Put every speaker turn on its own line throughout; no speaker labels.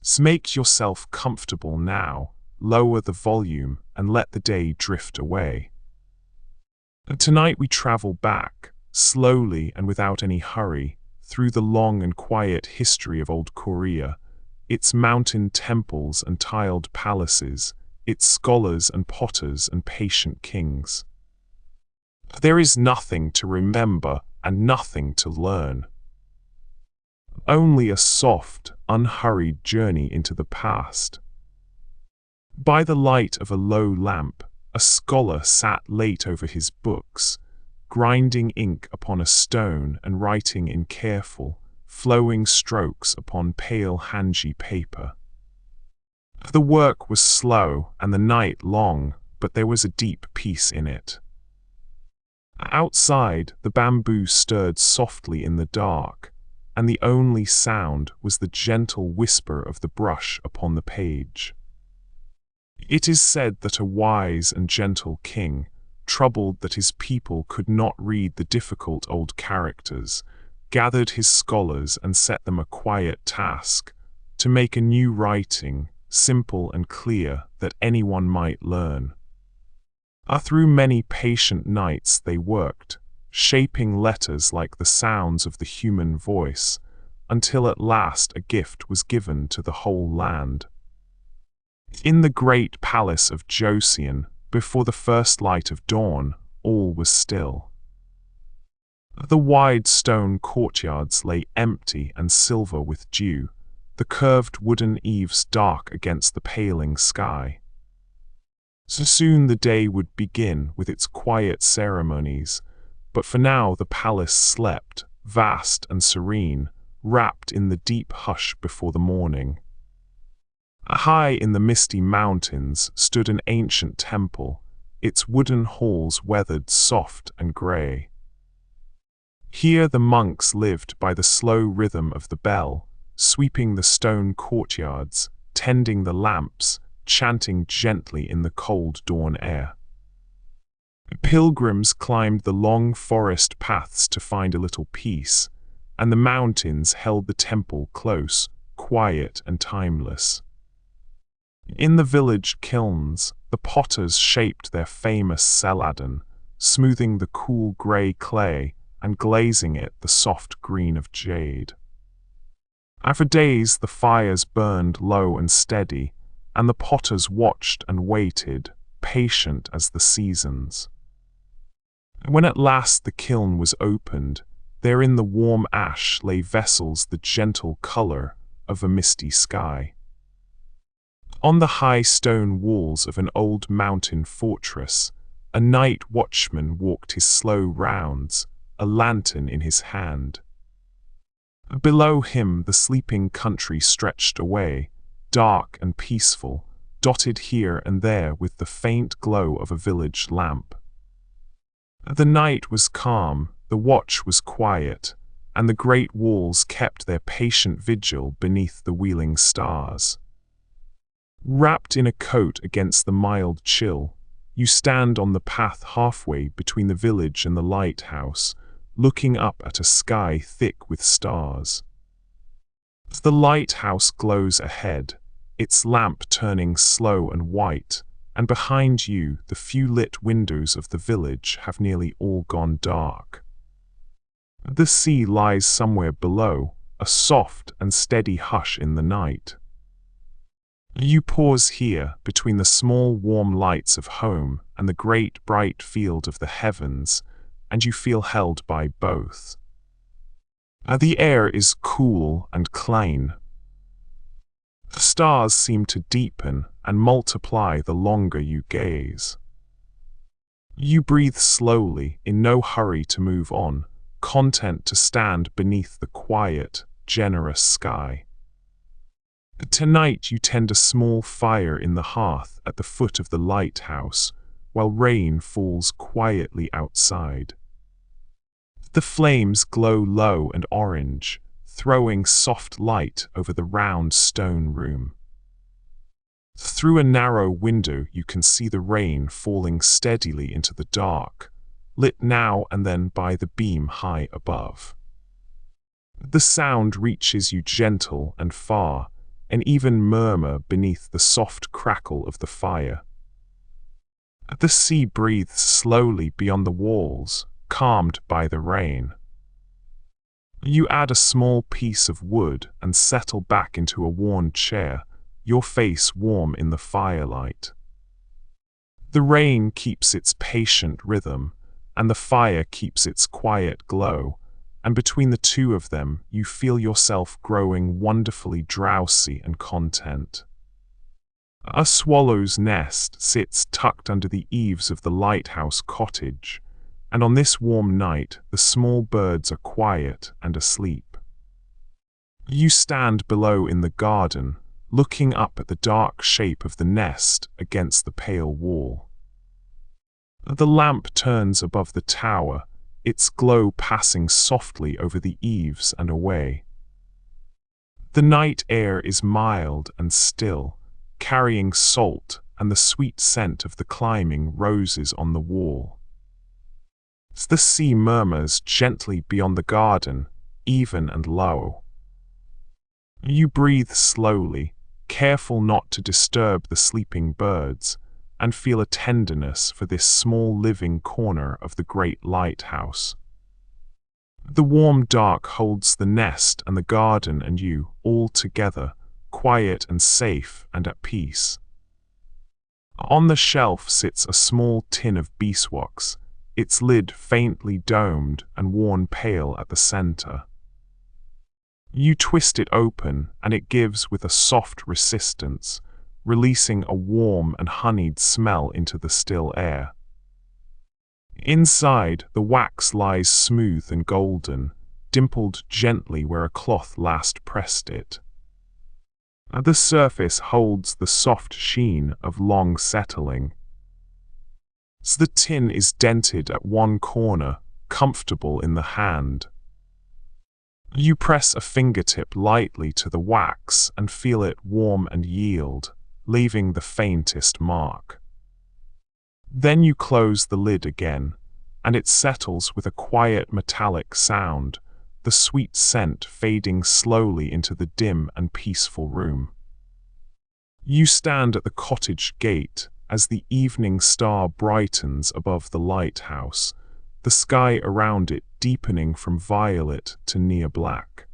So make yourself comfortable now, lower the volume, and let the day drift away. And tonight we travel back, slowly and without any hurry, through the long and quiet history of Old Korea, its mountain temples and tiled palaces, its scholars and potters and patient kings. There is nothing to remember and nothing to learn. Only a soft, unhurried journey into the past. By the light of a low lamp, a scholar sat late over his books, grinding ink upon a stone and writing in careful, flowing strokes upon pale hanji paper. The work was slow and the night long, but there was a deep peace in it. Outside, the bamboo stirred softly in the dark, and the only sound was the gentle whisper of the brush upon the page. It is said that a wise and gentle king, troubled that his people could not read the difficult old characters, gathered his scholars and set them a quiet task, to make a new writing, simple and clear, that anyone might learn. Through many patient nights they worked, shaping letters like the sounds of the human voice, until at last a gift was given to the whole land. In the great palace of Joseon, before the first light of dawn, all was still. The wide stone courtyards lay empty and silver with dew, the curved wooden eaves dark against the paling sky. So soon the day would begin with its quiet ceremonies, but for now the palace slept, vast and serene, wrapped in the deep hush before the morning. High in the misty mountains stood an ancient temple, its wooden halls weathered soft and grey. Here the monks lived by the slow rhythm of the bell, sweeping the stone courtyards, tending the lamps, chanting gently in the cold dawn air. Pilgrims climbed the long forest paths to find a little peace, and the mountains held the temple close, quiet and timeless. In the village kilns, the potters shaped their famous celadon, smoothing the cool grey clay and glazing it the soft green of jade. For days the fires burned low and steady, and the potters watched and waited, patient as the seasons. When at last the kiln was opened, there in the warm ash lay vessels the gentle colour of a misty sky. On the high stone walls of an old mountain fortress, a night watchman walked his slow rounds, a lantern in his hand. Below him the sleeping country stretched away, dark and peaceful, dotted here and there with the faint glow of a village lamp. The night was calm, the watch was quiet, and the great walls kept their patient vigil beneath the wheeling stars. Wrapped in a coat against the mild chill, you stand on the path halfway between the village and the lighthouse, looking up at a sky thick with stars. The lighthouse glows ahead, its lamp turning slow and white, and behind you the few lit windows of the village have nearly all gone dark. The sea lies somewhere below, a soft and steady hush in the night. You pause here between the small warm lights of home and the great bright field of the heavens, and you feel held by both. The air is cool and clean. The stars seem to deepen and multiply the longer you gaze. You breathe slowly, in no hurry to move on, content to stand beneath the quiet, generous sky. Tonight you tend a small fire in the hearth at the foot of the lighthouse, while rain falls quietly outside. The flames glow low and orange, throwing soft light over the round stone room. Through a narrow window you can see the rain falling steadily into the dark, lit now and then by the beam high above. The sound reaches you gentle and far, and even murmur beneath the soft crackle of the fire. The sea breathes slowly beyond the walls, calmed by the rain. You add a small piece of wood and settle back into a worn chair, your face warm in the firelight. The rain keeps its patient rhythm, and the fire keeps its quiet glow, and between the two of them you feel yourself growing wonderfully drowsy and content. A swallow's nest sits tucked under the eaves of the lighthouse cottage, and on this warm night the small birds are quiet and asleep. You stand below in the garden, looking up at the dark shape of the nest against the pale wall. The lamp turns above the tower, its glow passing softly over the eaves and away. The night air is mild and still, carrying salt and the sweet scent of the climbing roses on the wall. The sea murmurs gently beyond the garden, even and low. You breathe slowly, careful not to disturb the sleeping birds, and feel a tenderness for this small living corner of the great lighthouse. The warm dark holds the nest and the garden and you, all together, quiet and safe and at peace. On the shelf sits a small tin of beeswax, its lid faintly domed and worn pale at the center. You twist it open and it gives with a soft resistance, releasing a warm and honeyed smell into the still air. Inside, the wax lies smooth and golden, dimpled gently where a cloth last pressed it. The surface holds the soft sheen of long settling. The tin is dented at one corner, comfortable in the hand. You press a fingertip lightly to the wax and feel it warm and yield, leaving the faintest mark. Then you close the lid again, and it settles with a quiet metallic sound, the sweet scent fading slowly into the dim and peaceful room. You stand at the cottage gate as the evening star brightens above the lighthouse, the sky around it deepening from violet to near black.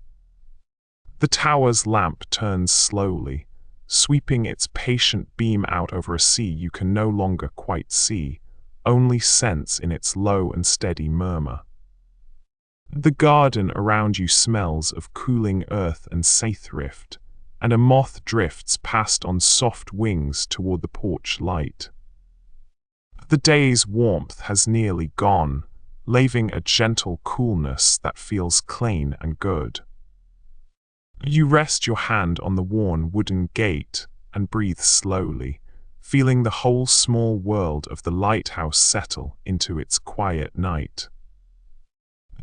The tower's lamp turns slowly, sweeping its patient beam out over a sea you can no longer quite see, only sense in its low and steady murmur. The garden around you smells of cooling earth and saithrift, and a moth drifts past on soft wings toward the porch light. The day's warmth has nearly gone, leaving a gentle coolness that feels clean and good. You rest your hand on the worn wooden gate and breathe slowly, feeling the whole small world of the lighthouse settle into its quiet night.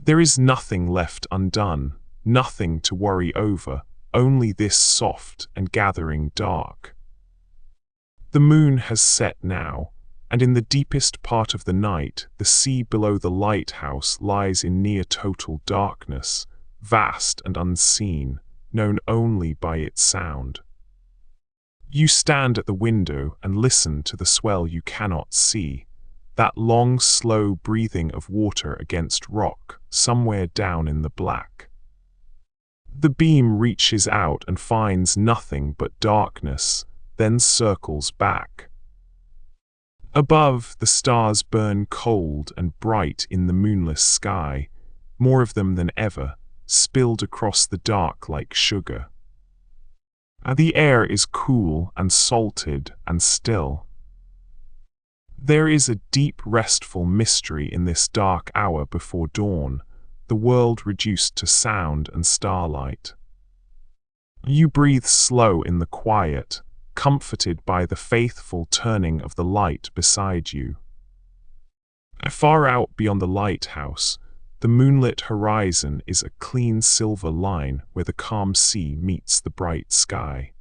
There is nothing left undone, nothing to worry over, only this soft and gathering dark. The moon has set now, and in the deepest part of the night, the sea below the lighthouse lies in near total darkness, vast and unseen, known only by its sound. You stand at the window and listen to the swell you cannot see, that long, slow breathing of water against rock somewhere down in the black. The beam reaches out and finds nothing but darkness, then circles back. Above, the stars burn cold and bright in the moonless sky, more of them than ever, spilled across the dark like sugar. The air is cool and salted and still. There is a deep, restful mystery in this dark hour before dawn, the world reduced to sound and starlight. You breathe slow in the quiet, comforted by the faithful turning of the light beside you. Far out beyond the lighthouse, the moonlit horizon is a clean silver line where the calm sea meets the bright sky.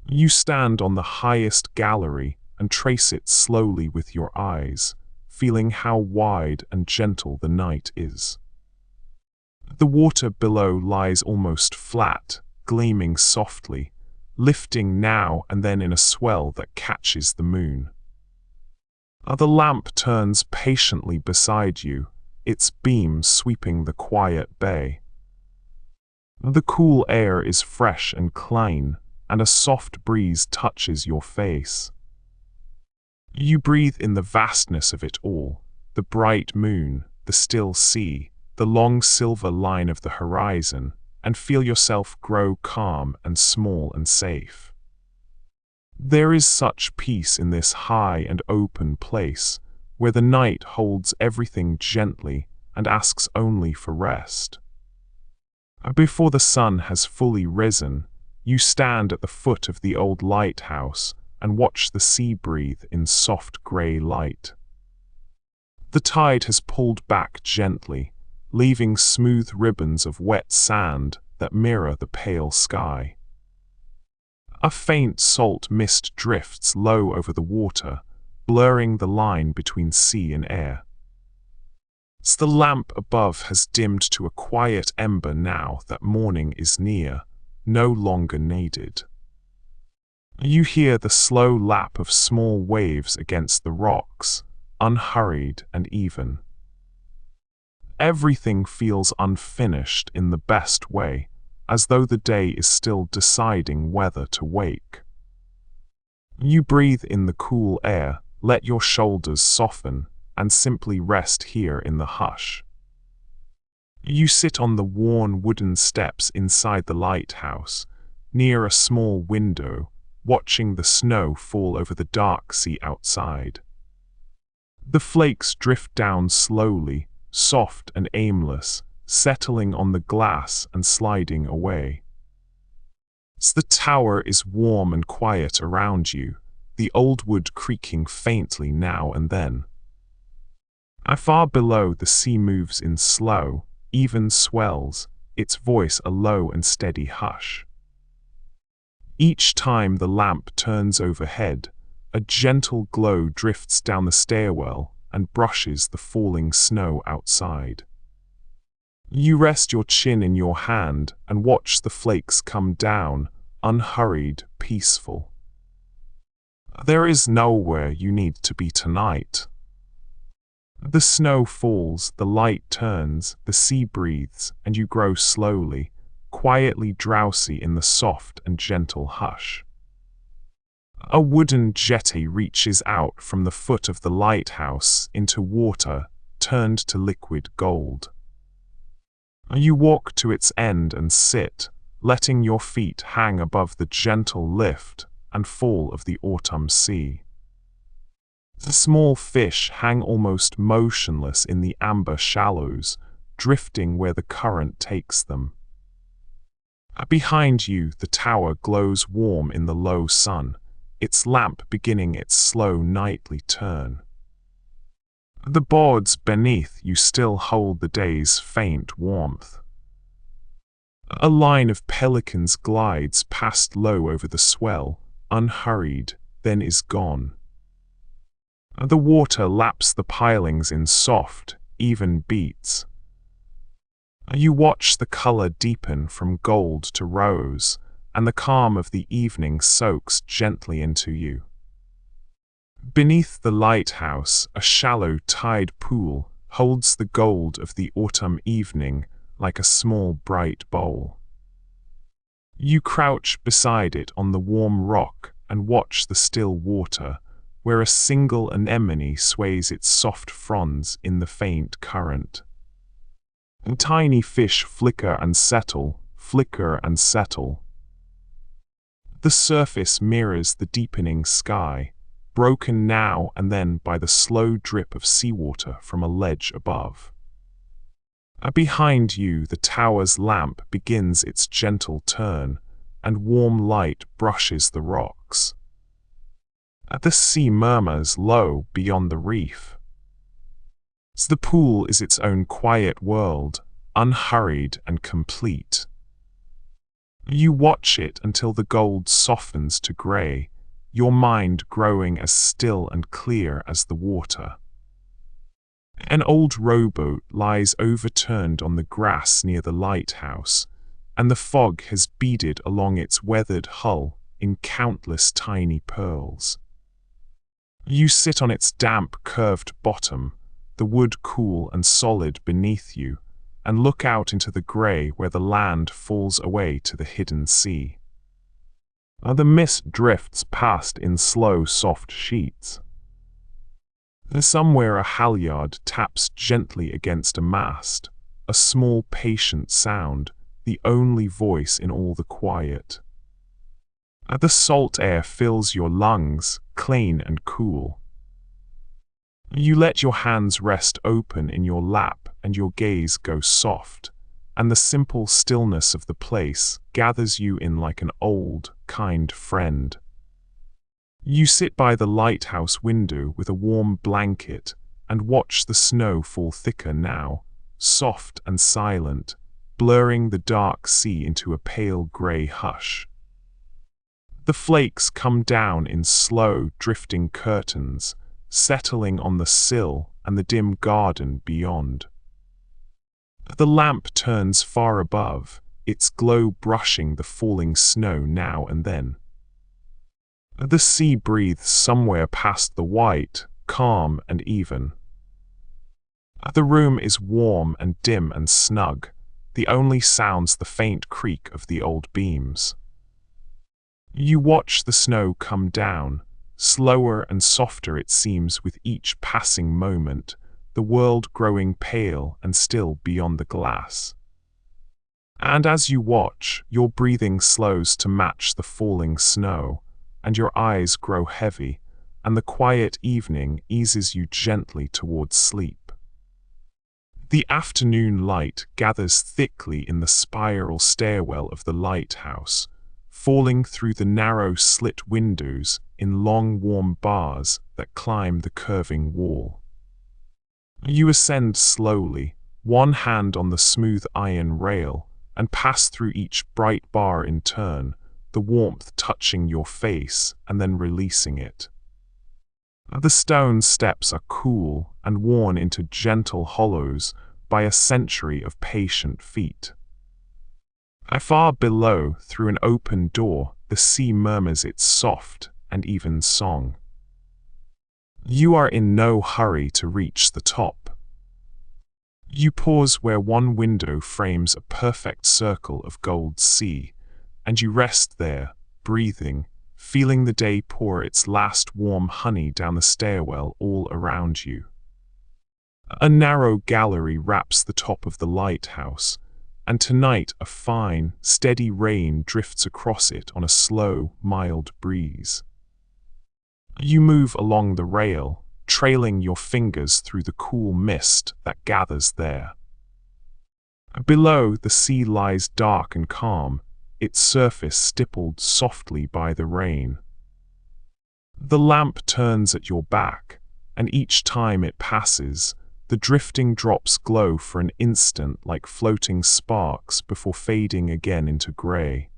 You stand on the highest gallery and trace it slowly with your eyes, feeling how wide and gentle the night is. The water below lies almost flat, gleaming softly, lifting now and then in a swell that catches the moon. The lamp turns patiently beside you, its beam sweeping the quiet bay. The cool air is fresh and clean, and a soft breeze touches your face. You breathe in the vastness of it all, the bright moon, the still sea, the long silver line of the horizon, and feel yourself grow calm and small and safe. There is such peace in this high and open place, where the night holds everything gently and asks only for rest. Before the sun has fully risen, you stand at the foot of the old lighthouse and watch the sea breathe in soft grey light. The tide has pulled back gently, leaving smooth ribbons of wet sand that mirror the pale sky. A faint salt mist drifts low over the water, blurring the line between sea and air. The lamp above has dimmed to a quiet ember now that morning is near, no longer needed. You hear the slow lap of small waves against the rocks, unhurried and even. Everything feels unfinished in the best way, as though the day is still deciding whether to wake. You breathe in the cool air, let your shoulders soften, and simply rest here in the hush. You sit on the worn wooden steps inside the lighthouse, near a small window, watching the snow fall over the dark sea outside. The flakes drift down slowly, soft and aimless, settling on the glass and sliding away. The tower is warm and quiet around you, the old wood creaking faintly now and then. Far below, the sea moves in slow, even swells, its voice a low and steady hush. Each time the lamp turns overhead, a gentle glow drifts down the stairwell and brushes the falling snow outside. You rest your chin in your hand and watch the flakes come down, unhurried, peaceful. There is nowhere you need to be tonight. The snow falls, the light turns, the sea breathes, and you grow slowly, quietly drowsy in the soft and gentle hush. A wooden jetty reaches out from the foot of the lighthouse into water turned to liquid gold. You walk to its end and sit, letting your feet hang above the gentle lift and fall of the autumn sea. The small fish hang almost motionless in the amber shallows, drifting where the current takes them. Behind you, the tower glows warm in the low sun, its lamp beginning its slow nightly turn. The boards beneath you still hold the day's faint warmth. A line of pelicans glides past low over the swell, unhurried, then is gone. The water laps the pilings in soft, even beats. You watch the color deepen from gold to rose, and the calm of the evening soaks gently into you. Beneath the lighthouse, a shallow tide pool holds the gold of the autumn evening like a small bright bowl. You crouch beside it on the warm rock and watch the still water, where a single anemone sways its soft fronds in the faint current. Tiny fish flicker and settle, flicker and settle. The surface mirrors the deepening sky, broken now and then by the slow drip of seawater from a ledge above. Behind you, the tower's lamp begins its gentle turn, and warm light brushes the rocks. The sea murmurs low beyond the reef. The pool is its own quiet world, unhurried and complete. You watch it until the gold softens to grey, your mind growing as still and clear as the water. An old rowboat lies overturned on the grass near the lighthouse, and the fog has beaded along its weathered hull in countless tiny pearls. You sit on its damp, curved bottom, the wood cool and solid beneath you, and look out into the grey where the land falls away to the hidden sea. The mist drifts past in slow, soft sheets. Somewhere a halyard taps gently against a mast, a small, patient sound, the only voice in all the quiet. The salt air fills your lungs, clean and cool. You let your hands rest open in your lap and your gaze go soft, and the simple stillness of the place gathers you in like an old, kind friend. You sit by the lighthouse window with a warm blanket and watch the snow fall thicker now, soft and silent, blurring the dark sea into a pale grey hush. The flakes come down in slow, drifting curtains, settling on the sill and the dim garden beyond. The lamp turns far above, its glow brushing the falling snow now and then. The sea breathes somewhere past the white, calm and even. The room is warm and dim and snug, the only sounds the faint creak of the old beams. You watch the snow come down, slower and softer it seems with each passing moment, the world growing pale and still beyond the glass. And as you watch, your breathing slows to match the falling snow, and your eyes grow heavy, and the quiet evening eases you gently towards sleep. The afternoon light gathers thickly in the spiral stairwell of the lighthouse, falling through the narrow slit windows in long warm bars that climb the curving wall. You ascend slowly, one hand on the smooth iron rail, and pass through each bright bar in turn, the warmth touching your face and then releasing it. The stone steps are cool and worn into gentle hollows by a century of patient feet. Far below, through an open door, the sea murmurs its soft and even song. You are in no hurry to reach the top. You pause where one window frames a perfect circle of gold sea, and you rest there, breathing, feeling the day pour its last warm honey down the stairwell all around you. A narrow gallery wraps the top of the lighthouse, and tonight a fine, steady rain drifts across it on a slow, mild breeze. You move along the rail, trailing your fingers through the cool mist that gathers there. Below, the sea lies dark and calm, its surface stippled softly by the rain. The lamp turns at your back, and each time it passes, the drifting drops glow for an instant like floating sparks before fading again into grey.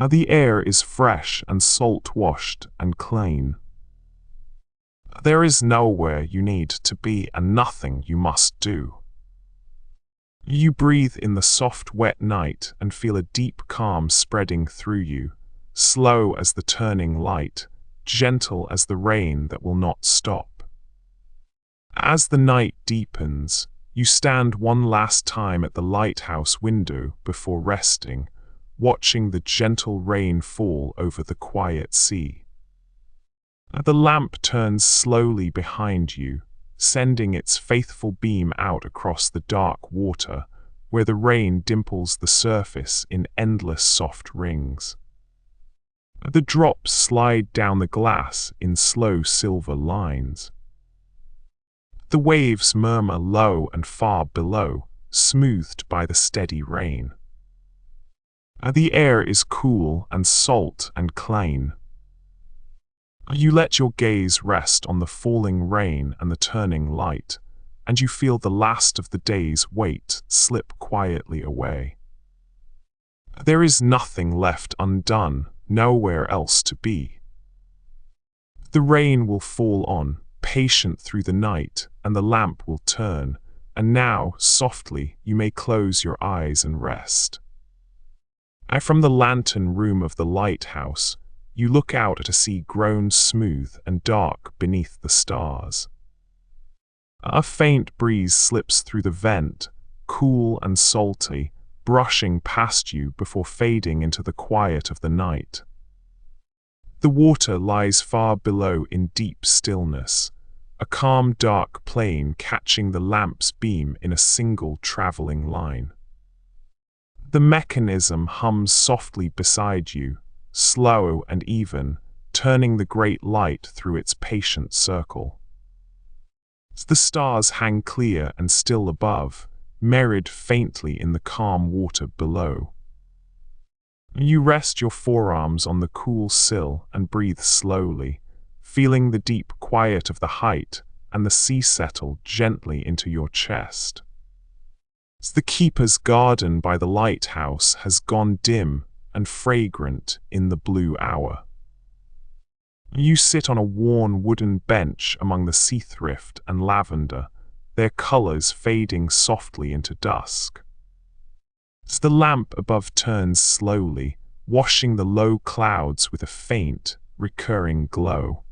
The air is fresh and salt-washed and clean. There is nowhere you need to be and nothing you must do. You breathe in the soft, wet night and feel a deep calm spreading through you, slow as the turning light, gentle as the rain that will not stop. As the night deepens, you stand one last time at the lighthouse window before resting, watching the gentle rain fall over the quiet sea. The lamp turns slowly behind you, sending its faithful beam out across the dark water, where the rain dimples the surface in endless soft rings. The drops slide down the glass in slow silver lines. The waves murmur low and far below, smoothed by the steady rain. The air is cool and salt and clean. You let your gaze rest on the falling rain and the turning light, and you feel the last of the day's weight slip quietly away. There is nothing left undone, nowhere else to be. The rain will fall on, patient through the night, and the lamp will turn, and now, softly, you may close your eyes and rest. From the lantern room of the lighthouse, you look out at a sea grown smooth and dark beneath the stars. A faint breeze slips through the vent, cool and salty, brushing past you before fading into the quiet of the night. The water lies far below in deep stillness, a calm dark plain catching the lamp's beam in a single traveling line. The mechanism hums softly beside you, slow and even, turning the great light through its patient circle. The stars hang clear and still above, mirrored faintly in the calm water below. You rest your forearms on the cool sill and breathe slowly, feeling the deep quiet of the height and the sea settle gently into your chest. The keeper's garden by the lighthouse has gone dim and fragrant in the blue hour. You sit on a worn wooden bench among the sea thrift and lavender, their colors fading softly into dusk. The lamp above turns slowly, washing the low clouds with a faint, recurring glow.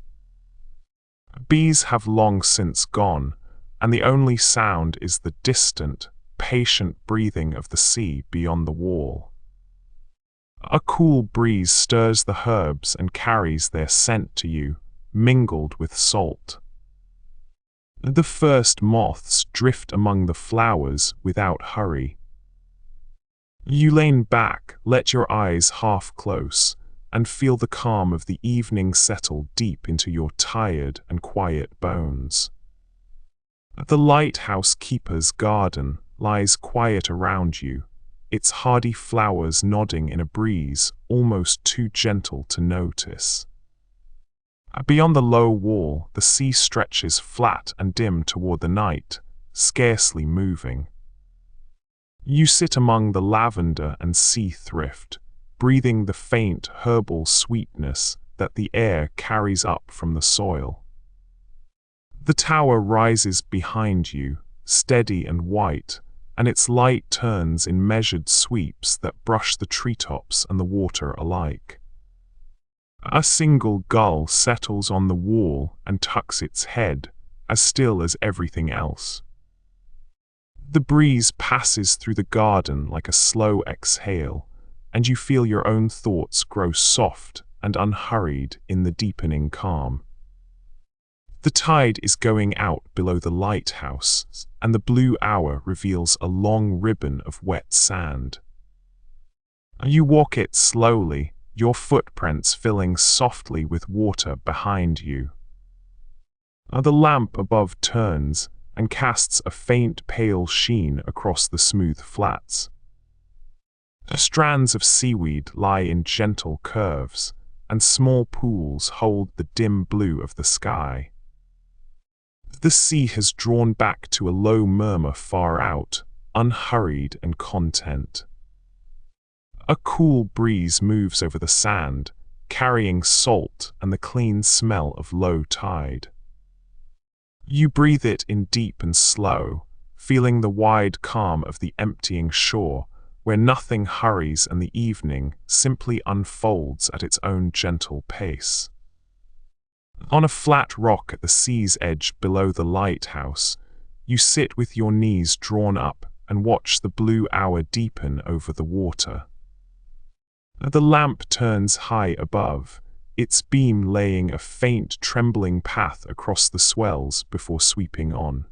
Bees have long since gone, and the only sound is the distant, patient breathing of the sea beyond the wall. A cool breeze stirs the herbs and carries their scent to you, mingled with salt. The first moths drift among the flowers without hurry. You lean back, let your eyes half close, and feel the calm of the evening settle deep into your tired and quiet bones. The lighthouse keeper's garden lies quiet around you, its hardy flowers nodding in a breeze almost too gentle to notice. Beyond the low wall, the sea stretches flat and dim toward the night, scarcely moving. You sit among the lavender and sea thrift, breathing the faint herbal sweetness that the air carries up from the soil. The tower rises behind you, steady and white, and its light turns in measured sweeps that brush the treetops and the water alike. A single gull settles on the wall and tucks its head, as still as everything else. The breeze passes through the garden like a slow exhale, and you feel your own thoughts grow soft and unhurried in the deepening calm. The tide is going out below the lighthouse, and the blue hour reveals a long ribbon of wet sand. You walk it slowly, your footprints filling softly with water behind you. The lamp above turns and casts a faint pale sheen across the smooth flats. Strands of seaweed lie in gentle curves, and small pools hold the dim blue of the sky. The sea has drawn back to a low murmur far out, unhurried and content. A cool breeze moves over the sand, carrying salt and the clean smell of low tide. You breathe it in deep and slow, feeling the wide calm of the emptying shore, where nothing hurries and the evening simply unfolds at its own gentle pace. On a flat rock at the sea's edge below the lighthouse, you sit with your knees drawn up and watch the blue hour deepen over the water. The lamp turns high above, its beam laying a faint trembling path across the swells before sweeping on.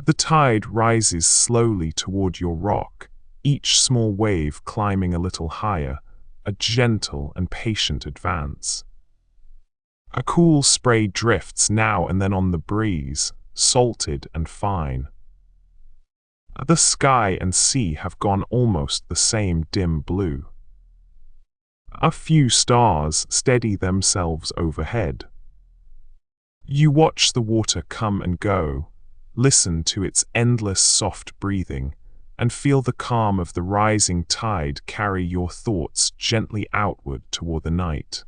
The tide rises slowly toward your rock, each small wave climbing a little higher, a gentle and patient advance. A cool spray drifts now and then on the breeze, salted and fine. The sky and sea have gone almost the same dim blue. A few stars steady themselves overhead. You watch the water come and go, listen to its endless soft breathing, and feel the calm of the rising tide carry your thoughts gently outward toward the night.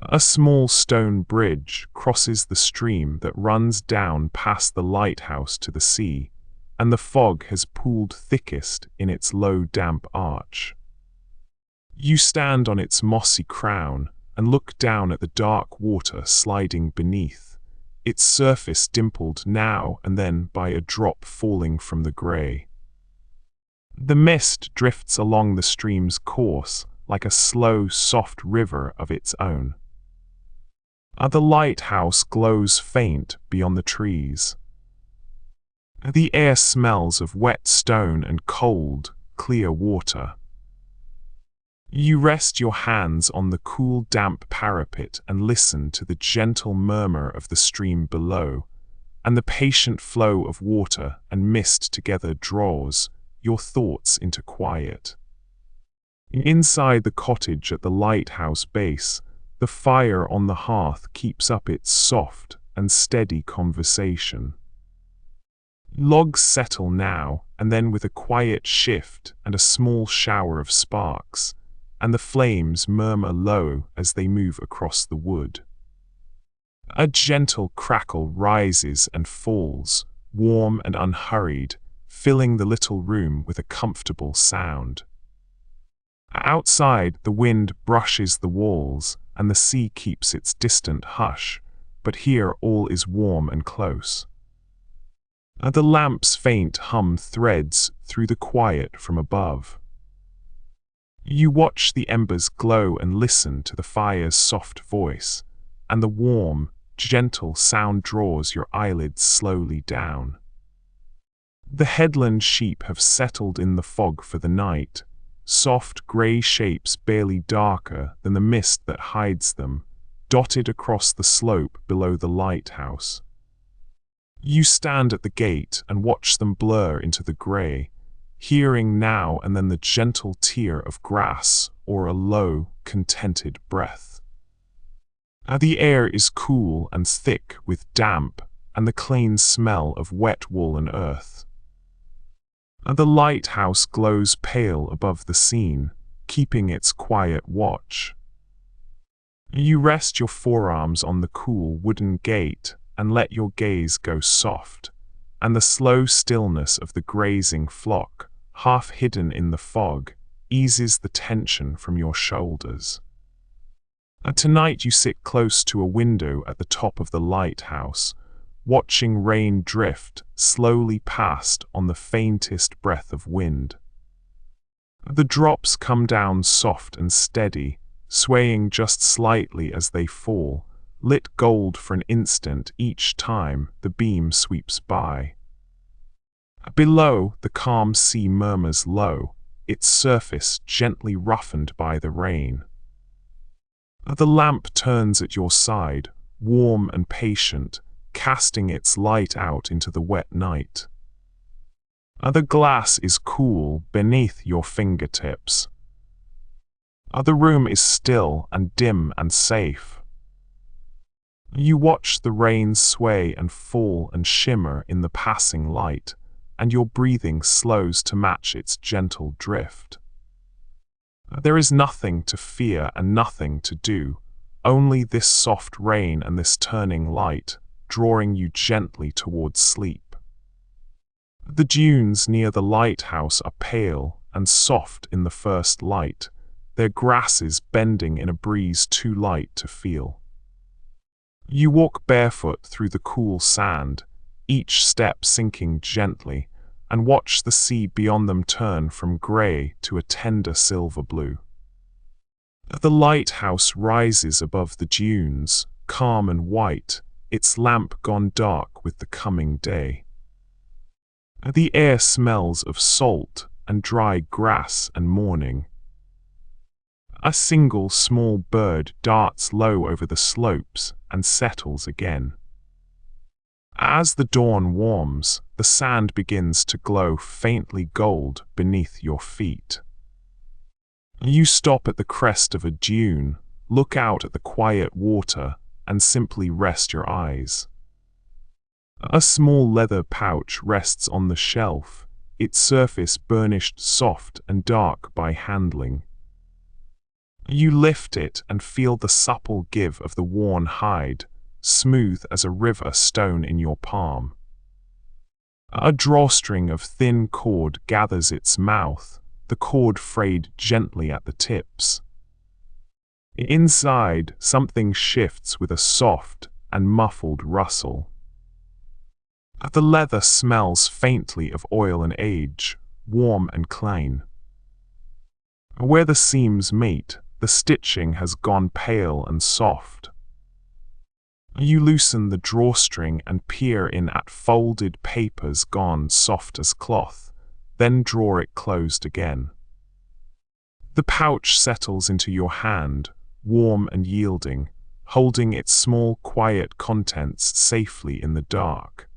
A small stone bridge crosses the stream that runs down past the lighthouse to the sea, and the fog has pooled thickest in its low damp arch. You stand on its mossy crown and look down at the dark water sliding beneath, its surface dimpled now and then by a drop falling from the grey. The mist drifts along the stream's course like a slow, soft river of its own. The lighthouse glows faint beyond the trees. The air smells of wet stone and cold, clear water. You rest your hands on the cool, damp parapet and listen to the gentle murmur of the stream below, and the patient flow of water and mist together draws your thoughts into quiet. Inside the cottage at the lighthouse base, the fire on the hearth keeps up its soft and steady conversation. Logs settle now and then with a quiet shift and a small shower of sparks, and the flames murmur low as they move across the wood. A gentle crackle rises and falls, warm and unhurried, filling the little room with a comfortable sound. Outside, the wind brushes the walls, and the sea keeps its distant hush, but here all is warm and close. The lamp's faint hum threads through the quiet from above. You watch the embers glow and listen to the fire's soft voice, and the warm, gentle sound draws your eyelids slowly down. The headland sheep have settled in the fog for the night, soft grey shapes barely darker than the mist that hides them, dotted across the slope below the lighthouse. You stand at the gate and watch them blur into the grey, hearing now and then the gentle tear of grass or a low, contented breath. The air is cool and thick with damp and the clean smell of wet wool and earth. The lighthouse glows pale above the scene, keeping its quiet watch. You rest your forearms on the cool wooden gate and let your gaze go soft, and the slow stillness of the grazing flock, half hidden in the fog, eases the tension from your shoulders. Tonight you sit close to a window at the top of the lighthouse, watching rain drift slowly past on the faintest breath of wind. The drops come down soft and steady, swaying just slightly as they fall, lit gold for an instant each time the beam sweeps by. Below, the calm sea murmurs low, its surface gently roughened by the rain. The lamp turns at your side, warm and patient, casting its light out into the wet night. The glass is cool beneath your fingertips. The room is still and dim and safe. You watch the rain sway and fall and shimmer in the passing light, and your breathing slows to match its gentle drift. There is nothing to fear and nothing to do, only this soft rain and this turning light, drawing you gently towards sleep. The dunes near the lighthouse are pale and soft in the first light, their grasses bending in a breeze too light to feel. You walk barefoot through the cool sand, each step sinking gently, and watch the sea beyond them turn from grey to a tender silver blue. The lighthouse rises above the dunes, calm and white, its lamp gone dark with the coming day. The air smells of salt and dry grass and morning. A single small bird darts low over the slopes and settles again. As the dawn warms, the sand begins to glow faintly gold beneath your feet. You stop at the crest of a dune, look out at the quiet water, and simply rest your eyes. A small leather pouch rests on the shelf, its surface burnished soft and dark by handling. You lift it and feel the supple give of the worn hide, smooth as a river stone in your palm. A drawstring of thin cord gathers its mouth, the cord frayed gently at the tips. Inside, something shifts with a soft and muffled rustle. The leather smells faintly of oil and age, warm and clean. Where the seams meet, the stitching has gone pale and soft. You loosen the drawstring and peer in at folded papers gone soft as cloth, then draw it closed again. The pouch settles into your hand, warm and yielding, holding its small, quiet contents safely in the dark.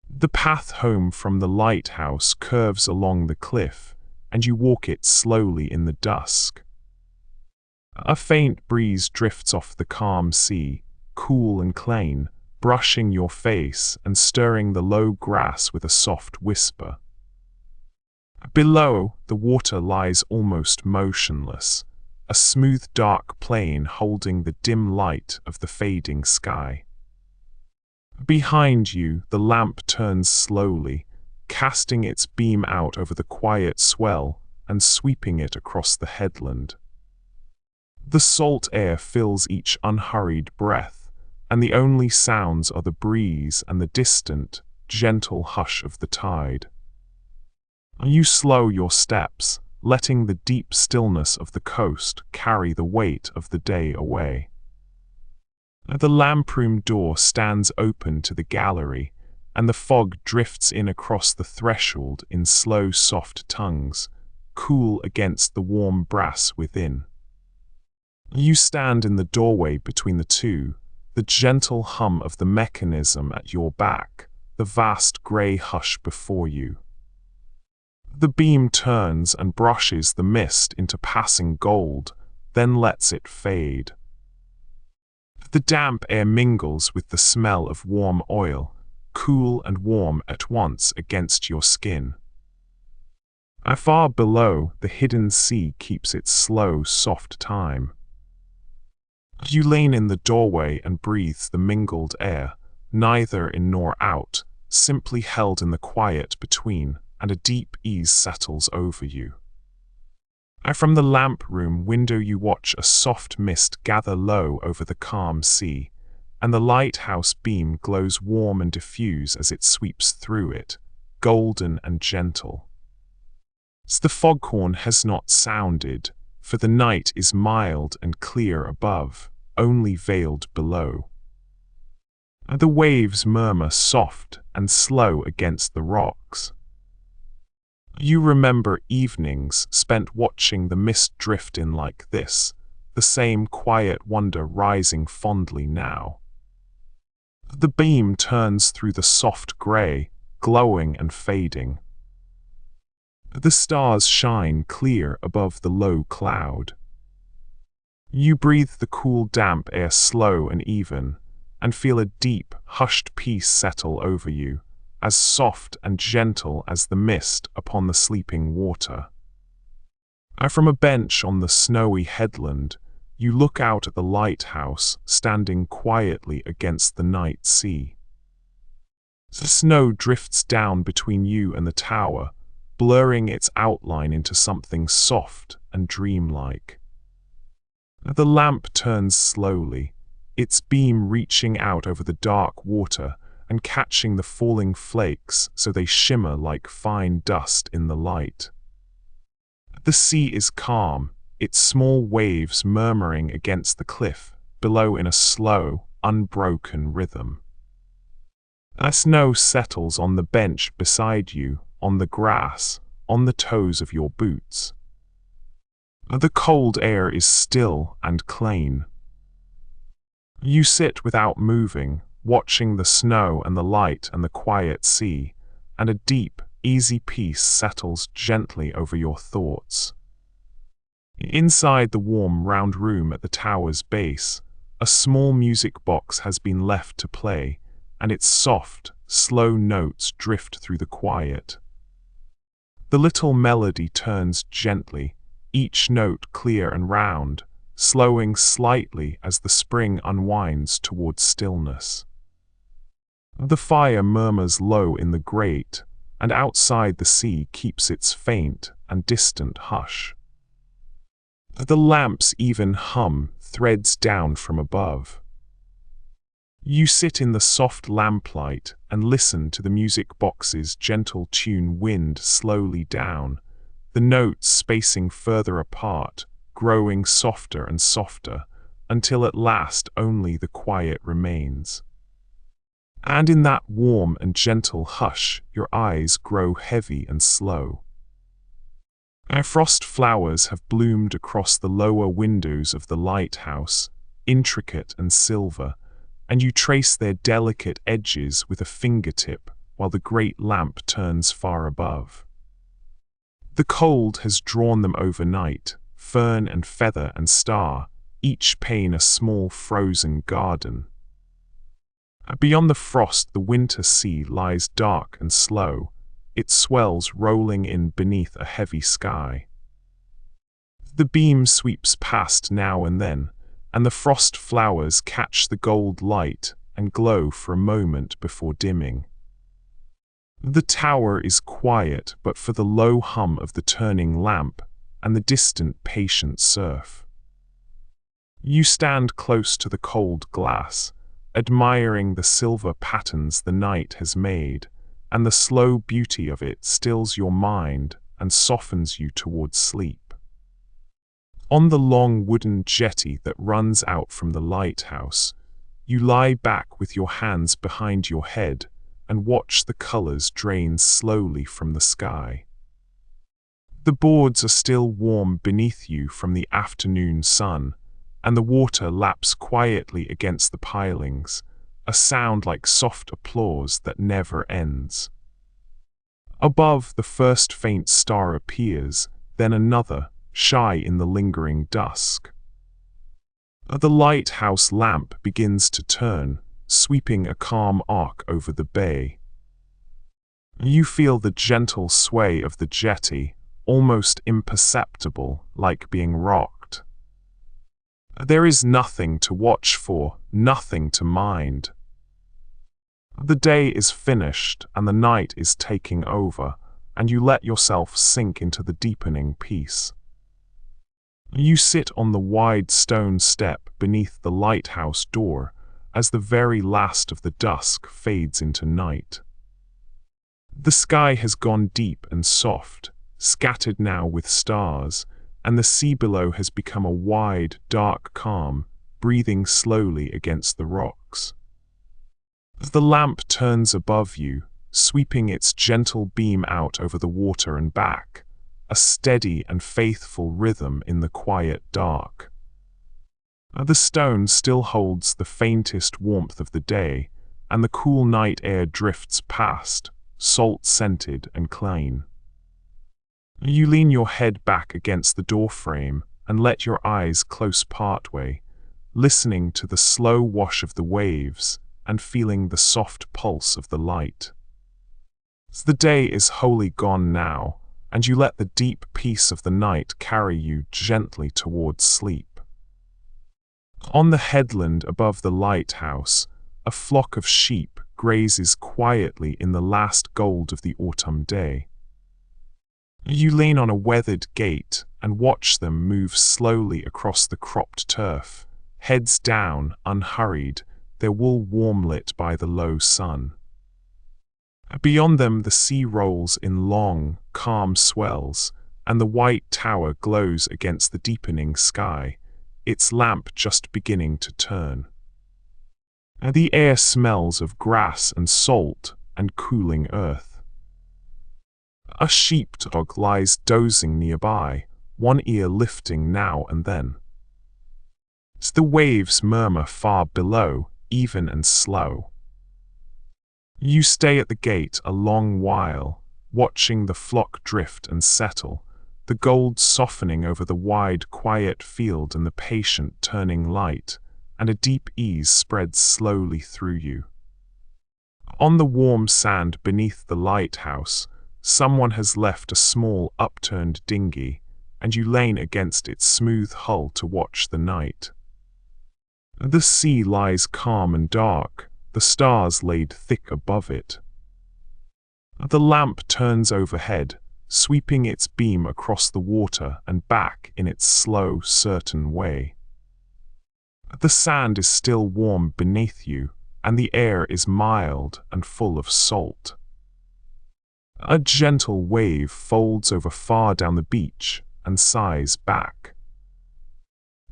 The path home from the lighthouse curves along the cliff, and you walk it slowly in the dusk. A faint breeze drifts off the calm sea, cool and clean, brushing your face and stirring the low grass with a soft whisper. Below, the water lies almost motionless, a smooth dark plain holding the dim light of the fading sky. Behind you, the lamp turns slowly, casting its beam out over the quiet swell and sweeping it across the headland. The salt air fills each unhurried breath, and the only sounds are the breeze and the distant, gentle hush of the tide. You slow your steps, letting the deep stillness of the coast carry the weight of the day away. The lamproom door stands open to the gallery, and the fog drifts in across the threshold in slow, soft tongues, cool against the warm brass within. You stand in the doorway between the two, the gentle hum of the mechanism at your back, the vast grey hush before you. The beam turns and brushes the mist into passing gold, then lets it fade. The damp air mingles with the smell of warm oil, cool and warm at once against your skin. Far below, the hidden sea keeps its slow, soft time. You lean in the doorway and breathe the mingled air, neither in nor out, simply held in the quiet between, and a deep ease settles over you. From the lamp room window you watch a soft mist gather low over the calm sea, and the lighthouse beam glows warm and diffuse as it sweeps through it, golden and gentle. The foghorn has not sounded, for the night is mild and clear above, only veiled below. The waves murmur soft and slow against the rocks. You remember evenings spent watching the mist drift in like this, the same quiet wonder rising fondly now. The beam turns through the soft grey, glowing and fading. The stars shine clear above the low cloud. You breathe the cool damp air slow and even, and feel a deep, hushed peace settle over you, as soft and gentle as the mist upon the sleeping water. From a bench on the snowy headland, you look out at the lighthouse standing quietly against the night sea. The snow drifts down between you and the tower, blurring its outline into something soft and dreamlike. The lamp turns slowly, its beam reaching out over the dark water and catching the falling flakes so they shimmer like fine dust in the light. The sea is calm, its small waves murmuring against the cliff below in a slow, unbroken rhythm. Snow settles on the bench beside you, on the grass, on the toes of your boots. The cold air is still and clean. You sit without moving, watching the snow and the light and the quiet sea, and a deep, easy peace settles gently over your thoughts. Inside the warm, round room at the tower's base, a small music box has been left to play, and its soft, slow notes drift through the quiet. The little melody turns gently, each note clear and round, slowing slightly as the spring unwinds towards stillness. The fire murmurs low in the grate, and outside the sea keeps its faint and distant hush. The lamps even hum threads down from above. You sit in the soft lamplight and listen to the music box's gentle tune wind slowly down, the notes spacing further apart, growing softer and softer, until at last only the quiet remains. And in that warm and gentle hush, your eyes grow heavy and slow. Frost flowers have bloomed across the lower windows of the lighthouse, intricate and silver, and you trace their delicate edges with a fingertip while the great lamp turns far above. The cold has drawn them overnight, fern and feather and star, each pane a small frozen garden. Beyond the frost, the winter sea lies dark and slow, its swells rolling in beneath a heavy sky. The beam sweeps past now and then, and the frost flowers catch the gold light and glow for a moment before dimming. The tower is quiet but for the low hum of the turning lamp and the distant patient surf. You stand close to the cold glass, admiring the silver patterns the night has made, and the slow beauty of it stills your mind and softens you towards sleep. On the long wooden jetty that runs out from the lighthouse, you lie back with your hands behind your head and watch the colors drain slowly from the sky. The boards are still warm beneath you from the afternoon sun, and the water laps quietly against the pilings, a sound like soft applause that never ends. Above, the first faint star appears, then another, shy in the lingering dusk. The lighthouse lamp begins to turn, sweeping a calm arc over the bay. You feel the gentle sway of the jetty, almost imperceptible, like being rocked. There is nothing to watch for, nothing to mind. The day is finished and the night is taking over, and you let yourself sink into the deepening peace. You sit on the wide stone step beneath the lighthouse door as the very last of the dusk fades into night. The sky has gone deep and soft, scattered now with stars, and the sea below has become a wide, dark calm, breathing slowly against the rocks. The lamp turns above you, sweeping its gentle beam out over the water and back, a steady and faithful rhythm in the quiet dark. The stone still holds the faintest warmth of the day, and the cool night air drifts past, salt-scented and clean. You lean your head back against the doorframe and let your eyes close partway, listening to the slow wash of the waves and feeling the soft pulse of the light. The day is wholly gone now, and you let the deep peace of the night carry you gently towards sleep. On the headland above the lighthouse, a flock of sheep grazes quietly in the last gold of the autumn day. You lean on a weathered gate and watch them move slowly across the cropped turf, heads down, unhurried, their wool warm-lit by the low sun. Beyond them the sea rolls in long, calm swells, and the white tower glows against the deepening sky, its lamp just beginning to turn. The air smells of grass and salt and cooling earth. A sheepdog lies dozing nearby, one ear lifting now and then. The waves murmur far below, even and slow. You stay at the gate a long while, watching the flock drift and settle, the gold softening over the wide, quiet field and the patient turning light, and a deep ease spreads slowly through you. On the warm sand beneath the lighthouse, someone has left a small upturned dinghy, and you lean against its smooth hull to watch the night. The sea lies calm and dark, the stars laid thick above it. The lamp turns overhead, sweeping its beam across the water and back in its slow, certain way. The sand is still warm beneath you, and the air is mild and full of salt. A gentle wave folds over far down the beach and sighs back.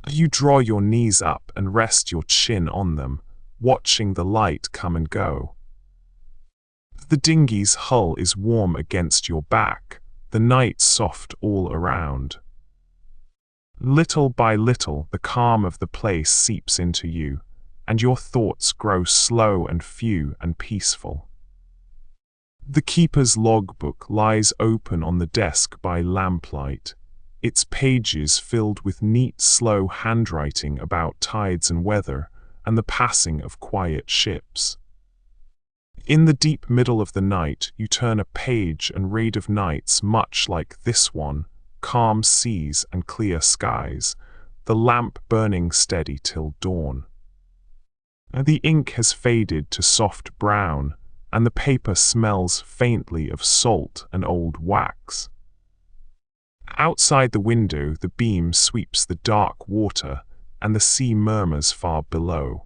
You draw your knees up and rest your chin on them, watching the light come and go. The dinghy's hull is warm against your back, the night soft all around. Little by little, the calm of the place seeps into you, and your thoughts grow slow and few and peaceful. The keeper's logbook lies open on the desk by lamplight, its pages filled with neat, slow handwriting about tides and weather and the passing of quiet ships. In the deep middle of the night, you turn a page and read of nights much like this one, calm seas and clear skies, the lamp burning steady till dawn. The ink has faded to soft brown, and the paper smells faintly of salt and old wax. Outside the window, the beam sweeps the dark water, and the sea murmurs far below.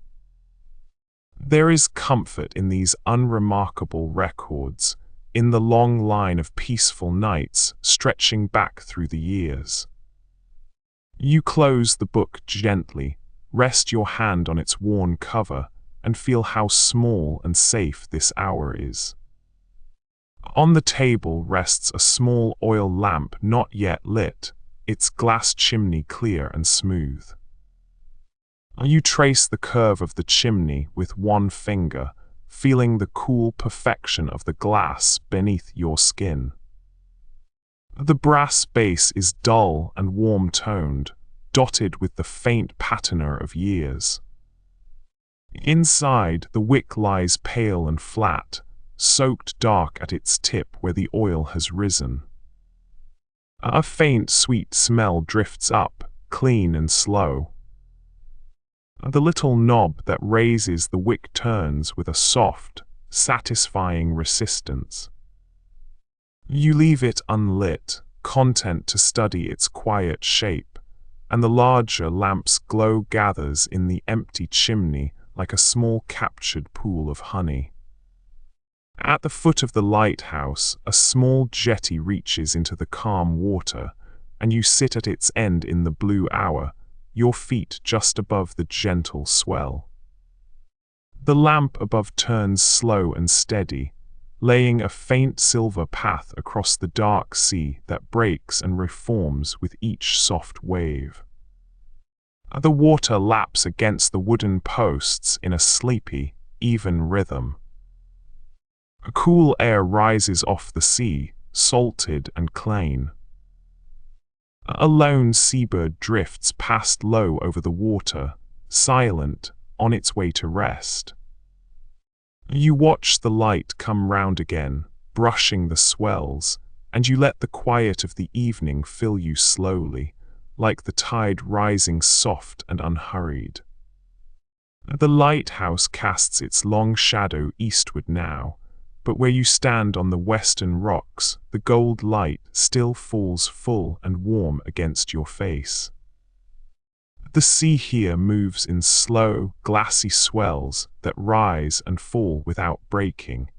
There is comfort in these unremarkable records, in the long line of peaceful nights stretching back through the years. You close the book gently, rest your hand on its worn cover, and feel how small and safe this hour is. On the table rests a small oil lamp not yet lit, its glass chimney clear and smooth. You trace the curve of the chimney with one finger, feeling the cool perfection of the glass beneath your skin. The brass base is dull and warm-toned, dotted with the faint patina of years. Inside, the wick lies pale and flat, soaked dark at its tip where the oil has risen. A faint, sweet smell drifts up, clean and slow. The little knob that raises the wick turns with a soft, satisfying resistance. You leave it unlit, content to study its quiet shape, and the larger lamp's glow gathers in the empty chimney like a small captured pool of honey. At the foot of the lighthouse, a small jetty reaches into the calm water, and you sit at its end in the blue hour, your feet just above the gentle swell. The lamp above turns slow and steady, laying a faint silver path across the dark sea that breaks and reforms with each soft wave. The water laps against the wooden posts in a sleepy, even rhythm. A cool air rises off the sea, salted and clean. A lone seabird drifts past low over the water, silent, on its way to rest. You watch the light come round again, brushing the swells, and you let the quiet of the evening fill you slowly, like the tide rising soft and unhurried. The lighthouse casts its long shadow eastward now, but where you stand on the western rocks, the gold light still falls full and warm against your face. The sea here moves in slow, glassy swells that rise and fall without breaking,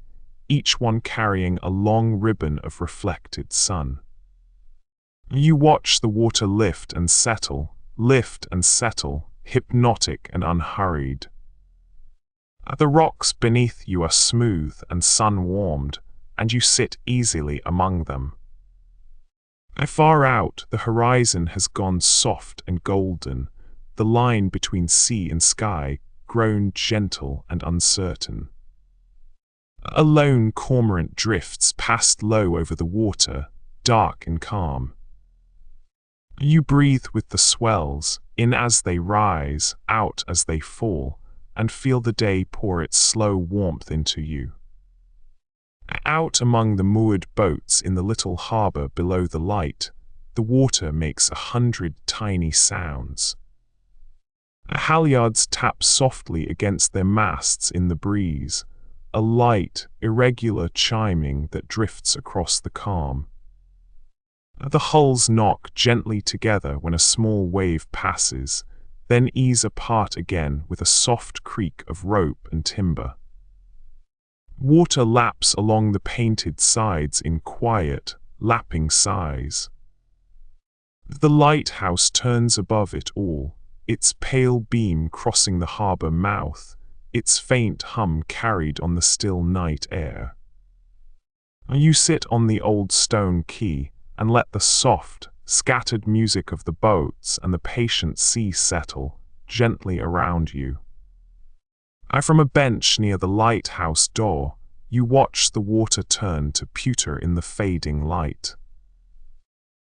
each one carrying a long ribbon of reflected sun. You watch the water lift and settle, hypnotic and unhurried. The rocks beneath you are smooth and sun-warmed, and you sit easily among them. Far out, the horizon has gone soft and golden, the line between sea and sky grown gentle and uncertain. A lone cormorant drifts past low over the water, dark and calm. You breathe with the swells, in as they rise, out as they fall, and feel the day pour its slow warmth into you. Out among the moored boats in the little harbor below the light, the water makes 100 tiny sounds. Halyards tap softly against their masts in the breeze, a light, irregular chiming that drifts across the calm. The hulls knock gently together when a small wave passes, then ease apart again with a soft creak of rope and timber. Water laps along the painted sides in quiet, lapping sighs. The lighthouse turns above it all, its pale beam crossing the harbor mouth, its faint hum carried on the still night air. You sit on the old stone quay and let the soft, scattered music of the boats and the patient sea settle gently around you. From a bench near the lighthouse door, you watch the water turn to pewter in the fading light.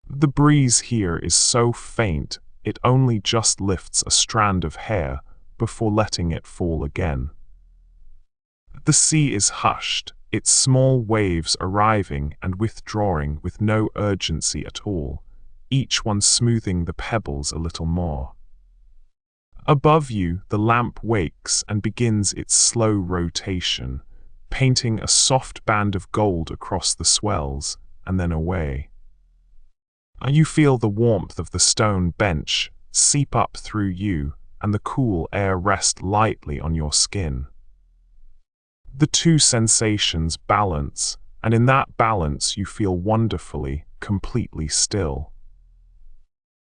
The breeze here is so faint it only just lifts a strand of hair before letting it fall again. The sea is hushed, its small waves arriving and withdrawing with no urgency at all, each one smoothing the pebbles a little more. Above you, the lamp wakes and begins its slow rotation, painting a soft band of gold across the swells, and then away. You feel the warmth of the stone bench seep up through you, and the cool air rest lightly on your skin. The two sensations balance, and in that balance you feel wonderfully, completely still.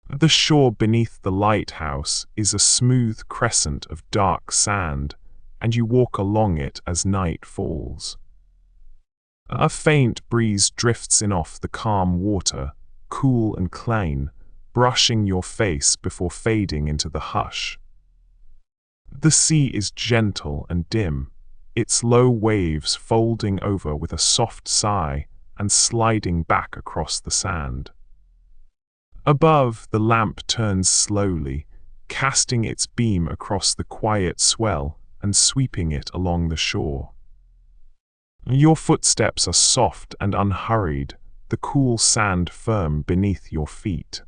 The shore beneath the lighthouse is a smooth crescent of dark sand, and you walk along it as night falls. A faint breeze drifts in off the calm water, cool and clean, brushing your face before fading into the hush. The sea is gentle and dim, its low waves folding over with a soft sigh and sliding back across the sand. Above, the lamp turns slowly, casting its beam across the quiet swell and sweeping it along the shore. Your footsteps are soft and unhurried, the cool sand firm beneath your feet.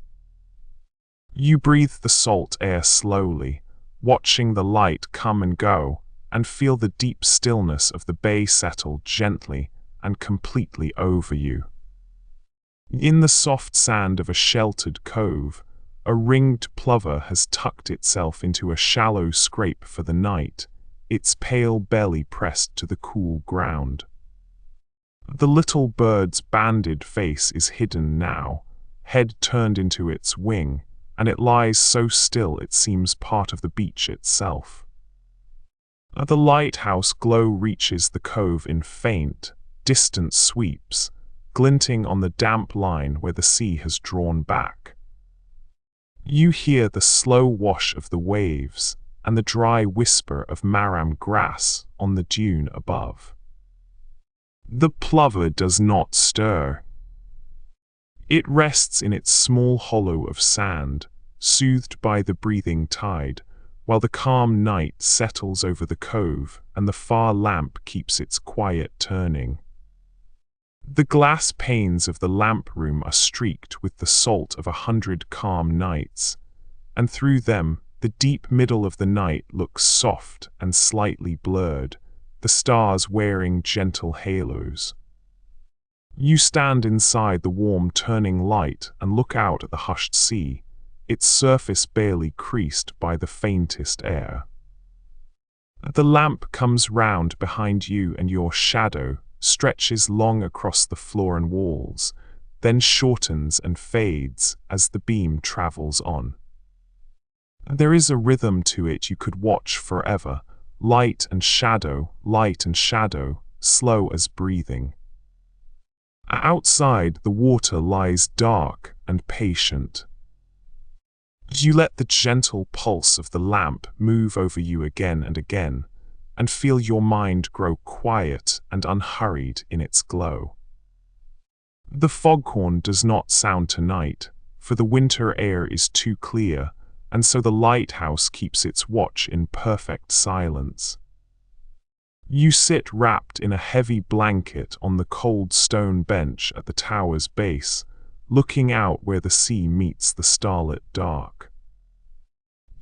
You breathe the salt air slowly, watching the light come and go, and feel the deep stillness of the bay settle gently and completely over you. In the soft sand of a sheltered cove, a ringed plover has tucked itself into a shallow scrape for the night, its pale belly pressed to the cool ground. The little bird's banded face is hidden now, head turned into its wing, and it lies so still it seems part of the beach itself. The lighthouse glow reaches the cove in faint, distant sweeps, glinting on the damp line where the sea has drawn back. You hear the slow wash of the waves and the dry whisper of marram grass on the dune above. The plover does not stir. It rests in its small hollow of sand, soothed by the breathing tide, while the calm night settles over the cove and the far lamp keeps its quiet turning. The glass panes of the lamp room are streaked with the salt of 100 calm nights, and through them the deep middle of the night looks soft and slightly blurred, the stars wearing gentle halos. You stand inside the warm turning light and look out at the hushed sea, its surface barely creased by the faintest air. The lamp comes round behind you and your shadow stretches long across the floor and walls, then shortens and fades as the beam travels on. There is a rhythm to it you could watch forever, light and shadow, slow as breathing. Outside, the water lies dark and patient. You let the gentle pulse of the lamp move over you again and again, and feel your mind grow quiet and unhurried in its glow. The foghorn does not sound tonight, for the winter air is too clear, and so the lighthouse keeps its watch in perfect silence. You sit wrapped in a heavy blanket on the cold stone bench at the tower's base, looking out where the sea meets the starlit dark.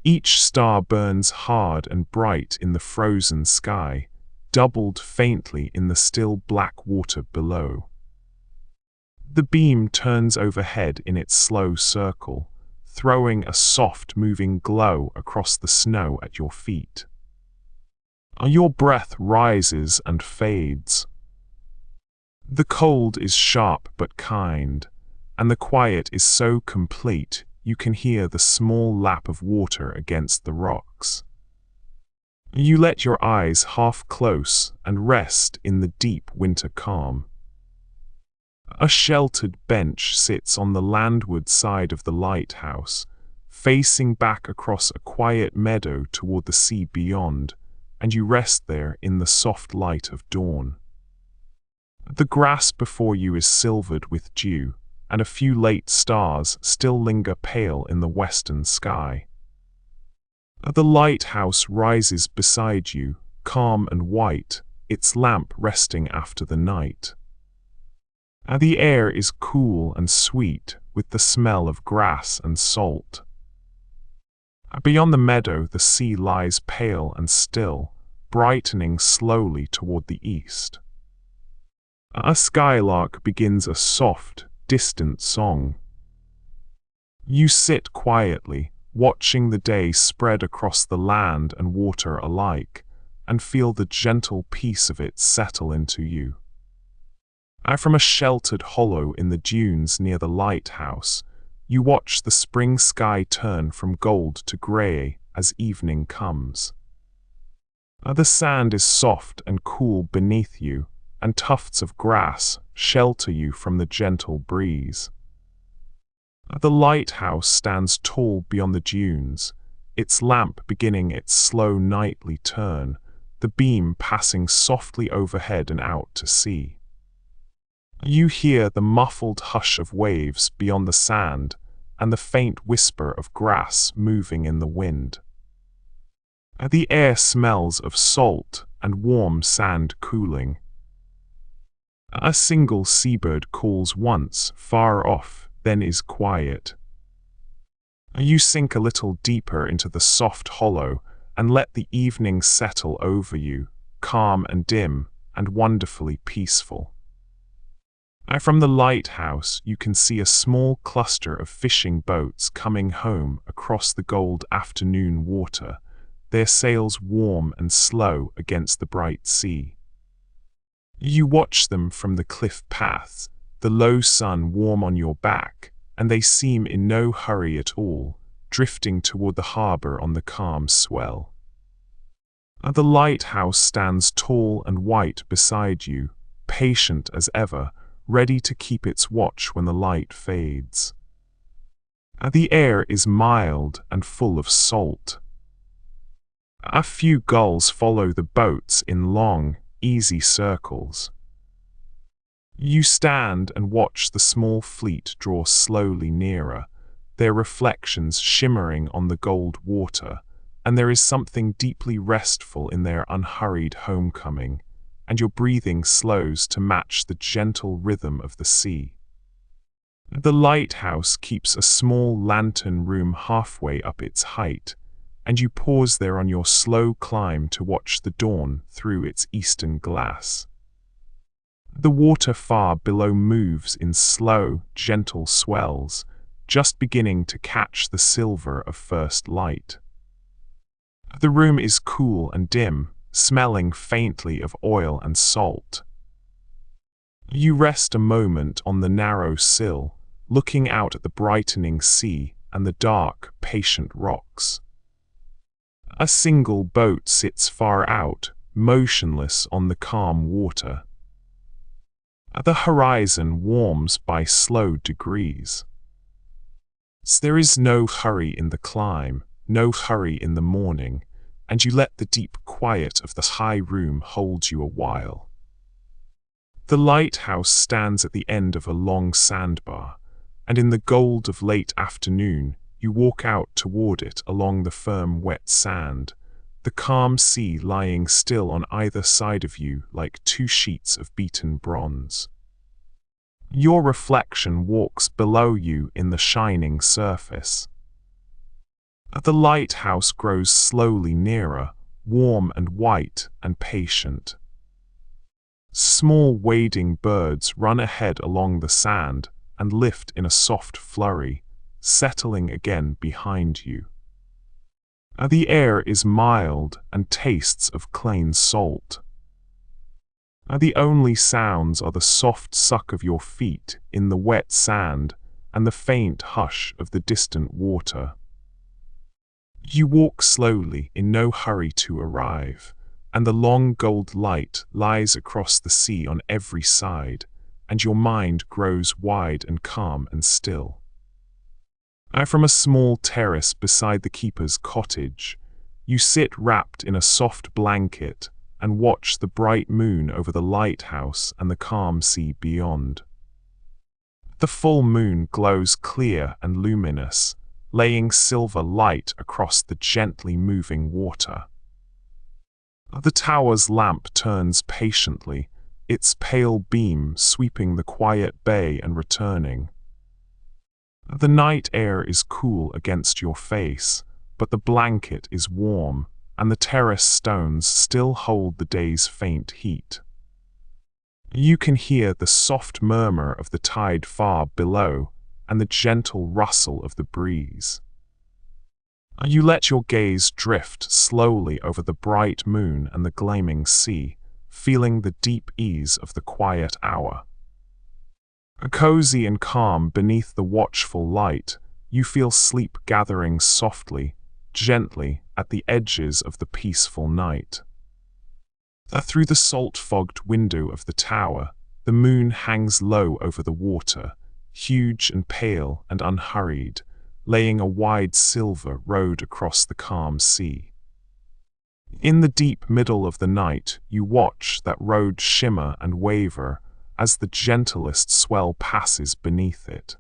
Each star burns hard and bright in the frozen sky, doubled faintly in the still black water below. The beam turns overhead in its slow circle, throwing a soft moving glow across the snow at your feet. Your breath rises and fades. The cold is sharp but kind, and the quiet is so complete you can hear the small lap of water against the rocks. You let your eyes half close and rest in the deep winter calm. A sheltered bench sits on the landward side of the lighthouse, facing back across a quiet meadow toward the sea beyond, and you rest there in the soft light of dawn. The grass before you is silvered with dew, and a few late stars still linger pale in the western sky. The lighthouse rises beside you, calm and white, its lamp resting after the night. The air is cool and sweet, with the smell of grass and salt. Beyond the meadow, the sea lies pale and still, brightening slowly toward the east. A skylark begins a soft, distant song. You sit quietly, watching the day spread across the land and water alike, and feel the gentle peace of it settle into you. From a sheltered hollow in the dunes near the lighthouse, you watch the spring sky turn from gold to grey as evening comes. The sand is soft and cool beneath you, and tufts of grass shelter you from the gentle breeze. The lighthouse stands tall beyond the dunes, its lamp beginning its slow nightly turn, the beam passing softly overhead and out to sea. You hear the muffled hush of waves beyond the sand and the faint whisper of grass moving in the wind. The air smells of salt and warm sand cooling. A single seabird calls once, far off, then is quiet. You sink a little deeper into the soft hollow and let the evening settle over you, calm and dim and wonderfully peaceful. From the lighthouse, you can see a small cluster of fishing boats coming home across the gold afternoon water, their sails warm and slow against the bright sea. You watch them from the cliff paths, the low sun warm on your back, and they seem in no hurry at all, drifting toward the harbor on the calm swell. The lighthouse stands tall and white beside you, patient as ever, ready to keep its watch when the light fades. The air is mild and full of salt. A few gulls follow the boats in long, easy circles. You stand and watch the small fleet draw slowly nearer, their reflections shimmering on the gold water, and there is something deeply restful in their unhurried homecoming, and your breathing slows to match the gentle rhythm of the sea. The lighthouse keeps a small lantern room halfway up its height, and you pause there on your slow climb to watch the dawn through its eastern glass. The water far below moves in slow, gentle swells, just beginning to catch the silver of first light. The room is cool and dim, smelling faintly of oil and salt. You rest a moment on the narrow sill, looking out at the brightening sea and the dark, patient rocks. A single boat sits far out, motionless on the calm water. The horizon warms by slow degrees. There is no hurry in the climb, no hurry in the morning, and you let the deep quiet of the high room hold you a while. The lighthouse stands at the end of a long sandbar, and in the gold of late afternoon, you walk out toward it along the firm wet sand, the calm sea lying still on either side of you like two sheets of beaten bronze. Your reflection walks below you in the shining surface. The lighthouse grows slowly nearer, warm and white and patient. Small wading birds run ahead along the sand and lift in a soft flurry, settling again behind you. The air is mild and tastes of clean salt. The only sounds are the soft suck of your feet in the wet sand and the faint hush of the distant water. You walk slowly in no hurry to arrive, and the long gold light lies across the sea on every side, and your mind grows wide and calm and still. From a small terrace beside the keeper's cottage, you sit wrapped in a soft blanket and watch the bright moon over the lighthouse and the calm sea beyond. The full moon glows clear and luminous, laying silver light across the gently moving water. The tower's lamp turns patiently, its pale beam sweeping the quiet bay and returning. The night air is cool against your face, but the blanket is warm, and the terrace stones still hold the day's faint heat. You can hear the soft murmur of the tide far below, and the gentle rustle of the breeze. You let your gaze drift slowly over the bright moon and the gleaming sea, feeling the deep ease of the quiet hour. Cozy and calm beneath the watchful light, you feel sleep gathering softly, gently at the edges of the peaceful night. Through the salt-fogged window of the tower, the moon hangs low over the water, huge and pale and unhurried, laying a wide silver road across the calm sea. In the deep middle of the night, you watch that road shimmer and waver as the gentlest swell passes beneath it.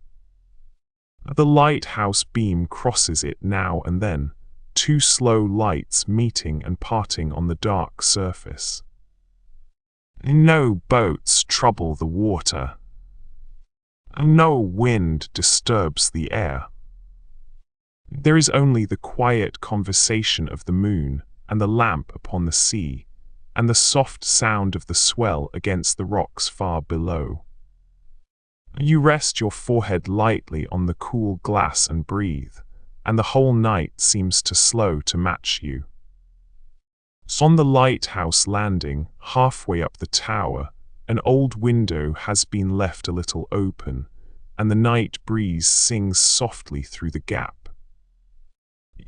The lighthouse beam crosses it now and then, two slow lights meeting and parting on the dark surface. No boats trouble the water. No wind disturbs the air. There is only the quiet conversation of the moon and the lamp upon the sea, and the soft sound of the swell against the rocks far below. You rest your forehead lightly on the cool glass and breathe, and the whole night seems to slow to match you. On the lighthouse landing, halfway up the tower, an old window has been left a little open, and the night breeze sings softly through the gap.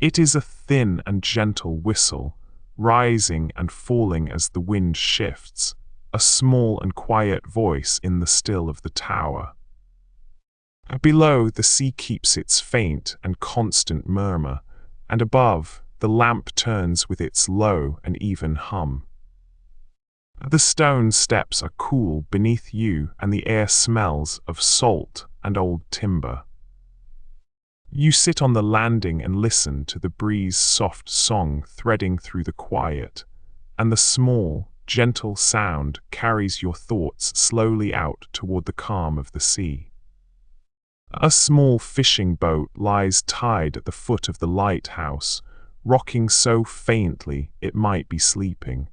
It is a thin and gentle whistle, rising and falling as the wind shifts, a small and quiet voice in the still of the tower. Below, the sea keeps its faint and constant murmur, and above, the lamp turns with its low and even hum. The stone steps are cool beneath you, and the air smells of salt and old timber. You sit on the landing and listen to the breeze soft song threading through the quiet, and the small, gentle sound carries your thoughts slowly out toward the calm of the sea. A small fishing boat lies tied at the foot of the lighthouse, rocking so faintly it might be sleeping.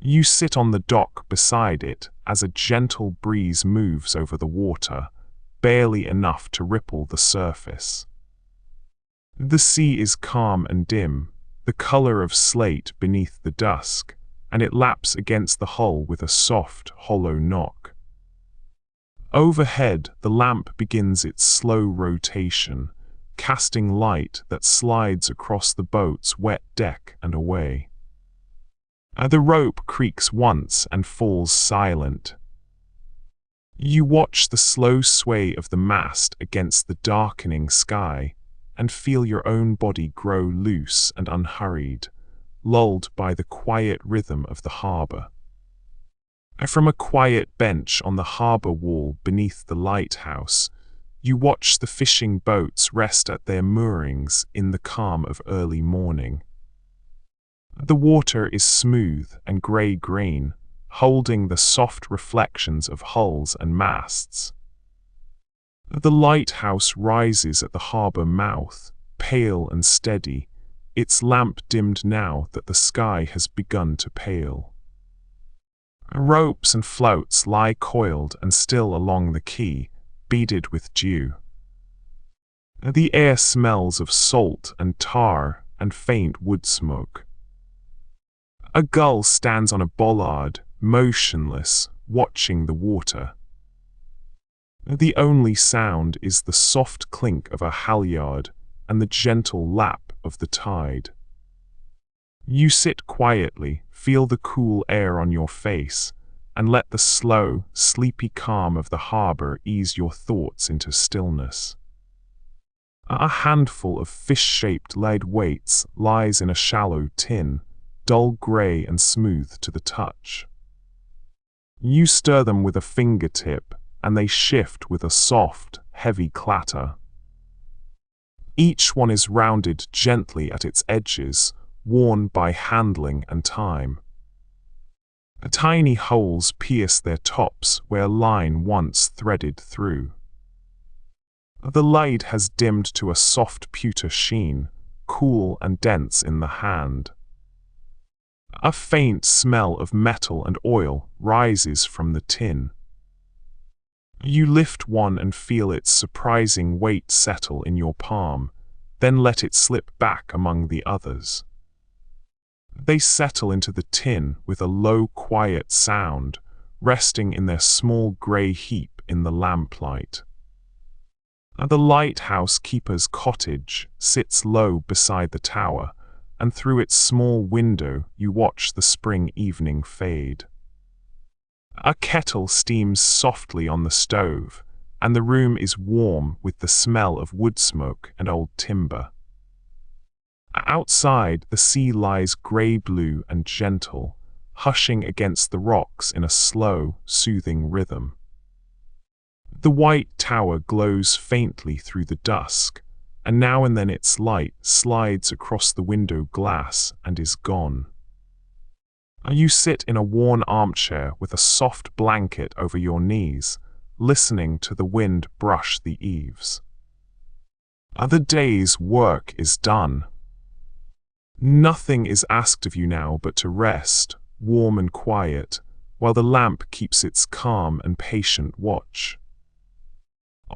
You sit on the dock beside it as a gentle breeze moves over the water, barely enough to ripple the surface. The sea is calm and dim, the color of slate beneath the dusk, and it laps against the hull with a soft, hollow knock. Overhead, the lamp begins its slow rotation, casting light that slides across the boat's wet deck and away. The rope creaks once and falls silent. You watch the slow sway of the mast against the darkening sky and feel your own body grow loose and unhurried, lulled by the quiet rhythm of the harbor. From a quiet bench on the harbor wall beneath the lighthouse, you watch the fishing boats rest at their moorings in the calm of early morning. The water is smooth and gray-green, holding the soft reflections of hulls and masts. The lighthouse rises at the harbor mouth, pale and steady, its lamp dimmed now that the sky has begun to pale. Ropes and floats lie coiled and still along the quay, beaded with dew. The air smells of salt and tar and faint wood smoke. A gull stands on a bollard, motionless, watching the water. The only sound is the soft clink of a halyard and the gentle lap of the tide. You sit quietly, feel the cool air on your face, and let the slow, sleepy calm of the harbor ease your thoughts into stillness. A handful of fish-shaped lead weights lies in a shallow tin, dull gray and smooth to the touch. You stir them with a fingertip, and they shift with a soft, heavy clatter. Each one is rounded gently at its edges, worn by handling and time. Tiny holes pierce their tops where a line once threaded through. The light has dimmed to a soft pewter sheen, cool and dense in the hand. A faint smell of metal and oil rises from the tin. You lift one and feel its surprising weight settle in your palm, then let it slip back among the others. They settle into the tin with a low, quiet sound, resting in their small gray heap in the lamplight. The lighthouse keeper's cottage sits low beside the tower, and through its small window you watch the spring evening fade. A kettle steams softly on the stove, and the room is warm with the smell of wood smoke and old timber. Outside, the sea lies grey-blue and gentle, hushing against the rocks in a slow, soothing rhythm. The white tower glows faintly through the dusk, and now and then its light slides across the window glass and is gone. You sit in a worn armchair with a soft blanket over your knees, listening to the wind brush the eaves. The day's work is done. Nothing is asked of you now but to rest, warm and quiet, while the lamp keeps its calm and patient watch.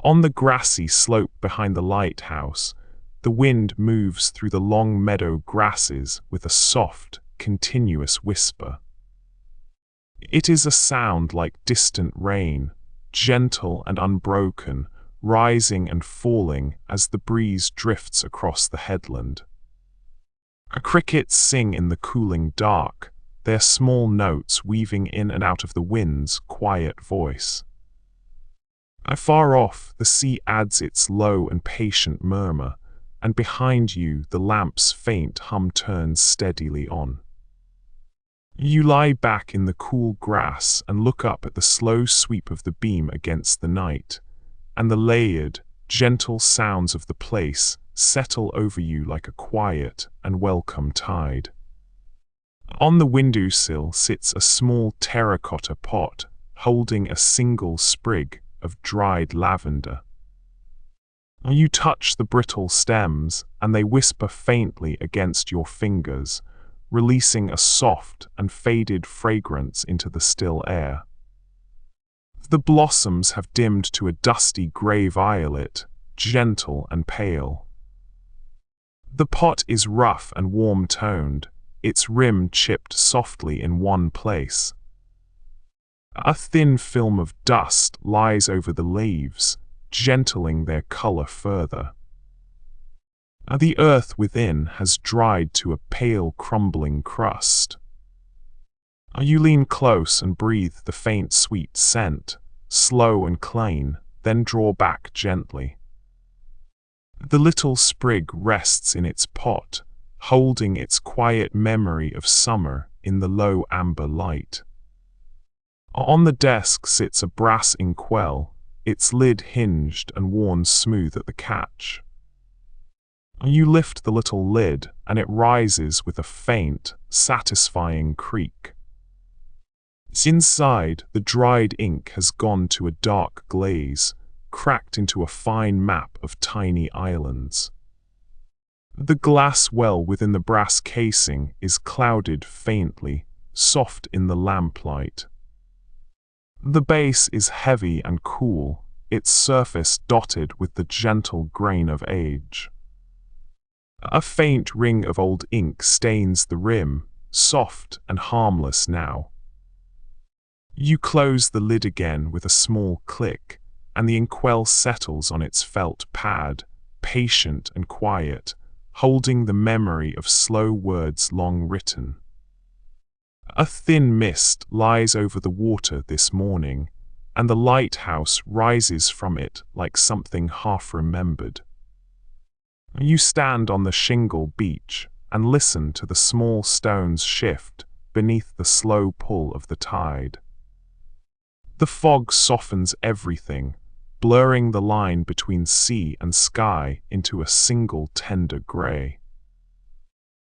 On the grassy slope behind the lighthouse, the wind moves through the long meadow grasses with a soft, continuous whisper. It is a sound like distant rain, gentle and unbroken, rising and falling as the breeze drifts across the headland. Crickets sing in the cooling dark, their small notes weaving in and out of the wind's quiet voice. Far off, the sea adds its low and patient murmur, and behind you the lamp's faint hum turns steadily on. You lie back in the cool grass and look up at the slow sweep of the beam against the night, and the layered, gentle sounds of the place settle over you like a quiet and welcome tide. On the windowsill sits a small terracotta pot holding a single sprig of dried lavender. You touch the brittle stems, and they whisper faintly against your fingers, releasing a soft and faded fragrance into the still air. The blossoms have dimmed to a dusty grey violet, gentle and pale. The pot is rough and warm-toned, its rim chipped softly in one place. A thin film of dust lies over the leaves, gentling their color further. The earth within has dried to a pale, crumbling crust. You lean close and breathe the faint, sweet scent, slow and clean, then draw back gently. The little sprig rests in its pot, holding its quiet memory of summer in the low amber light. On the desk sits a brass inkwell, its lid hinged and worn smooth at the catch. You lift the little lid, and it rises with a faint, satisfying creak. Inside, the dried ink has gone to a dark glaze, cracked into a fine map of tiny islands. The glass well within the brass casing is clouded faintly, soft in the lamplight. The base is heavy and cool, its surface dotted with the gentle grain of age. A faint ring of old ink stains the rim, soft and harmless now. You close the lid again with a small click, and the inkwell settles on its felt pad, patient and quiet, holding the memory of slow words long written. A thin mist lies over the water this morning, and the lighthouse rises from it like something half-remembered. You stand on the shingle beach and listen to the small stones shift beneath the slow pull of the tide. The fog softens everything, blurring the line between sea and sky into a single tender grey.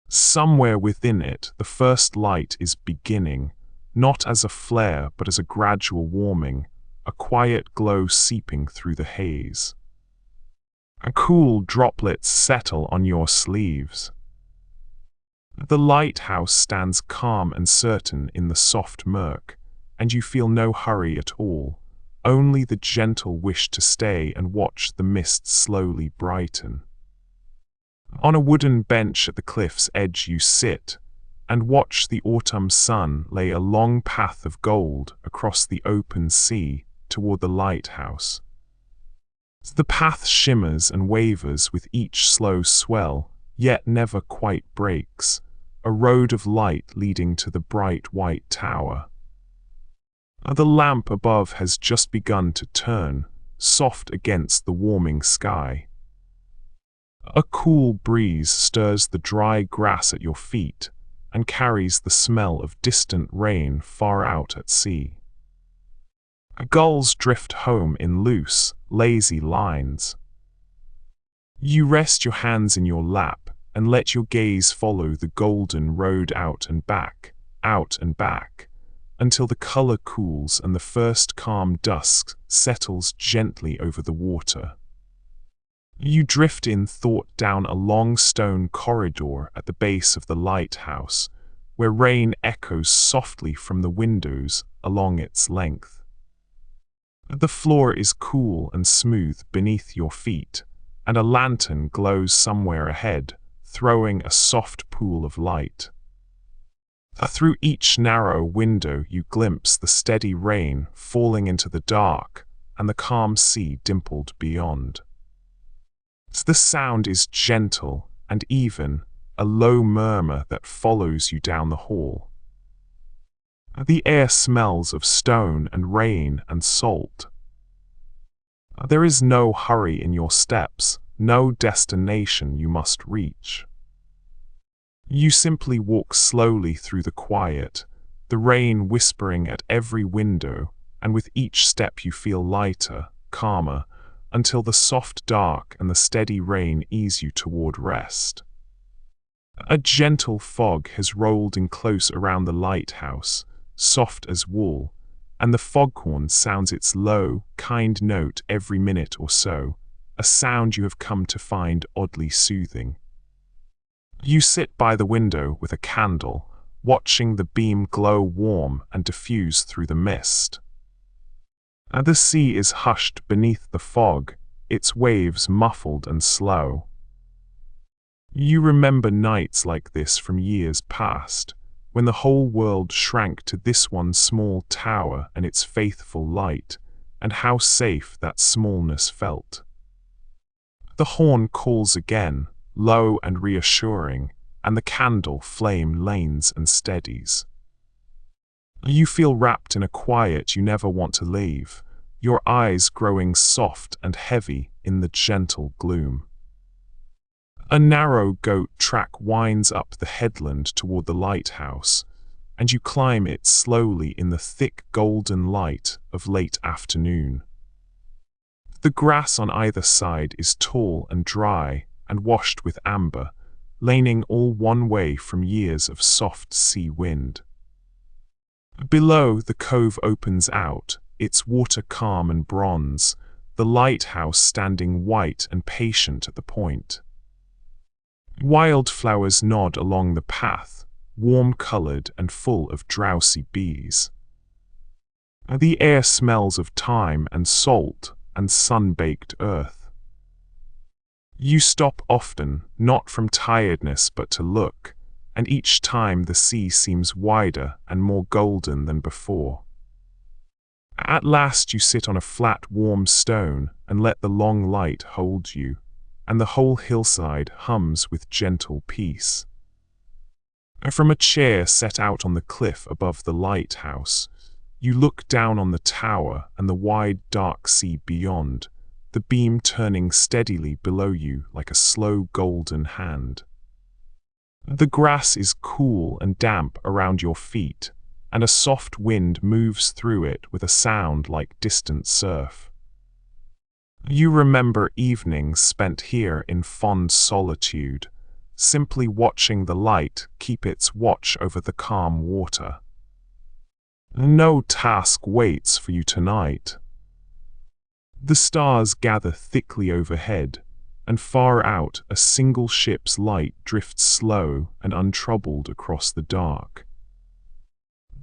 Somewhere within it, the first light is beginning, not as a flare but as a gradual warming, a quiet glow seeping through the haze. Cool droplets settle on your sleeves. The lighthouse stands calm and certain in the soft murk, and you feel no hurry at all, only the gentle wish to stay and watch the mist slowly brighten. On a wooden bench at the cliff's edge you sit, and watch the autumn sun lay a long path of gold across the open sea toward the lighthouse. The path shimmers and wavers with each slow swell, yet never quite breaks, a road of light leading to the bright white tower. The lamp above has just begun to turn, soft against the warming sky. A cool breeze stirs the dry grass at your feet and carries the smell of distant rain far out at sea. Gulls drift home in loose, lazy lines. You rest your hands in your lap and let your gaze follow the golden road out and back, until the color cools and the first calm dusk settles gently over the water. You drift in thought down a long stone corridor at the base of the lighthouse, where rain echoes softly from the windows along its length. The floor is cool and smooth beneath your feet, and a lantern glows somewhere ahead, throwing a soft pool of light. Through each narrow window you glimpse the steady rain falling into the dark and the calm sea dimpled beyond. The sound is gentle and even, a low murmur that follows you down the hall. The air smells of stone and rain and salt. There is no hurry in your steps, no destination you must reach. You simply walk slowly through the quiet, the rain whispering at every window, and with each step you feel lighter, calmer, until the soft dark and the steady rain ease you toward rest. A gentle fog has rolled in close around the lighthouse, soft as wool, and the foghorn sounds its low, kind note every minute or so, a sound you have come to find oddly soothing. You sit by the window with a candle, watching the beam glow warm and diffuse through the mist. The sea is hushed beneath the fog, its waves muffled and slow. You remember nights like this from years past, when the whole world shrank to this one small tower and its faithful light, and how safe that smallness felt. The horn calls again, low and reassuring, and the candle flame lanes and steadies. You feel wrapped in a quiet you never want to leave, your eyes growing soft and heavy in the gentle gloom. A narrow goat track winds up the headland toward the lighthouse, and you climb it slowly in the thick golden light of late afternoon. The grass on either side is tall and dry and washed with amber, laning all one way from years of soft sea wind. Below, the cove opens out, its water calm and bronze, the lighthouse standing white and patient at the point. Wildflowers nod along the path, warm-colored and full of drowsy bees. The air smells of thyme and salt and sun-baked earth. You stop often, not from tiredness but to look, and each time the sea seems wider and more golden than before. At last you sit on a flat, warm stone and let the long light hold you, and the whole hillside hums with gentle peace. From a chair set out on the cliff above the lighthouse, you look down on the tower and the wide, dark sea beyond, the beam turning steadily below you like a slow golden hand. The grass is cool and damp around your feet, and a soft wind moves through it with a sound like distant surf. You remember evenings spent here in fond solitude, simply watching the light keep its watch over the calm water. No task waits for you tonight. The stars gather thickly overhead, and far out a single ship's light drifts slow and untroubled across the dark.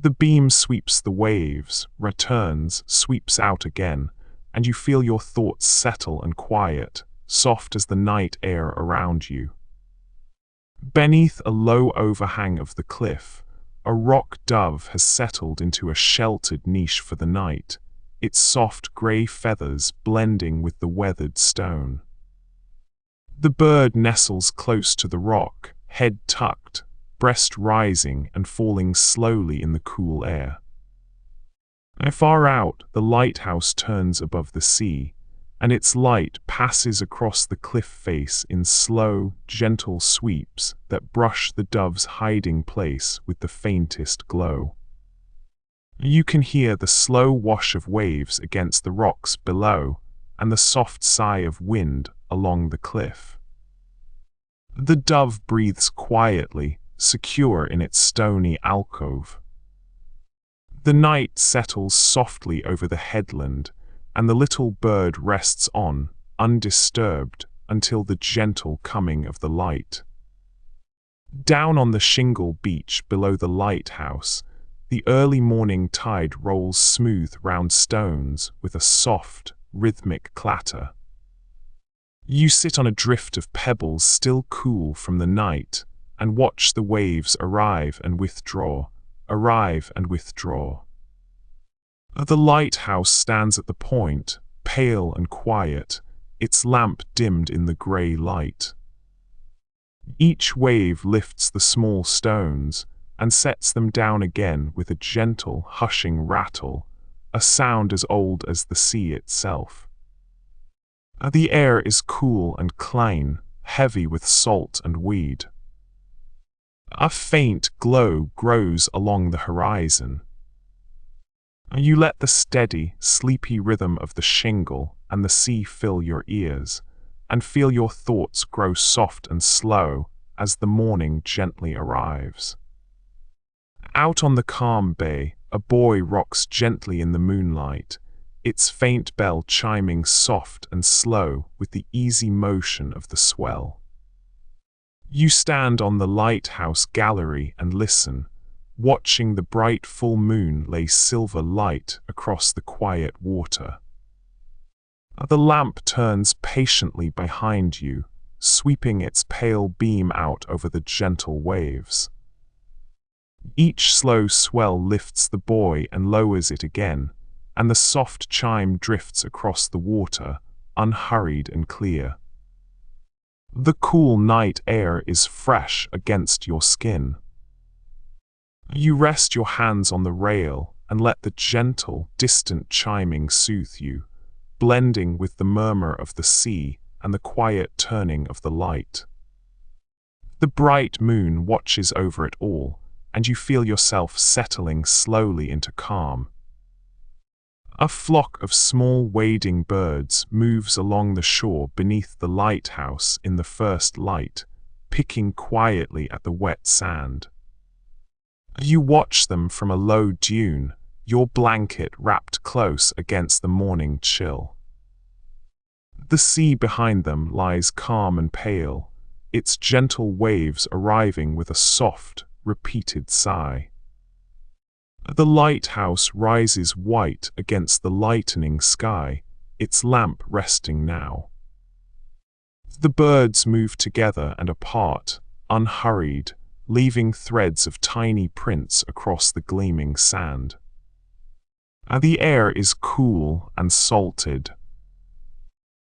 The beam sweeps the waves, returns, sweeps out again, and you feel your thoughts settle and quiet, soft as the night air around you. Beneath a low overhang of the cliff, a rock dove has settled into a sheltered niche for the night, its soft grey feathers blending with the weathered stone. The bird nestles close to the rock, head tucked, breast rising and falling slowly in the cool air. Far out, the lighthouse turns above the sea, and its light passes across the cliff face in slow, gentle sweeps that brush the dove's hiding place with the faintest glow. You can hear the slow wash of waves against the rocks below, and the soft sigh of wind along the cliff. The dove breathes quietly, secure in its stony alcove. The night settles softly over the headland, and the little bird rests on, undisturbed, until the gentle coming of the light. Down on the shingle beach below the lighthouse, the early morning tide rolls smooth round stones with a soft, rhythmic clatter. You sit on a drift of pebbles still cool from the night, and watch the waves arrive and withdraw, arrive and withdraw. The lighthouse stands at the point, pale and quiet, its lamp dimmed in the grey light. Each wave lifts the small stones and sets them down again with a gentle, hushing rattle, a sound as old as the sea itself. The air is cool and clean, heavy with salt and weed. A faint glow grows along the horizon. You let the steady, sleepy rhythm of the shingle and the sea fill your ears, and feel your thoughts grow soft and slow as the morning gently arrives. Out on the calm bay, a boy rocks gently in the moonlight, its faint bell chiming soft and slow with the easy motion of the swell. You stand on the lighthouse gallery and listen, watching the bright full moon lay silver light across the quiet water. The lamp turns patiently behind you, sweeping its pale beam out over the gentle waves. Each slow swell lifts the buoy and lowers it again, and the soft chime drifts across the water, unhurried and clear. The cool night air is fresh against your skin. You rest your hands on the rail and let the gentle, distant chiming soothe you, blending with the murmur of the sea and the quiet turning of the light. The bright moon watches over it all, and you feel yourself settling slowly into calm. A flock of small wading birds moves along the shore beneath the lighthouse in the first light, picking quietly at the wet sand. You watch them from a low dune, your blanket wrapped close against the morning chill. The sea behind them lies calm and pale, its gentle waves arriving with a soft, repeated sigh. The lighthouse rises white against the lightening sky, its lamp resting now. The birds move together and apart, unhurried, leaving threads of tiny prints across the gleaming sand. The air is cool and salted.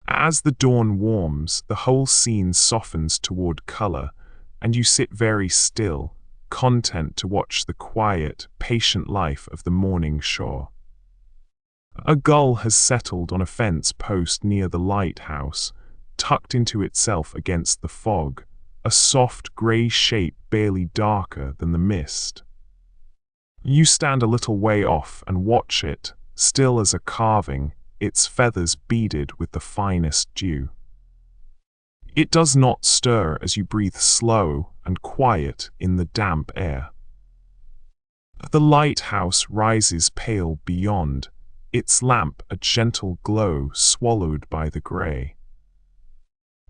As the dawn warms, the whole scene softens toward color, and you sit very still, content to watch the quiet, patient life of the morning shore. A gull has settled on a fence post near the lighthouse, tucked into itself against the fog, a soft gray shape barely darker than the mist. You stand a little way off and watch it, still as a carving, its feathers beaded with the finest dew. It does not stir as you breathe slow and quiet in the damp air. The lighthouse rises pale beyond, its lamp a gentle glow swallowed by the grey.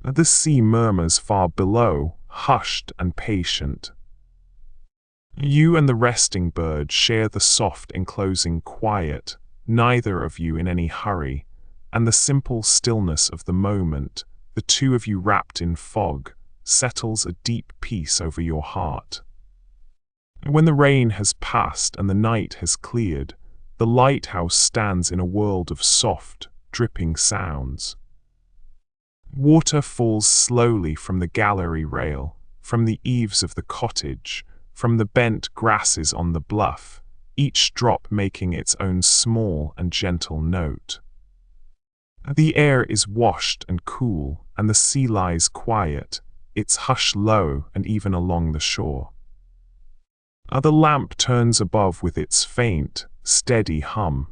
The sea murmurs far below, hushed and patient. You and the resting bird share the soft enclosing quiet, neither of you in any hurry, and the simple stillness of the moment, the two of you wrapped in fog, settles a deep peace over your heart. When the rain has passed and the night has cleared, the lighthouse stands in a world of soft, dripping sounds. Water falls slowly from the gallery rail, from the eaves of the cottage, from the bent grasses on the bluff, each drop making its own small and gentle note. The air is washed and cool, and the sea lies quiet, its hush low and even along the shore. The lamp turns above with its faint, steady hum.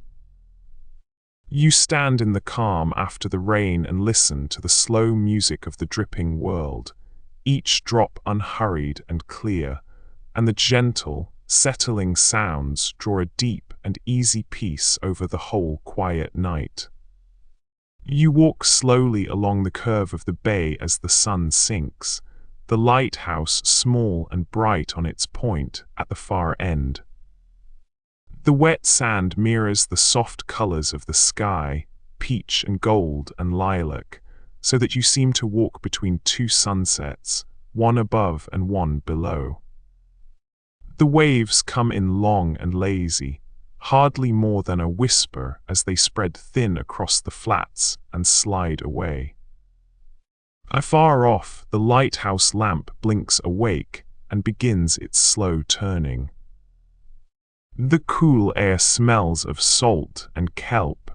You stand in the calm after the rain and listen to the slow music of the dripping world, each drop unhurried and clear, and the gentle, settling sounds draw a deep and easy peace over the whole quiet night. You walk slowly along the curve of the bay as the sun sinks, the lighthouse small and bright on its point at the far end. The wet sand mirrors the soft colors of the sky, peach and gold and lilac, so that you seem to walk between two sunsets, one above and one below. The waves come in long and lazy, hardly more than a whisper as they spread thin across the flats and slide away. Afar off, the lighthouse lamp blinks awake and begins its slow turning. The cool air smells of salt and kelp.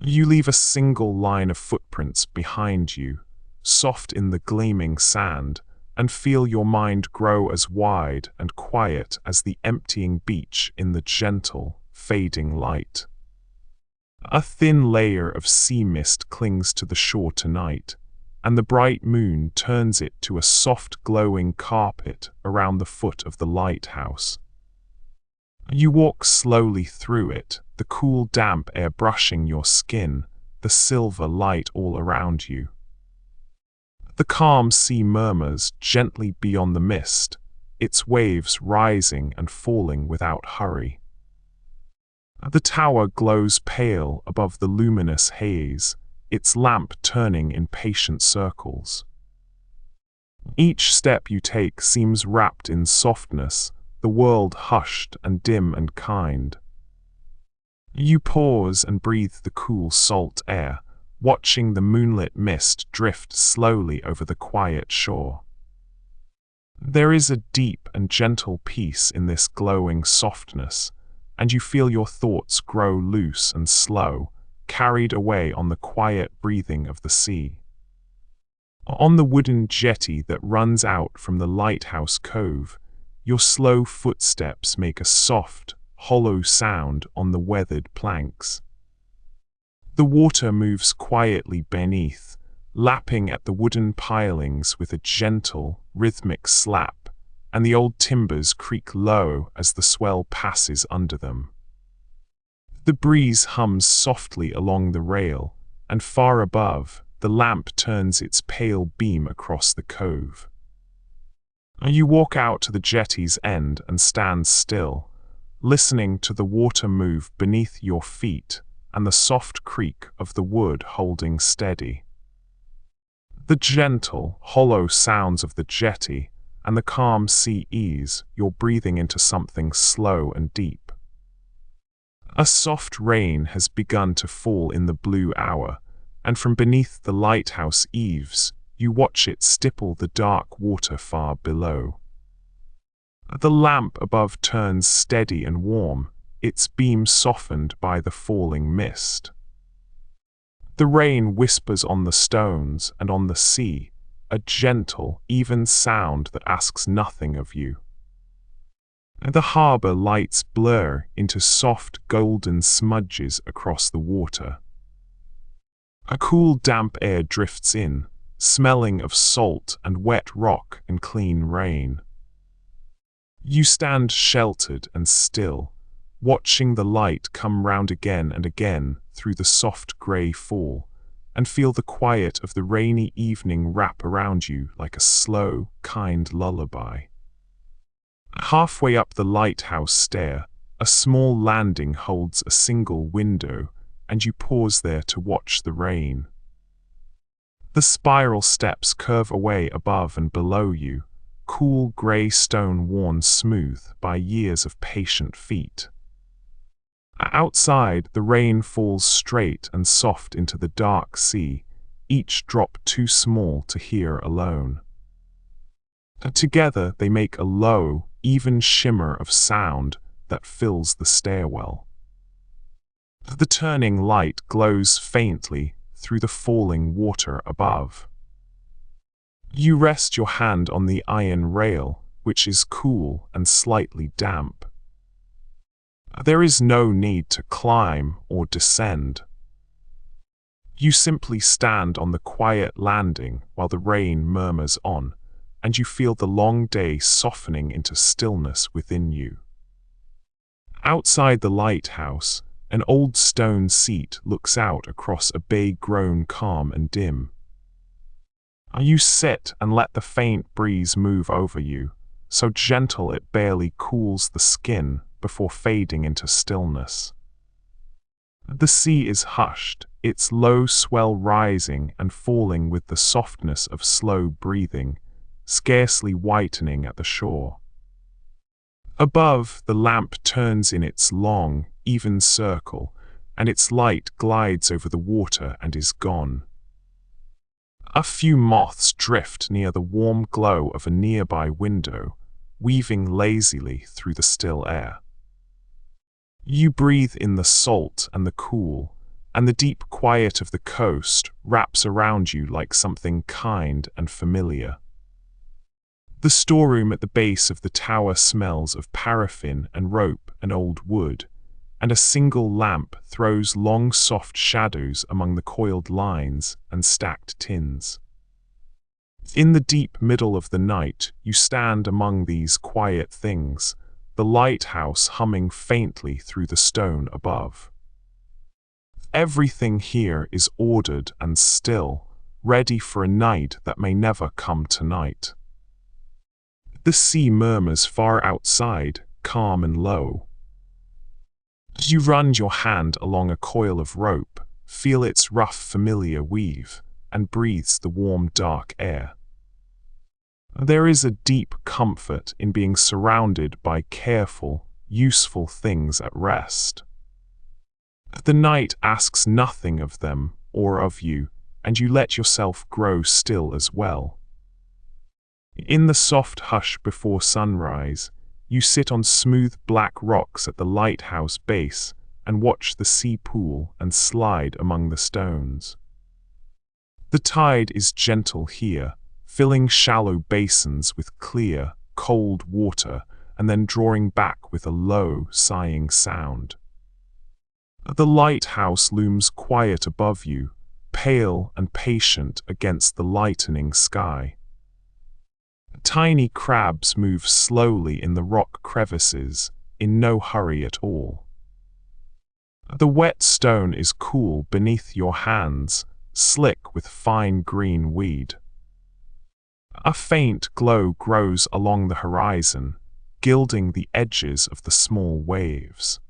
You leave a single line of footprints behind you, soft in the gleaming sand, and feel your mind grow as wide and quiet as the emptying beach in the gentle, fading light. A thin layer of sea mist clings to the shore tonight, and the bright moon turns it to a soft glowing carpet around the foot of the lighthouse. You walk slowly through it, the cool damp air brushing your skin, the silver light all around you. The calm sea murmurs gently beyond the mist, its waves rising and falling without hurry. The tower glows pale above the luminous haze, its lamp turning in patient circles. Each step you take seems wrapped in softness, the world hushed and dim and kind. You pause and breathe the cool salt air, watching the moonlit mist drift slowly over the quiet shore. There is a deep and gentle peace in this glowing softness, and you feel your thoughts grow loose and slow, carried away on the quiet breathing of the sea. On the wooden jetty that runs out from the lighthouse cove, your slow footsteps make a soft, hollow sound on the weathered planks. The water moves quietly beneath, lapping at the wooden pilings with a gentle, rhythmic slap, and the old timbers creak low as the swell passes under them. The breeze hums softly along the rail, and far above, the lamp turns its pale beam across the cove. You walk out to the jetty's end and stand still, listening to the water move beneath your feet and the soft creak of the wood holding steady. The gentle, hollow sounds of the jetty and the calm sea ease your breathing into something slow and deep. A soft rain has begun to fall in the blue hour, and from beneath the lighthouse eaves, you watch it stipple the dark water far below. The lamp above turns steady and warm, its beam softened by the falling mist. The rain whispers on the stones and on the sea, a gentle, even sound that asks nothing of you. The harbor lights blur into soft golden smudges across the water. A cool damp air drifts in, smelling of salt and wet rock and clean rain. You stand sheltered and still, watching the light come round again and again through the soft grey fall, and feel the quiet of the rainy evening wrap around you like a slow, kind lullaby. Halfway up the lighthouse stair, a small landing holds a single window, and you pause there to watch the rain. The spiral steps curve away above and below you, cool grey stone worn smooth by years of patient feet. Outside, the rain falls straight and soft into the dark sea, each drop too small to hear alone. Together they make a low, even shimmer of sound that fills the stairwell. The turning light glows faintly through the falling water above. You rest your hand on the iron rail, which is cool and slightly damp. There is no need to climb or descend. You simply stand on the quiet landing while the rain murmurs on, and you feel the long day softening into stillness within you. Outside the lighthouse, an old stone seat looks out across a bay grown calm and dim. You sit and let the faint breeze move over you, so gentle it barely cools the skin before fading into stillness. The sea is hushed, its low swell rising and falling with the softness of slow breathing, scarcely whitening at the shore. Above, the lamp turns in its long, even circle, and its light glides over the water and is gone. A few moths drift near the warm glow of a nearby window, weaving lazily through the still air. You breathe in the salt and the cool, and the deep quiet of the coast wraps around you like something kind and familiar. The storeroom at the base of the tower smells of paraffin and rope and old wood, and a single lamp throws long soft shadows among the coiled lines and stacked tins. In the deep middle of the night, you stand among these quiet things, the lighthouse humming faintly through the stone above. Everything here is ordered and still, ready for a night that may never come tonight. The sea murmurs far outside, calm and low. You run your hand along a coil of rope, feel its rough familiar weave, and breathes the warm dark air. There is a deep comfort in being surrounded by careful, useful things at rest. The night asks nothing of them or of you, and you let yourself grow still as well. In the soft hush before sunrise, you sit on smooth black rocks at the lighthouse base and watch the sea pool and slide among the stones. The tide is gentle here, filling shallow basins with clear, cold water and then drawing back with a low, sighing sound. The lighthouse looms quiet above you, pale and patient against the lightening sky. Tiny crabs move slowly in the rock crevices, in no hurry at all. The wet stone is cool beneath your hands, slick with fine green weed. A faint glow grows along the horizon, gilding the edges of the small waves.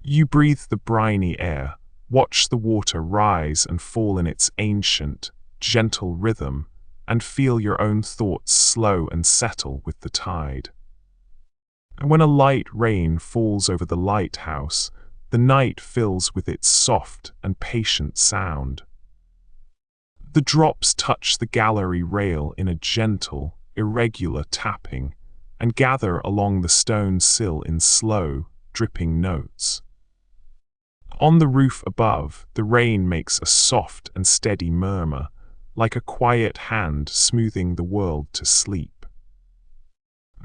You breathe the briny air, watch the water rise and fall in its ancient, gentle rhythm, and feel your own thoughts slow and settle with the tide. And when a light rain falls over the lighthouse, the night fills with its soft and patient sound. The drops touch the gallery rail in a gentle, irregular tapping, and gather along the stone sill in slow, dripping notes. On the roof above, the rain makes a soft and steady murmur, like a quiet hand smoothing the world to sleep.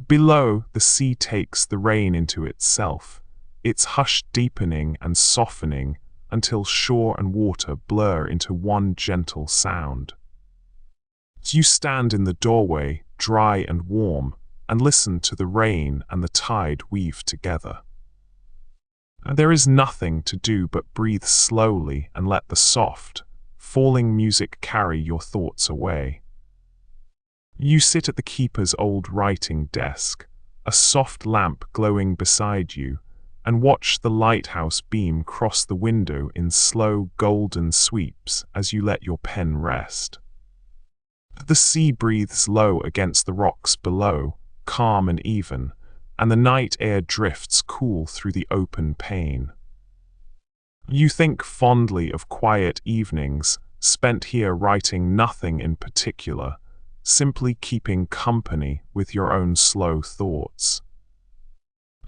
Below, the sea takes the rain into itself, its hush deepening and softening until shore and water blur into one gentle sound. You stand in the doorway, dry and warm, and listen to the rain and the tide weave together. There is nothing to do but breathe slowly and let the soft, falling music carry your thoughts away. You sit at the keeper's old writing desk, a soft lamp glowing beside you, and watch the lighthouse beam cross the window in slow golden sweeps as you let your pen rest. The sea breathes low against the rocks below, calm and even, and the night air drifts cool through the open pane. You think fondly of quiet evenings spent here writing nothing in particular, simply keeping company with your own slow thoughts.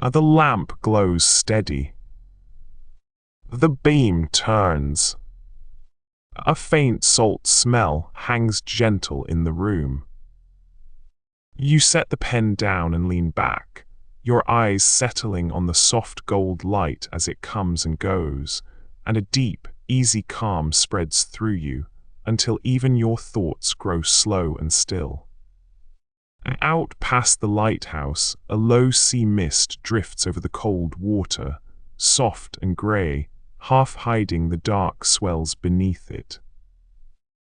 The lamp glows steady. The beam turns. A faint salt smell hangs gentle in the room. You set the pen down and lean back, your eyes settling on the soft gold light as it comes and goes, and a deep, easy calm spreads through you until even your thoughts grow slow and still. Out past the lighthouse, a low sea mist drifts over the cold water, soft and grey, half hiding the dark swells beneath it.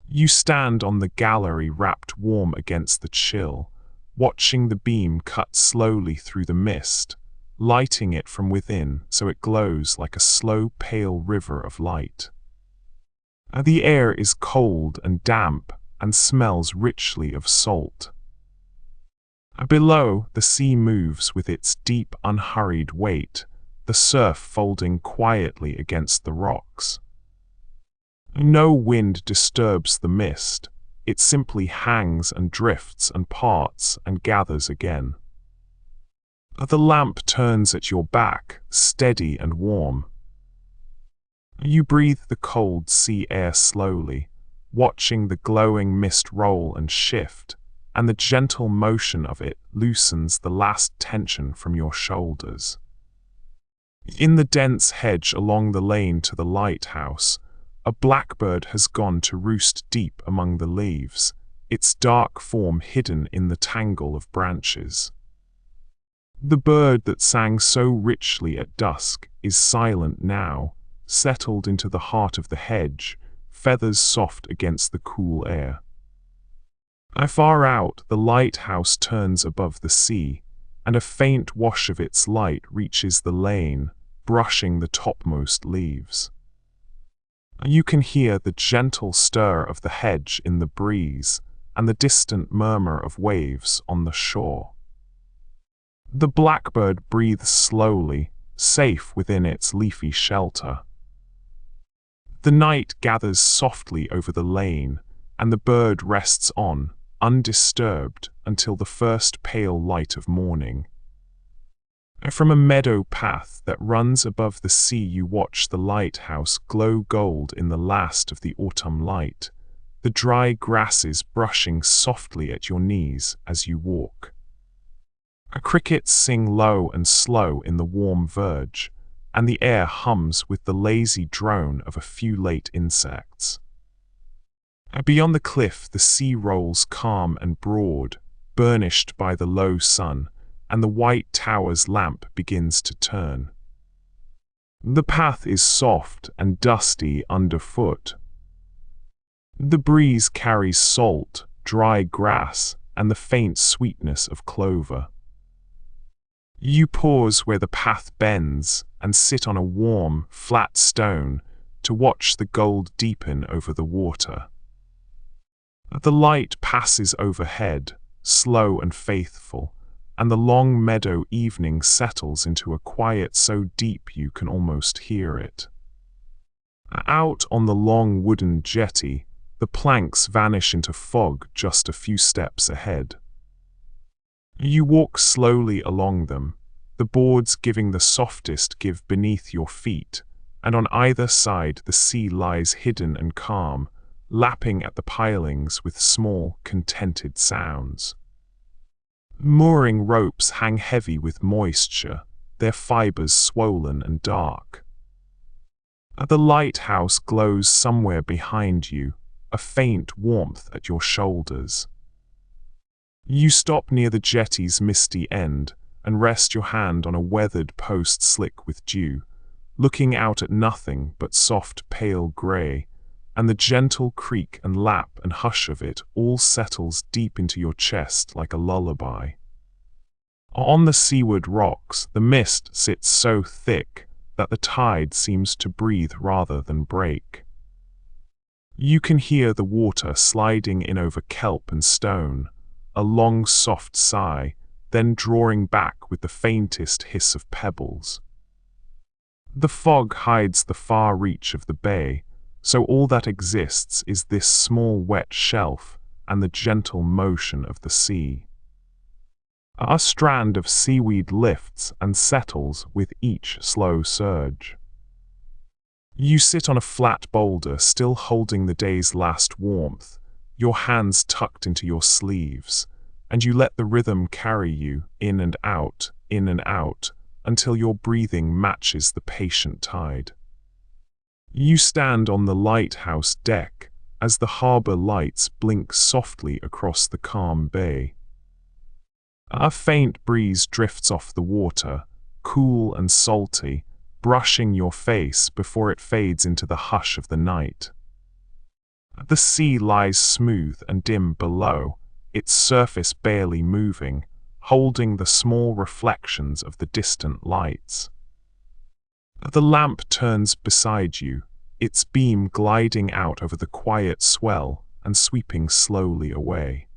You stand on the gallery wrapped warm against the chill, watching the beam cut slowly through the mist, lighting it from within so it glows like a slow pale river of light. The air is cold and damp and smells richly of salt. Below, the sea moves with its deep, unhurried weight, the surf folding quietly against the rocks. No wind disturbs the mist, it simply hangs and drifts and parts and gathers again. The lamp turns at your back, steady and warm. You breathe the cold sea air slowly, watching the glowing mist roll and shift, and the gentle motion of it loosens the last tension from your shoulders. In the dense hedge along the lane to the lighthouse, a blackbird has gone to roost deep among the leaves, its dark form hidden in the tangle of branches. The bird that sang so richly at dusk is silent now, settled into the heart of the hedge, feathers soft against the cool air. Far out, the lighthouse turns above the sea, and a faint wash of its light reaches the lane, brushing the topmost leaves. You can hear the gentle stir of the hedge in the breeze, and the distant murmur of waves on the shore. The blackbird breathes slowly, safe within its leafy shelter. The night gathers softly over the lane, and the bird rests on, undisturbed, until the first pale light of morning. From a meadow path that runs above the sea you watch the lighthouse glow gold in the last of the autumn light, the dry grasses brushing softly at your knees as you walk. Crickets sing low and slow in the warm verge, and the air hums with the lazy drone of a few late insects. Beyond the cliff the sea rolls calm and broad, burnished by the low sun, and the white tower's lamp begins to turn. The path is soft and dusty underfoot. The breeze carries salt, dry grass, and the faint sweetness of clover. You pause where the path bends and sit on a warm, flat stone to watch the gold deepen over the water. The light passes overhead, slow and faithful, and the long meadow evening settles into a quiet so deep you can almost hear it. Out on the long wooden jetty, the planks vanish into fog just a few steps ahead. You walk slowly along them, the boards giving the softest give beneath your feet, and on either side the sea lies hidden and calm, lapping at the pilings with small, contented sounds. Mooring ropes hang heavy with moisture, their fibers swollen and dark. The lighthouse glows somewhere behind you, a faint warmth at your shoulders. You stop near the jetty's misty end and rest your hand on a weathered post slick with dew, looking out at nothing but soft pale grey, and the gentle creak and lap and hush of it all settles deep into your chest like a lullaby. On the seaward rocks, the mist sits so thick that the tide seems to breathe rather than break. You can hear the water sliding in over kelp and stone, a long soft sigh, then drawing back with the faintest hiss of pebbles. The fog hides the far reach of the bay, so all that exists is this small wet shelf and the gentle motion of the sea. A strand of seaweed lifts and settles with each slow surge. You sit on a flat boulder, still holding the day's last warmth, your hands tucked into your sleeves, and you let the rhythm carry you in and out, until your breathing matches the patient tide. You stand on the lighthouse deck as the harbor lights blink softly across the calm bay. A faint breeze drifts off the water, cool and salty, brushing your face before it fades into the hush of the night. The sea lies smooth and dim below, its surface barely moving, holding the small reflections of the distant lights. The lamp turns beside you, its beam gliding out over the quiet swell and sweeping slowly away.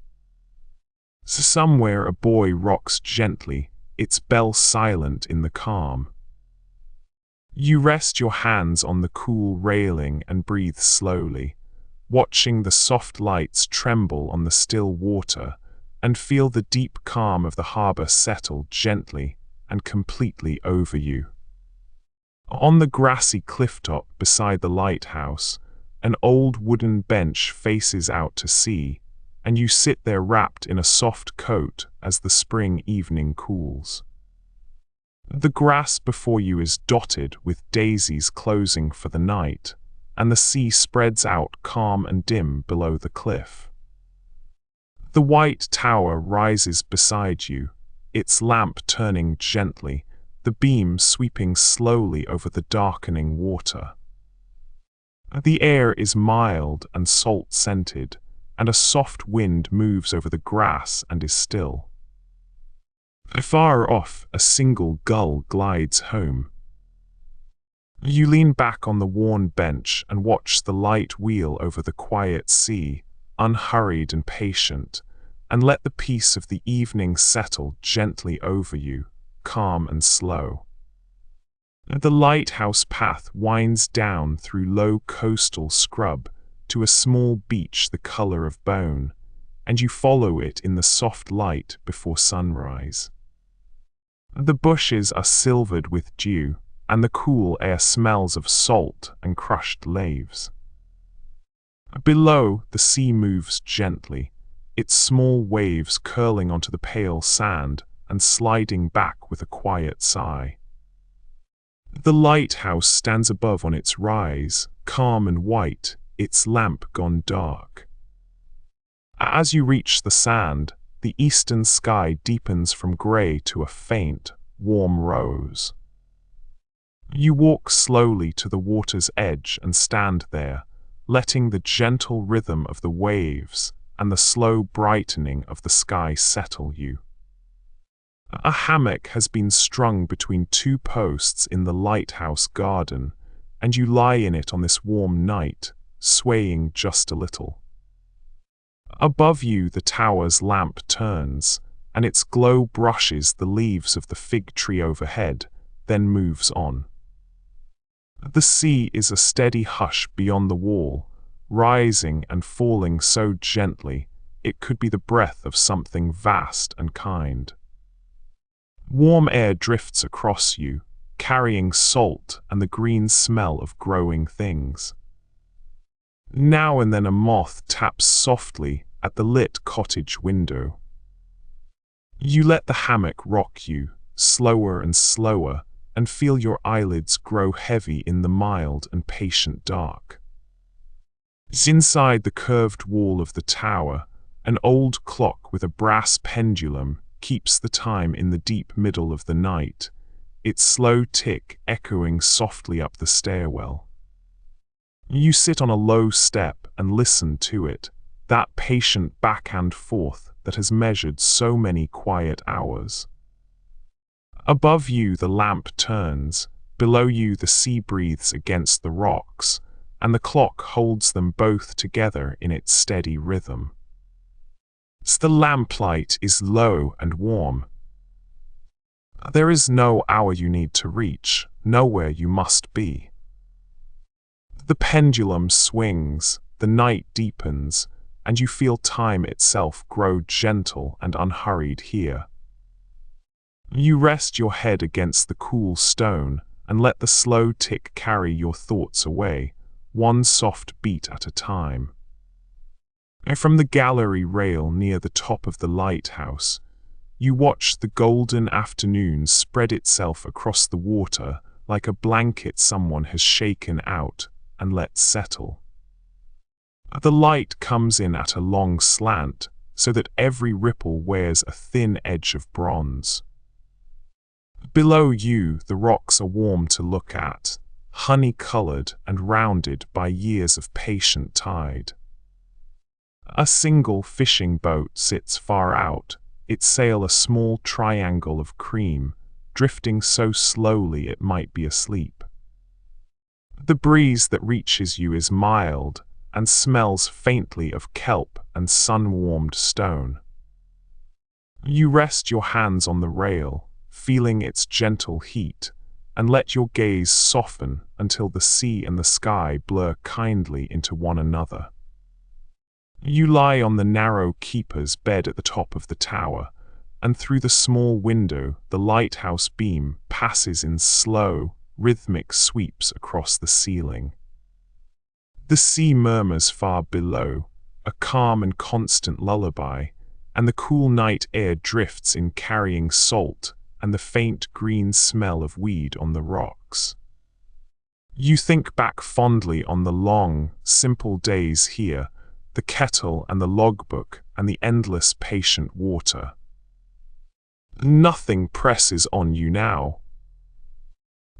Somewhere a boy rocks gently, its bell silent in the calm. You rest your hands on the cool railing and breathe slowly, watching the soft lights tremble on the still water and feel the deep calm of the harbor settle gently and completely over you. On the grassy clifftop beside the lighthouse, an old wooden bench faces out to sea, and you sit there wrapped in a soft coat as the spring evening cools. The grass before you is dotted with daisies closing for the night, and the sea spreads out calm and dim below the cliff. The white tower rises beside you, its lamp turning gently, the beam sweeping slowly over the darkening water. The air is mild and salt-scented, and a soft wind moves over the grass and is still. Far off, a single gull glides home. You lean back on the worn bench and watch the light wheel over the quiet sea, unhurried and patient, and let the peace of the evening settle gently over you, calm and slow. The lighthouse path winds down through low coastal scrub to a small beach the color of bone, and you follow it in the soft light before sunrise. The bushes are silvered with dew, and the cool air smells of salt and crushed leaves. Below, the sea moves gently, its small waves curling onto the pale sand and sliding back with a quiet sigh. The lighthouse stands above on its rise, calm and white, its lamp gone dark. As you reach the sand, the eastern sky deepens from grey to a faint, warm rose. You walk slowly to the water's edge and stand there, letting the gentle rhythm of the waves and the slow brightening of the sky settle you. A hammock has been strung between two posts in the lighthouse garden, and you lie in it on this warm night, swaying just a little. Above you the tower's lamp turns, and its glow brushes the leaves of the fig tree overhead, then moves on. The sea is a steady hush beyond the wall, rising and falling so gently it could be the breath of something vast and kind. Warm air drifts across you, carrying salt and the green smell of growing things. Now and then a moth taps softly at the lit cottage window. You let the hammock rock you, slower and slower, and feel your eyelids grow heavy in the mild and patient dark. Inside the curved wall of the tower, an old clock with a brass pendulum keeps the time in the deep middle of the night, its slow tick echoing softly up the stairwell. You sit on a low step and listen to it, that patient back and forth that has measured so many quiet hours. Above you the lamp turns, below you the sea breathes against the rocks, and the clock holds them both together in its steady rhythm. The lamplight is low and warm. There is no hour you need to reach, nowhere you must be. The pendulum swings, the night deepens, and you feel time itself grow gentle and unhurried here. You rest your head against the cool stone and let the slow tick carry your thoughts away, one soft beat at a time. From the gallery rail near the top of the lighthouse, you watch the golden afternoon spread itself across the water like a blanket someone has shaken out and let settle. The light comes in at a long slant, so that every ripple wears a thin edge of bronze. Below you, the rocks are warm to look at, honey-colored and rounded by years of patient tide. A single fishing boat sits far out, its sail a small triangle of cream, drifting so slowly it might be asleep. The breeze that reaches you is mild, and smells faintly of kelp and sun-warmed stone. You rest your hands on the rail, feeling its gentle heat, and let your gaze soften until the sea and the sky blur kindly into one another. You lie on the narrow keeper's bed at the top of the tower, and through the small window the lighthouse beam passes in slow, rhythmic sweeps across the ceiling. The sea murmurs far below, a calm and constant lullaby, and the cool night air drifts in carrying salt and the faint green smell of weed on the rocks. You think back fondly on the long, simple days here, the kettle and the logbook and the endless patient water. Nothing presses on you now.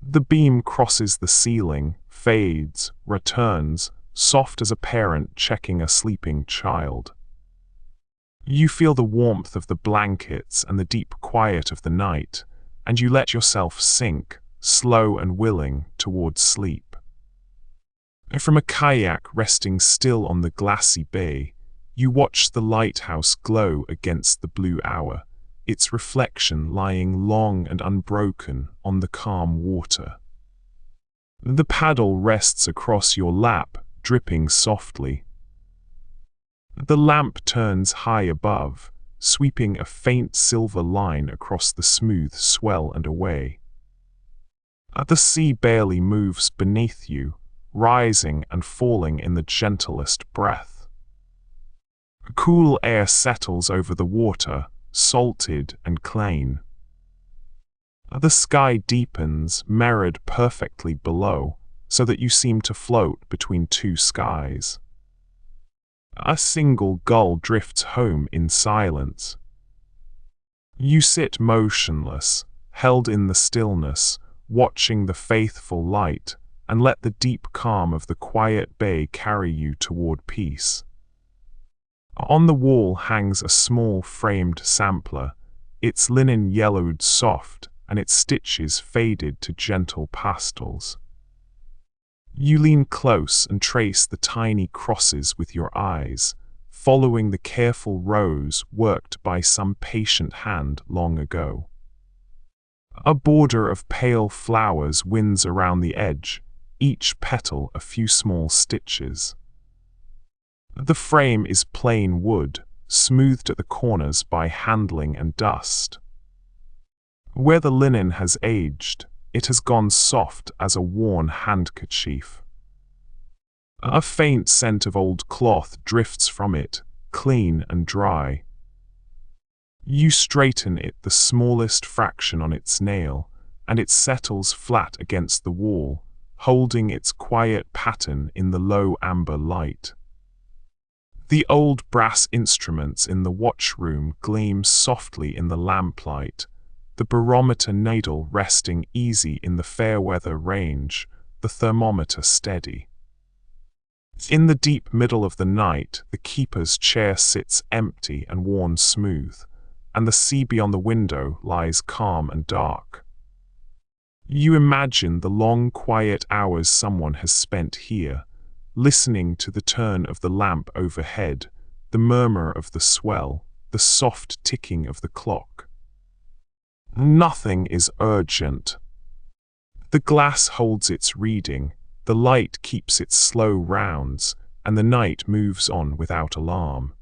The beam crosses the ceiling, fades, returns, soft as a parent checking a sleeping child. You feel the warmth of the blankets and the deep quiet of the night, and you let yourself sink, slow and willing, towards sleep. From a kayak resting still on the glassy bay, you watch the lighthouse glow against the blue hour, its reflection lying long and unbroken on the calm water. The paddle rests across your lap, dripping softly. The lamp turns high above, sweeping a faint silver line across the smooth swell and away. The sea barely moves beneath you, rising and falling in the gentlest breath. Cool air settles over the water, salted and clean. The sky deepens, mirrored perfectly below, so that you seem to float between two skies. A single gull drifts home in silence. You sit motionless, held in the stillness, watching the faithful light, and let the deep calm of the quiet bay carry you toward peace. On the wall hangs a small framed sampler, its linen yellowed soft and its stitches faded to gentle pastels. You lean close and trace the tiny crosses with your eyes, following the careful rows worked by some patient hand long ago. A border of pale flowers winds around the edge, each petal a few small stitches. The frame is plain wood, smoothed at the corners by handling and dust. Where the linen has aged, it has gone soft as a worn handkerchief. A faint scent of old cloth drifts from it, clean and dry. You straighten it the smallest fraction on its nail, and it settles flat against the wall, holding its quiet pattern in the low amber light. The old brass instruments in the watchroom gleam softly in the lamplight, the barometer needle resting easy in the fair weather range, the thermometer steady. In the deep middle of the night, the keeper's chair sits empty and worn smooth, and the sea beyond the window lies calm and dark. You imagine the long, quiet hours someone has spent here, listening to the turn of the lamp overhead, the murmur of the swell, the soft ticking of the clock. Nothing is urgent. The glass holds its reading, the light keeps its slow rounds, and the night moves on without alarm.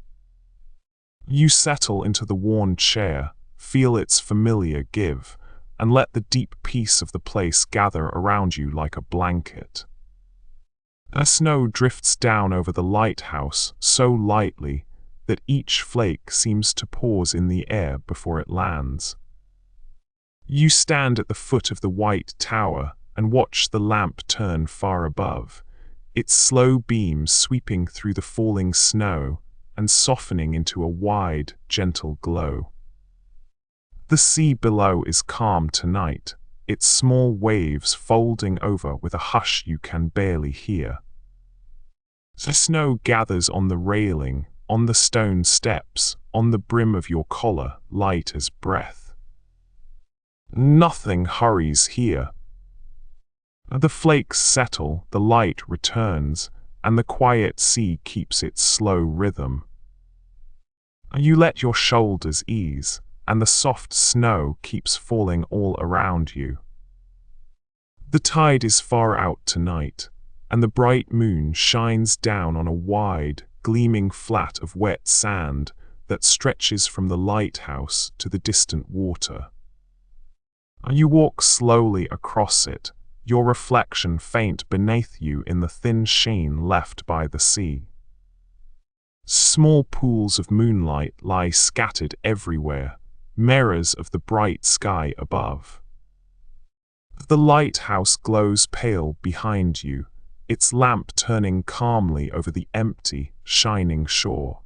You settle into the worn chair, feel its familiar give, and let the deep peace of the place gather around you like a blanket. A snow drifts down over the lighthouse so lightly that each flake seems to pause in the air before it lands. You stand at the foot of the white tower and watch the lamp turn far above, its slow beams sweeping through the falling snow and softening into a wide, gentle glow. The sea below is calm tonight, its small waves folding over with a hush you can barely hear. The snow gathers on the railing, on the stone steps, on the brim of your collar, light as breath. Nothing hurries here. The flakes settle, the light returns, and the quiet sea keeps its slow rhythm. You let your shoulders ease, and the soft snow keeps falling all around you. The tide is far out tonight, and the bright moon shines down on a wide, gleaming flat of wet sand that stretches from the lighthouse to the distant water. You walk slowly across it, your reflection faint beneath you in the thin sheen left by the sea. Small pools of moonlight lie scattered everywhere, mirrors of the bright sky above. The lighthouse glows pale behind you, its lamp turning calmly over the empty, shining shore.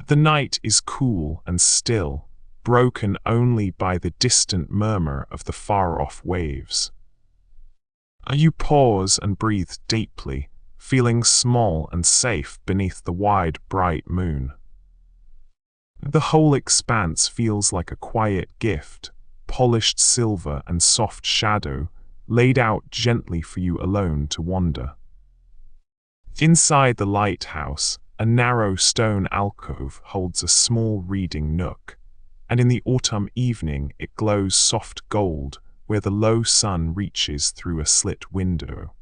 The night is cool and still, broken only by the distant murmur of the far-off waves. You pause and breathe deeply, feeling small and safe beneath the wide, bright moon. The whole expanse feels like a quiet gift, polished silver and soft shadow, laid out gently for you alone to wander. Inside the lighthouse, a narrow stone alcove holds a small reading nook, and in the autumn evening it glows soft gold where the low sun reaches through a slit window.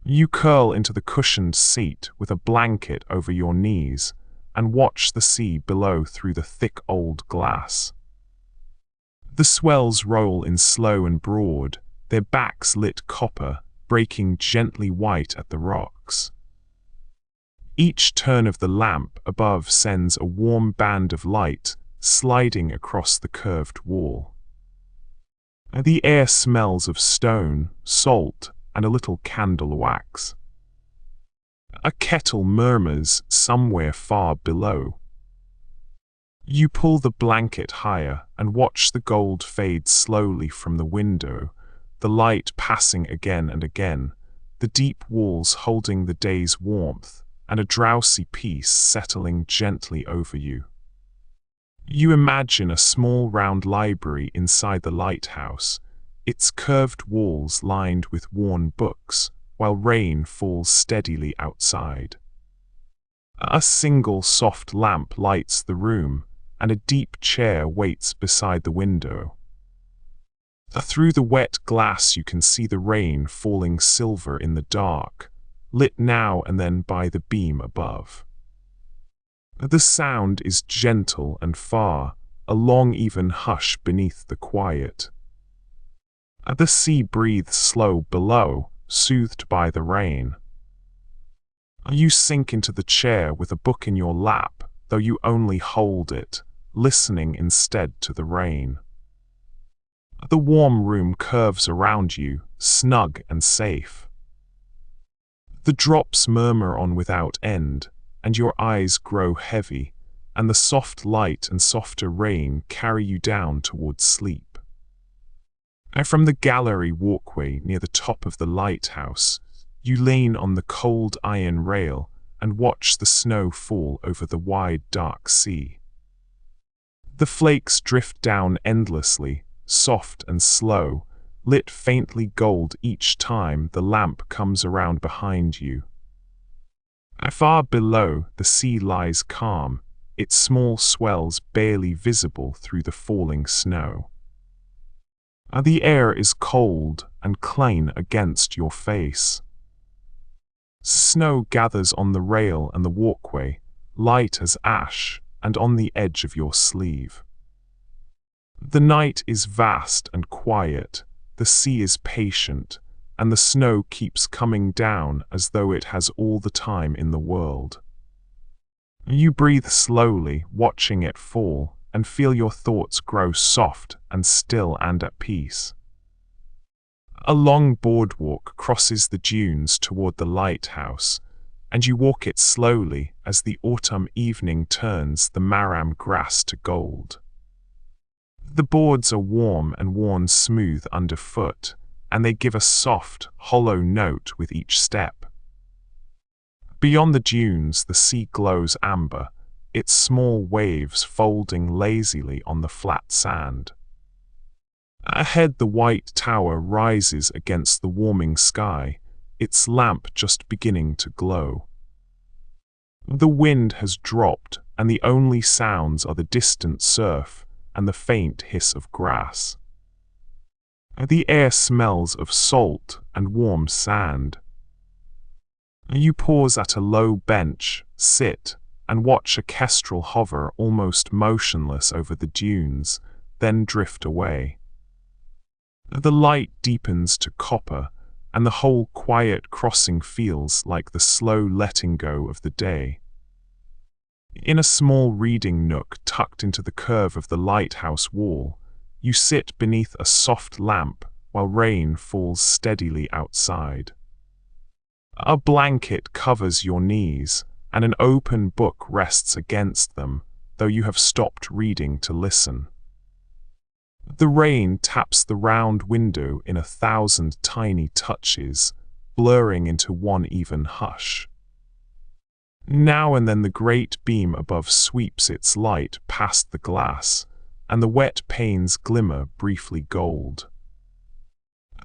You curl into the cushioned seat with a blanket over your knees and watch the sea below through the thick old glass. The swells roll in slow and broad, their backs lit copper, breaking gently white at the rocks. Each turn of the lamp above sends a warm band of light sliding across the curved wall. The air smells of stone, salt, and a little candle wax. A kettle murmurs somewhere far below. You pull the blanket higher and watch the gold fade slowly from the window, the light passing again and again, the deep walls holding the day's warmth, and a drowsy peace settling gently over you. You imagine a small round library inside the lighthouse, its curved walls lined with worn books, while rain falls steadily outside. A single soft lamp lights the room, and a deep chair waits beside the window. Through the wet glass you can see the rain falling silver in the dark, lit now and then by the beam above. The sound is gentle and far, a long even hush beneath the quiet. The sea breathes slow below, soothed by the rain. You sink into the chair with a book in your lap, though you only hold it, listening instead to the rain. The warm room curves around you, snug and safe. The drops murmur on without end, and your eyes grow heavy, and the soft light and softer rain carry you down towards sleep. And from the gallery walkway near the top of the lighthouse, you lean on the cold iron rail and watch the snow fall over the wide dark sea. The flakes drift down endlessly, soft and slow, lit faintly gold each time the lamp comes around behind you. Far below, the sea lies calm, its small swells barely visible through the falling snow. The air is cold and clean against your face. Snow gathers on the rail and the walkway, light as ash, and on the edge of your sleeve. The night is vast and quiet, the sea is patient, and the snow keeps coming down as though it has all the time in the world. You breathe slowly, watching it fall, and feel your thoughts grow soft and still and at peace. A long boardwalk crosses the dunes toward the lighthouse, and you walk it slowly as the autumn evening turns the marram grass to gold. The boards are warm and worn smooth underfoot, and they give a soft, hollow note with each step. Beyond the dunes, the sea glows amber, its small waves folding lazily on the flat sand. Ahead, the white tower rises against the warming sky, its lamp just beginning to glow. The wind has dropped, and the only sounds are the distant surf and the faint hiss of grass. The air smells of salt and warm sand. You pause at a low bench, sit, and watch a kestrel hover almost motionless over the dunes, then drift away. The light deepens to copper, and the whole quiet crossing feels like the slow letting go of the day. In a small reading nook tucked into the curve of the lighthouse wall, you sit beneath a soft lamp while rain falls steadily outside. A blanket covers your knees, and an open book rests against them, though you have stopped reading to listen. The rain taps the round window in 1,000 tiny touches, blurring into one even hush. Now and then the great beam above sweeps its light past the glass, and the wet panes glimmer briefly gold.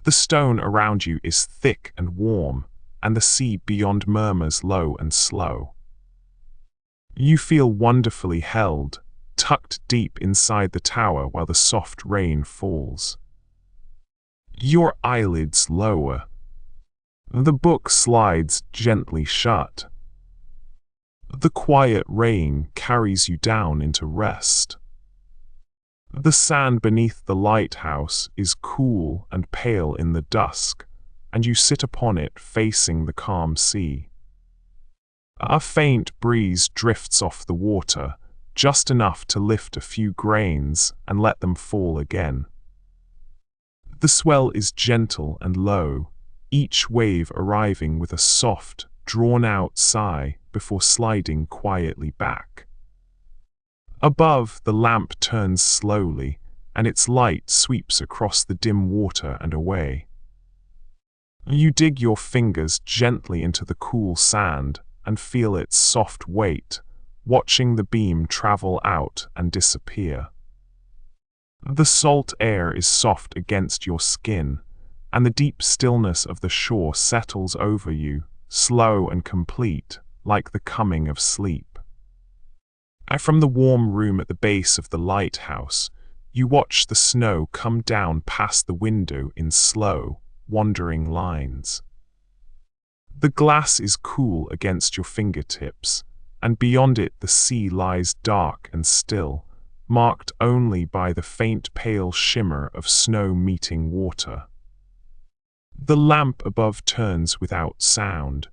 The stone around you is thick and warm, and the sea beyond murmurs low and slow. You feel wonderfully held, tucked deep inside the tower while the soft rain falls. Your eyelids lower. The book slides gently shut. The quiet rain carries you down into rest. The sand beneath the lighthouse is cool and pale in the dusk, and you sit upon it facing the calm sea. A faint breeze drifts off the water, just enough to lift a few grains and let them fall again. The swell is gentle and low, each wave arriving with a soft, drawn-out sigh before sliding quietly back. Above, the lamp turns slowly, and its light sweeps across the dim water and away. You dig your fingers gently into the cool sand and feel its soft weight, watching the beam travel out and disappear. The salt air is soft against your skin, and the deep stillness of the shore settles over you, slow and complete, like the coming of sleep. From the warm room at the base of the lighthouse, you watch the snow come down past the window in slow, wandering lines. The glass is cool against your fingertips, and beyond it the sea lies dark and still, marked only by the faint pale shimmer of snow meeting water. The lamp above turns without sound,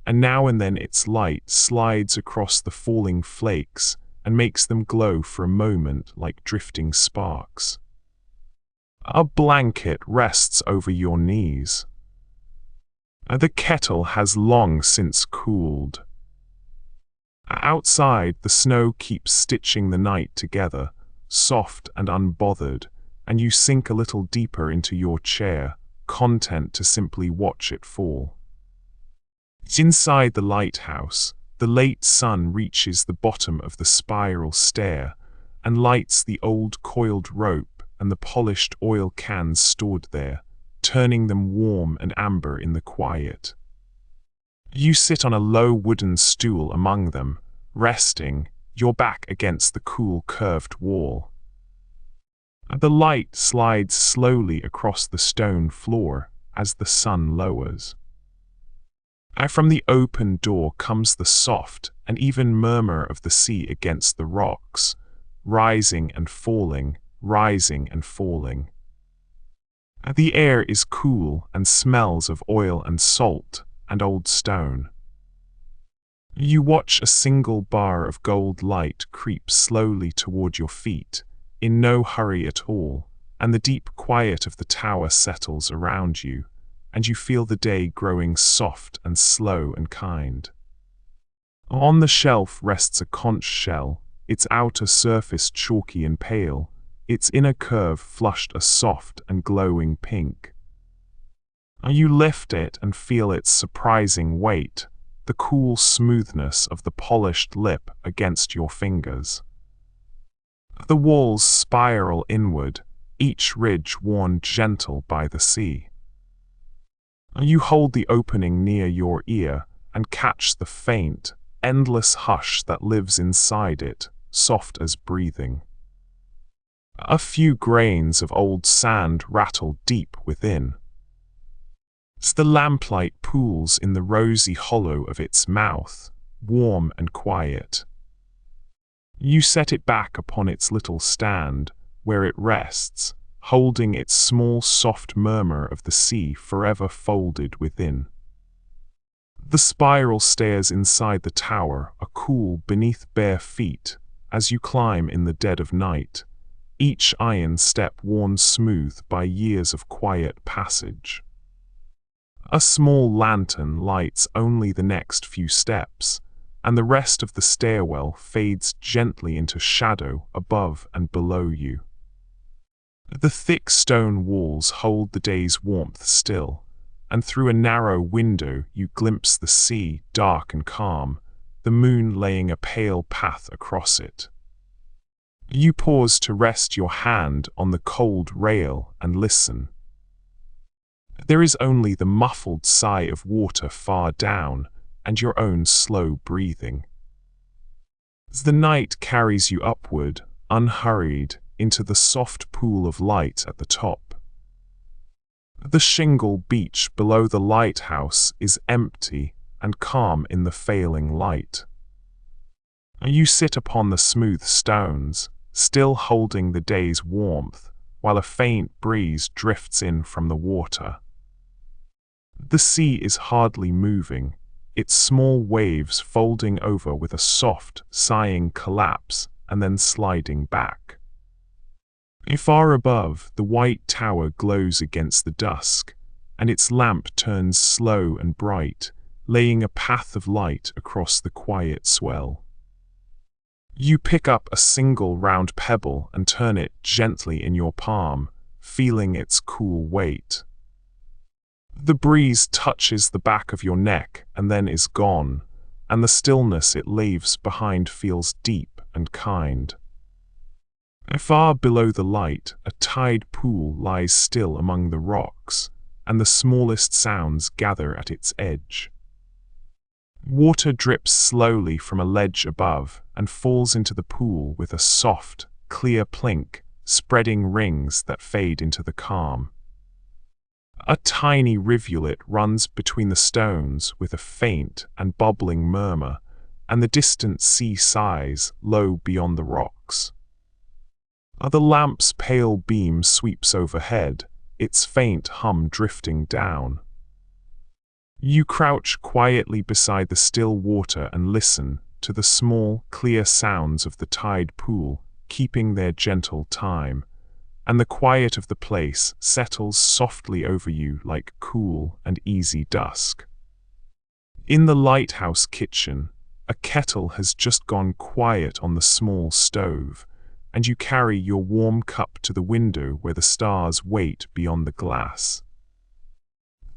and now and then its light slides across the falling flakes and makes them glow for a moment like drifting sparks. A blanket rests over your knees. The kettle has long since cooled. Outside, the snow keeps stitching the night together, soft and unbothered, and you sink a little deeper into your chair, content to simply watch it fall. Inside the lighthouse, the late sun reaches the bottom of the spiral stair and lights the old coiled rope and the polished oil cans stored there, turning them warm and amber in the quiet. You sit on a low wooden stool among them, resting, your back against the cool curved wall. The light slides slowly across the stone floor as the sun lowers. From the open door comes the soft and even murmur of the sea against the rocks, rising and falling, rising and falling. The air is cool and smells of oil and salt and old stone. You watch a single bar of gold light creep slowly toward your feet, in no hurry at all, and the deep quiet of the tower settles around you, and you feel the day growing soft and slow and kind. On the shelf rests a conch shell, its outer surface chalky and pale, its inner curve flushed a soft and glowing pink. You lift it and feel its surprising weight, the cool smoothness of the polished lip against your fingers. The walls spiral inward, each ridge worn gentle by the sea. You hold the opening near your ear and catch the faint, endless hush that lives inside it, soft as breathing. A few grains of old sand rattle deep within. The lamplight pools in the rosy hollow of its mouth, warm and quiet. You set it back upon its little stand, where it rests, holding its small soft murmur of the sea forever folded within. The spiral stairs inside the tower are cool beneath bare feet as you climb in the dead of night, each iron step worn smooth by years of quiet passage. A small lantern lights only the next few steps, and the rest of the stairwell fades gently into shadow above and below you. The thick stone walls hold the day's warmth still, and through a narrow window you glimpse the sea dark and calm, the moon laying a pale path across it. You pause to rest your hand on the cold rail and listen. There is only the muffled sigh of water far down, and your own slow breathing. As the night carries you upward, unhurried, into the soft pool of light at the top. The shingle beach below the lighthouse is empty and calm in the failing light. You sit upon the smooth stones, still holding the day's warmth, while a faint breeze drifts in from the water. The sea is hardly moving, its small waves folding over with a soft, sighing collapse and then sliding back. Far above, the white tower glows against the dusk, and its lamp turns slow and bright, laying a path of light across the quiet swell. You pick up a single round pebble and turn it gently in your palm, feeling its cool weight. The breeze touches the back of your neck and then is gone, and the stillness it leaves behind feels deep and kind. Far below the light, a tide pool lies still among the rocks, and the smallest sounds gather at its edge. Water drips slowly from a ledge above and falls into the pool with a soft, clear plink, spreading rings that fade into the calm. A tiny rivulet runs between the stones with a faint and bubbling murmur, and the distant sea sighs low beyond the rocks. The lamp's pale beam sweeps overhead, its faint hum drifting down. You crouch quietly beside the still water and listen to the small, clear sounds of the tide pool, keeping their gentle time, and the quiet of the place settles softly over you like cool and easy dusk. In the lighthouse kitchen, a kettle has just gone quiet on the small stove, and you carry your warm cup to the window where the stars wait beyond the glass.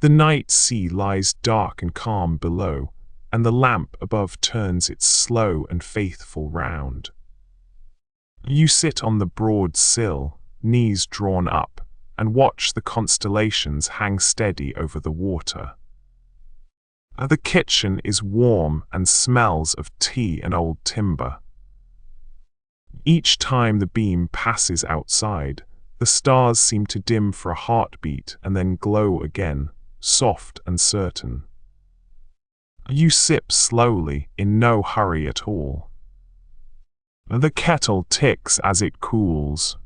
The night sea lies dark and calm below, and the lamp above turns its slow and faithful round. You sit on the broad sill, knees drawn up, and watch the constellations hang steady over the water. The kitchen is warm and smells of tea and old timber. Each time the beam passes outside, the stars seem to dim for a heartbeat and then glow again, soft and certain. You sip slowly, in no hurry at all. The kettle ticks as it cools.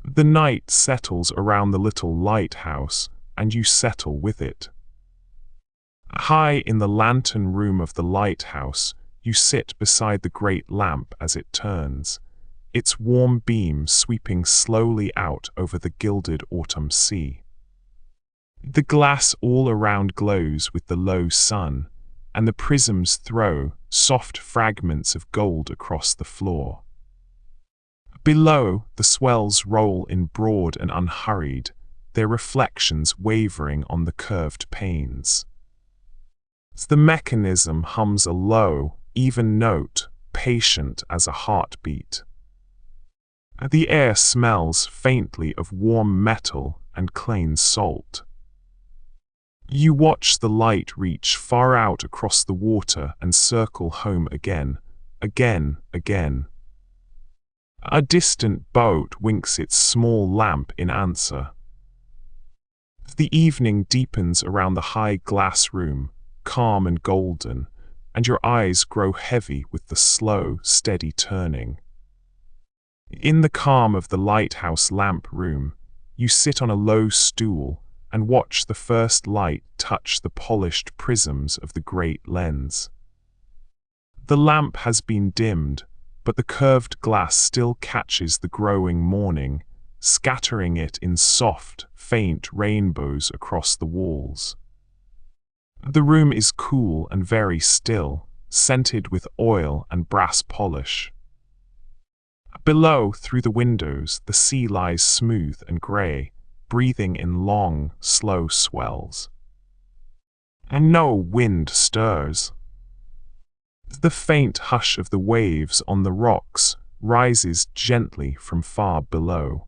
The night settles around the little lighthouse, and you settle with it. High in the lantern room of the lighthouse, you sit beside the great lamp as it turns, its warm beam sweeping slowly out over the gilded autumn sea. The glass all around glows with the low sun, and the prisms throw soft fragments of gold across the floor. Below, the swells roll in broad and unhurried, their reflections wavering on the curved panes. The mechanism hums a low, even note, patient as a heartbeat. The air smells faintly of warm metal and clean salt. You watch the light reach far out across the water and circle home again, again. A distant boat winks its small lamp in answer. The evening deepens around the high glass room, calm and golden, and your eyes grow heavy with the slow, steady turning. In the calm of the lighthouse lamp room, you sit on a low stool and watch the first light touch the polished prisms of the great lens. The lamp has been dimmed, but the curved glass still catches the growing morning, scattering it in soft, faint rainbows across the walls. The room is cool and very still, scented with oil and brass polish. Below, through the windows, the sea lies smooth and grey, breathing in long, slow swells. And no wind stirs. The faint hush of the waves on the rocks rises gently from far below.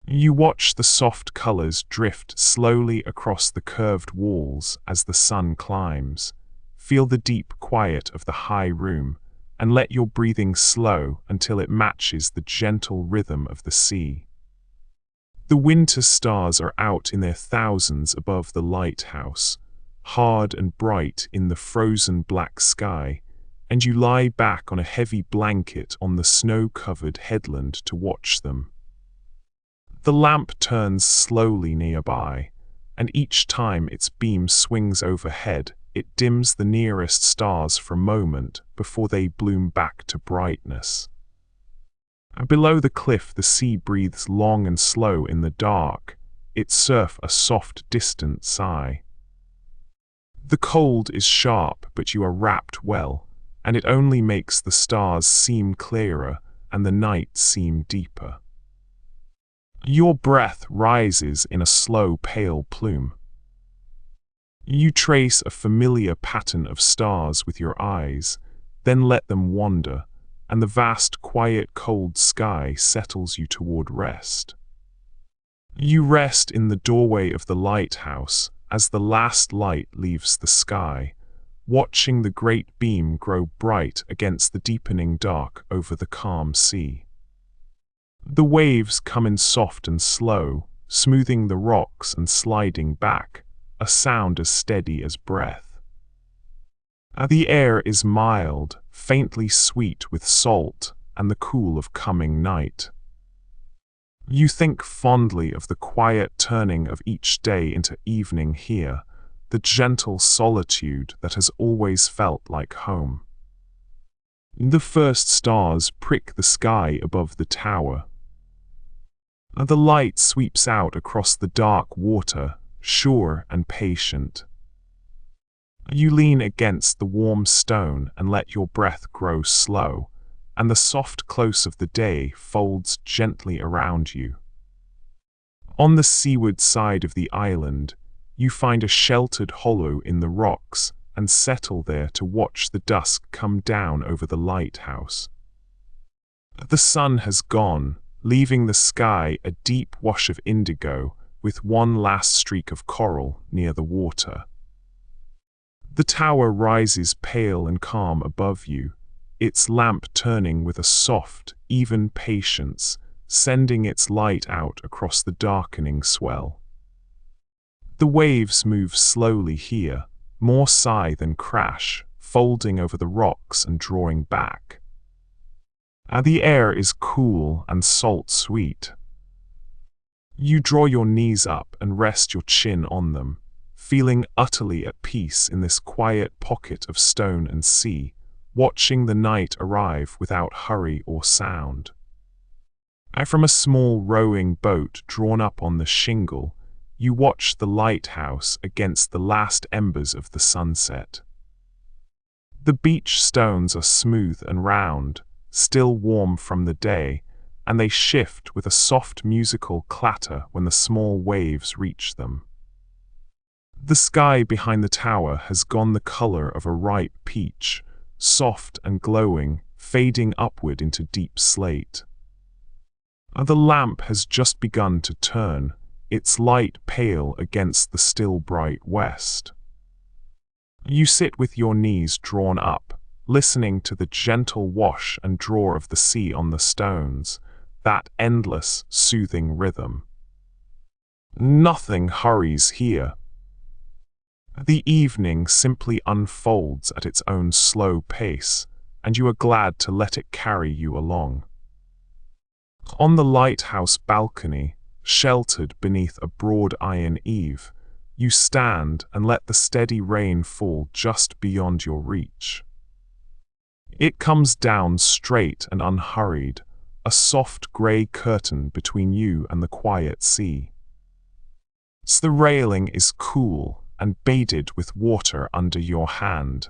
You watch the soft colors drift slowly across the curved walls as the sun climbs, feel the deep quiet of the high room, and let your breathing slow until it matches the gentle rhythm of the sea. The winter stars are out in their thousands above the lighthouse, hard and bright in the frozen black sky, and you lie back on a heavy blanket on the snow-covered headland to watch them. The lamp turns slowly nearby, and each time its beam swings overhead, it dims the nearest stars for a moment before they bloom back to brightness. Below the cliff, the sea breathes long and slow in the dark, its surf a soft, distant sigh. The cold is sharp, but you are wrapped well, and it only makes the stars seem clearer and the night seem deeper. Your breath rises in a slow, pale plume. You trace a familiar pattern of stars with your eyes, then let them wander, and the vast, quiet, cold sky settles you toward rest. You rest in the doorway of the lighthouse as the last light leaves the sky, watching the great beam grow bright against the deepening dark over the calm sea. The waves come in soft and slow, smoothing the rocks and sliding back, a sound as steady as breath. The air is mild, faintly sweet with salt and the cool of coming night. You think fondly of the quiet turning of each day into evening here, the gentle solitude that has always felt like home. The first stars prick the sky above the tower. The light sweeps out across the dark water, sure and patient. You lean against the warm stone and let your breath grow slow, and the soft close of the day folds gently around you. On the seaward side of the island, you find a sheltered hollow in the rocks and settle there to watch the dusk come down over the lighthouse. The sun has gone, leaving the sky a deep wash of indigo with one last streak of coral near the water. The tower rises pale and calm above you, its lamp turning with a soft, even patience, sending its light out across the darkening swell. The waves move slowly here, more sigh than crash, folding over the rocks and drawing back. The air is cool and salt-sweet. You draw your knees up and rest your chin on them, feeling utterly at peace in this quiet pocket of stone and sea, watching the night arrive without hurry or sound. From a small rowing boat drawn up on the shingle, you watch the lighthouse against the last embers of the sunset. The beach stones are smooth and round, still warm from the day, and they shift with a soft musical clatter when the small waves reach them. The sky behind the tower has gone the color of a ripe peach, soft and glowing, fading upward into deep slate. The lamp has just begun to turn, its light pale against the still bright west. You sit with your knees drawn up, listening to the gentle wash and draw of the sea on the stones, that endless, soothing rhythm. Nothing hurries here. The evening simply unfolds at its own slow pace, and you are glad to let it carry you along. On the lighthouse balcony, sheltered beneath a broad iron eave, you stand and let the steady rain fall just beyond your reach. It comes down straight and unhurried, a soft grey curtain between you and the quiet sea. The railing is cool and beaded with water under your hand.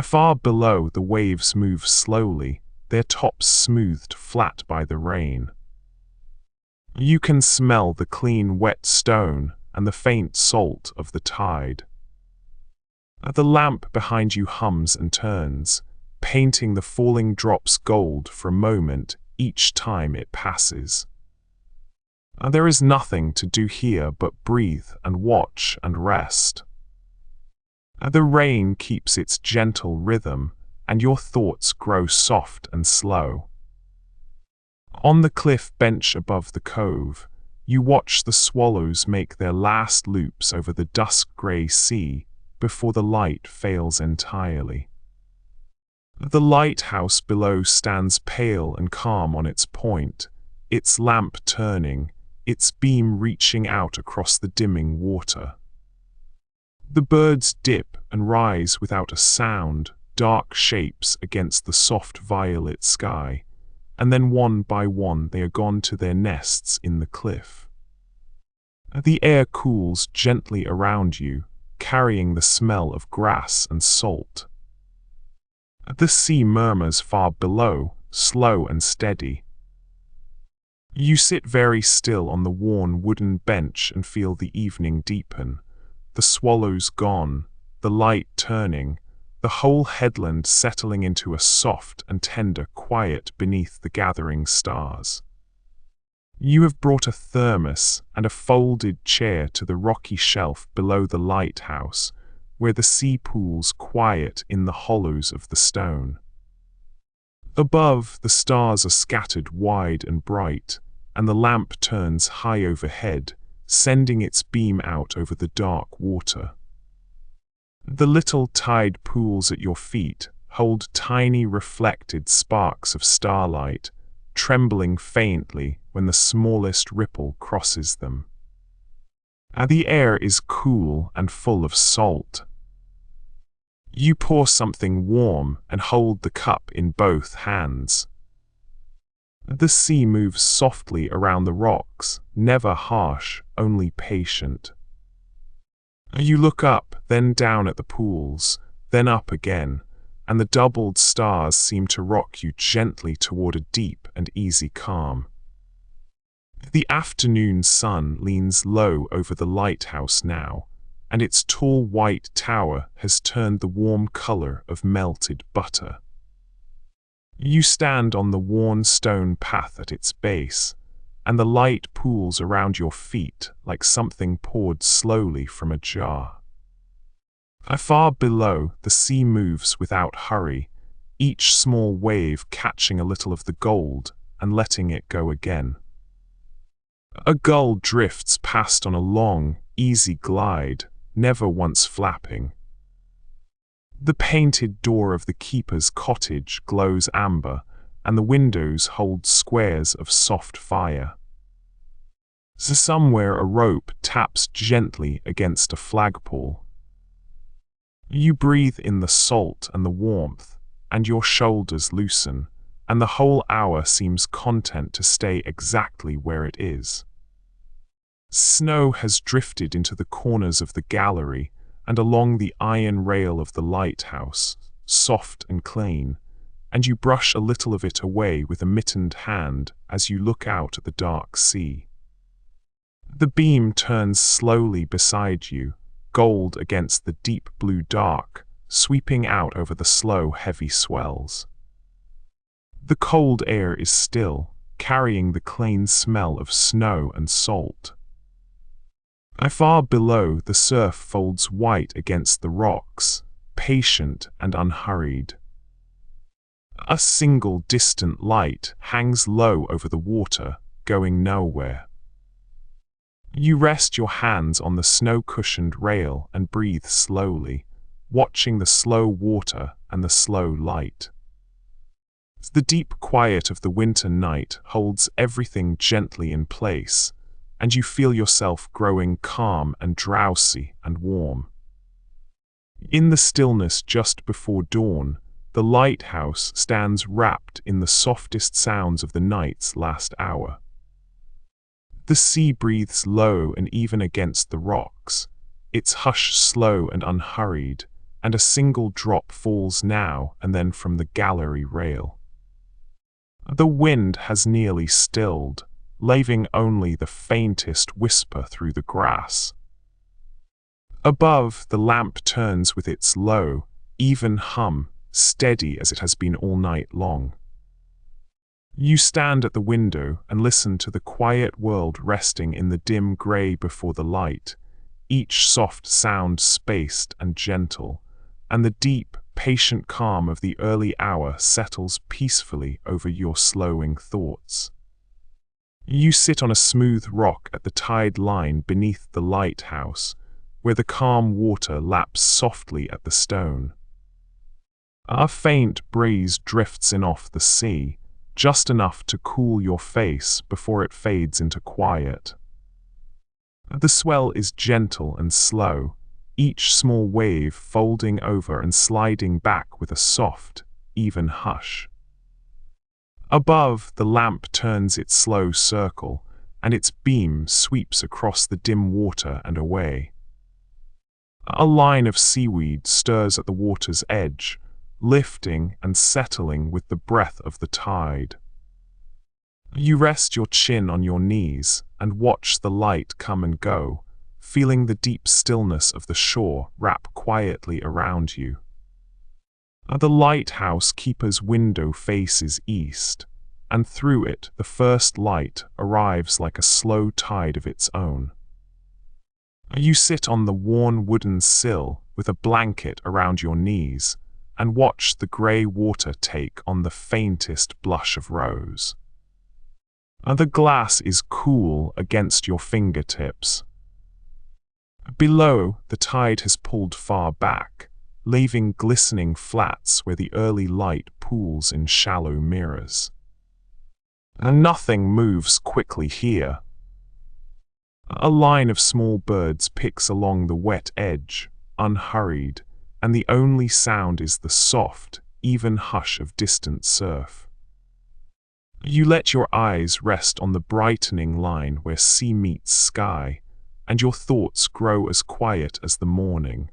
Far below, the waves move slowly, their tops smoothed flat by the rain. You can smell the clean wet stone and the faint salt of the tide. The lamp behind you hums and turns, painting the falling drops gold for a moment each time it passes. There is nothing to do here but breathe and watch and rest. The rain keeps its gentle rhythm, and your thoughts grow soft and slow. On the cliff bench above the cove, you watch the swallows make their last loops over the dusk-grey sea before the light fails entirely. The lighthouse below stands pale and calm on its point, its lamp turning, its beam reaching out across the dimming water. The birds dip and rise without a sound, dark shapes against the soft violet sky, and then one by one they are gone to their nests in the cliff. The air cools gently around you, carrying the smell of grass and salt. The sea murmurs far below, slow and steady. You sit very still on the worn wooden bench and feel the evening deepen, the swallows gone, the light turning, the whole headland settling into a soft and tender quiet beneath the gathering stars. You have brought a thermos and a folded chair to the rocky shelf below the lighthouse, where the sea pools quiet in the hollows of the stone. Above, the stars are scattered wide and bright, and the lamp turns high overhead, sending its beam out over the dark water. The little tide pools at your feet hold tiny reflected sparks of starlight, trembling faintly when the smallest ripple crosses them. And the air is cool and full of salt. You pour something warm and hold the cup in both hands. The sea moves softly around the rocks, never harsh, only patient. You look up, then down at the pools, then up again, and the doubled stars seem to rock you gently toward a deep and easy calm. The afternoon sun leans low over the lighthouse now, and its tall white tower has turned the warm color of melted butter. You stand on the worn stone path at its base, and the light pools around your feet like something poured slowly from a jar. Far below, the sea moves without hurry, each small wave catching a little of the gold and letting it go again. A gull drifts past on a long, easy glide, never once flapping. The painted door of the keeper's cottage glows amber, and the windows hold squares of soft fire. Somewhere a rope taps gently against a flagpole. You breathe in the salt and the warmth, and your shoulders loosen, and the whole hour seems content to stay exactly where it is. Snow has drifted into the corners of the gallery and along the iron rail of the lighthouse, soft and clean, and you brush a little of it away with a mittened hand as you look out at the dark sea. The beam turns slowly beside you, gold against the deep blue dark, sweeping out over the slow, heavy swells. The cold air is still, carrying the clean smell of snow and salt. Far below, the surf folds white against the rocks, patient and unhurried. A single distant light hangs low over the water, going nowhere. You rest your hands on the snow-cushioned rail and breathe slowly, watching the slow water and the slow light. The deep quiet of the winter night holds everything gently in place, and you feel yourself growing calm and drowsy and warm. In the stillness just before dawn, the lighthouse stands wrapped in the softest sounds of the night's last hour. The sea breathes low and even against the rocks, its hush slow and unhurried, and a single drop falls now and then from the gallery rail. The wind has nearly stilled, leaving only the faintest whisper through the grass. Above, the lamp turns with its low, even hum, steady as it has been all night long. You stand at the window and listen to the quiet world resting in the dim grey before the light, each soft sound spaced and gentle, and the deep, patient calm of the early hour settles peacefully over your slowing thoughts. You sit on a smooth rock at the tide line beneath the lighthouse, where the calm water laps softly at the stone. A faint breeze drifts in off the sea, just enough to cool your face before it fades into quiet. The swell is gentle and slow, each small wave folding over and sliding back with a soft, even hush. Above, the lamp turns its slow circle, and its beam sweeps across the dim water and away. A line of seaweed stirs at the water's edge, lifting and settling with the breath of the tide. You rest your chin on your knees and watch the light come and go, feeling the deep stillness of the shore wrap quietly around you. The lighthouse keeper's window faces east, and through it the first light arrives like a slow tide of its own. You sit on the worn wooden sill with a blanket around your knees and watch the grey water take on the faintest blush of rose. The glass is cool against your fingertips. Below, the tide has pulled far back, leaving glistening flats where the early light pools in shallow mirrors. And nothing moves quickly here. A line of small birds picks along the wet edge, unhurried, and the only sound is the soft, even hush of distant surf. You let your eyes rest on the brightening line where sea meets sky, and your thoughts grow as quiet as the morning.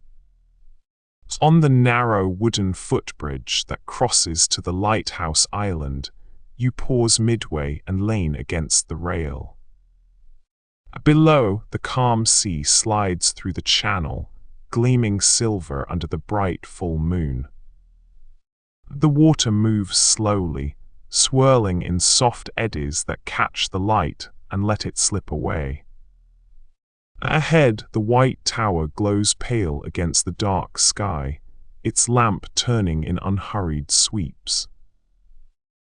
On the narrow wooden footbridge that crosses to the lighthouse island, you pause midway and lean against the rail. Below, the calm sea slides through the channel, gleaming silver under the bright full moon. The water moves slowly, swirling in soft eddies that catch the light and let it slip away. Ahead, the white tower glows pale against the dark sky, its lamp turning in unhurried sweeps.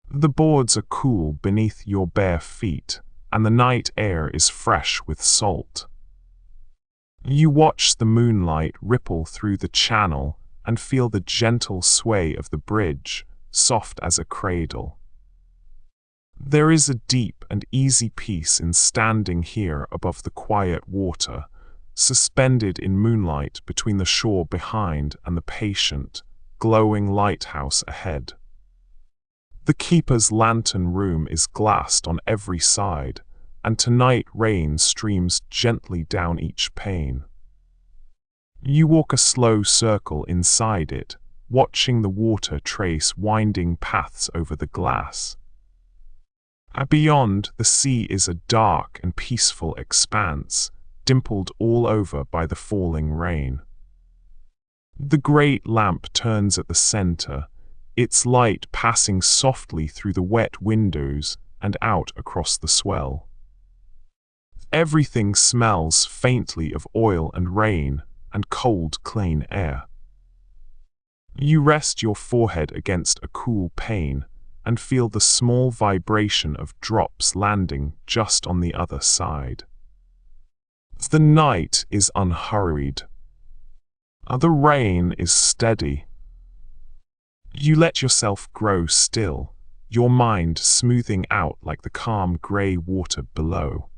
The boards are cool beneath your bare feet, and the night air is fresh with salt. You watch the moonlight ripple through the channel and feel the gentle sway of the bridge, soft as a cradle. There is a deep and easy peace in standing here above the quiet water, suspended in moonlight between the shore behind and the patient, glowing lighthouse ahead. The keeper's lantern room is glassed on every side, and tonight rain streams gently down each pane. You walk a slow circle inside it, watching the water trace winding paths over the glass. Beyond, the sea is a dark and peaceful expanse, dimpled all over by the falling rain. The great lamp turns at the center, its light passing softly through the wet windows and out across the swell. Everything smells faintly of oil and rain and cold, clean air. You rest your forehead against a cool pane and feel the small vibration of drops landing just on the other side. The night is unhurried. The rain is steady. You let yourself grow still, your mind smoothing out like the calm grey water below.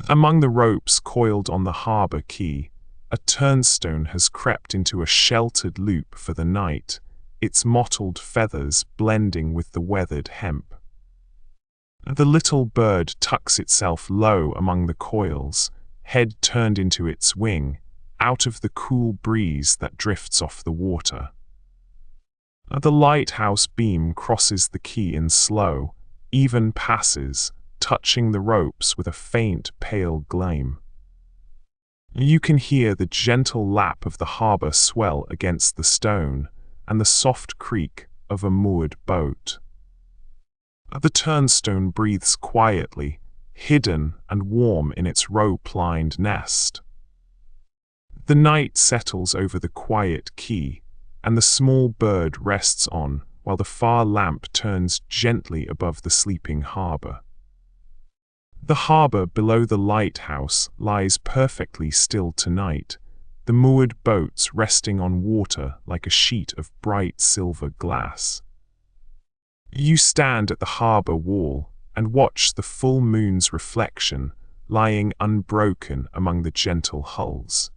Among the ropes coiled on the harbour quay, a turnstone has crept into a sheltered loop for the night, its mottled feathers blending with the weathered hemp. The little bird tucks itself low among the coils, head turned into its wing, out of the cool breeze that drifts off the water. The lighthouse beam crosses the quay in slow, even passes, touching the ropes with a faint, pale gleam. You can hear the gentle lap of the harbour swell against the stone and the soft creak of a moored boat. The turnstone breathes quietly, hidden and warm in its rope-lined nest. The night settles over the quiet quay, and the small bird rests on while the far lamp turns gently above the sleeping harbour. The harbour below the lighthouse lies perfectly still tonight, the moored boats resting on water like a sheet of bright silver glass. You stand at the harbour wall and watch the full moon's reflection lying unbroken among the gentle hulls.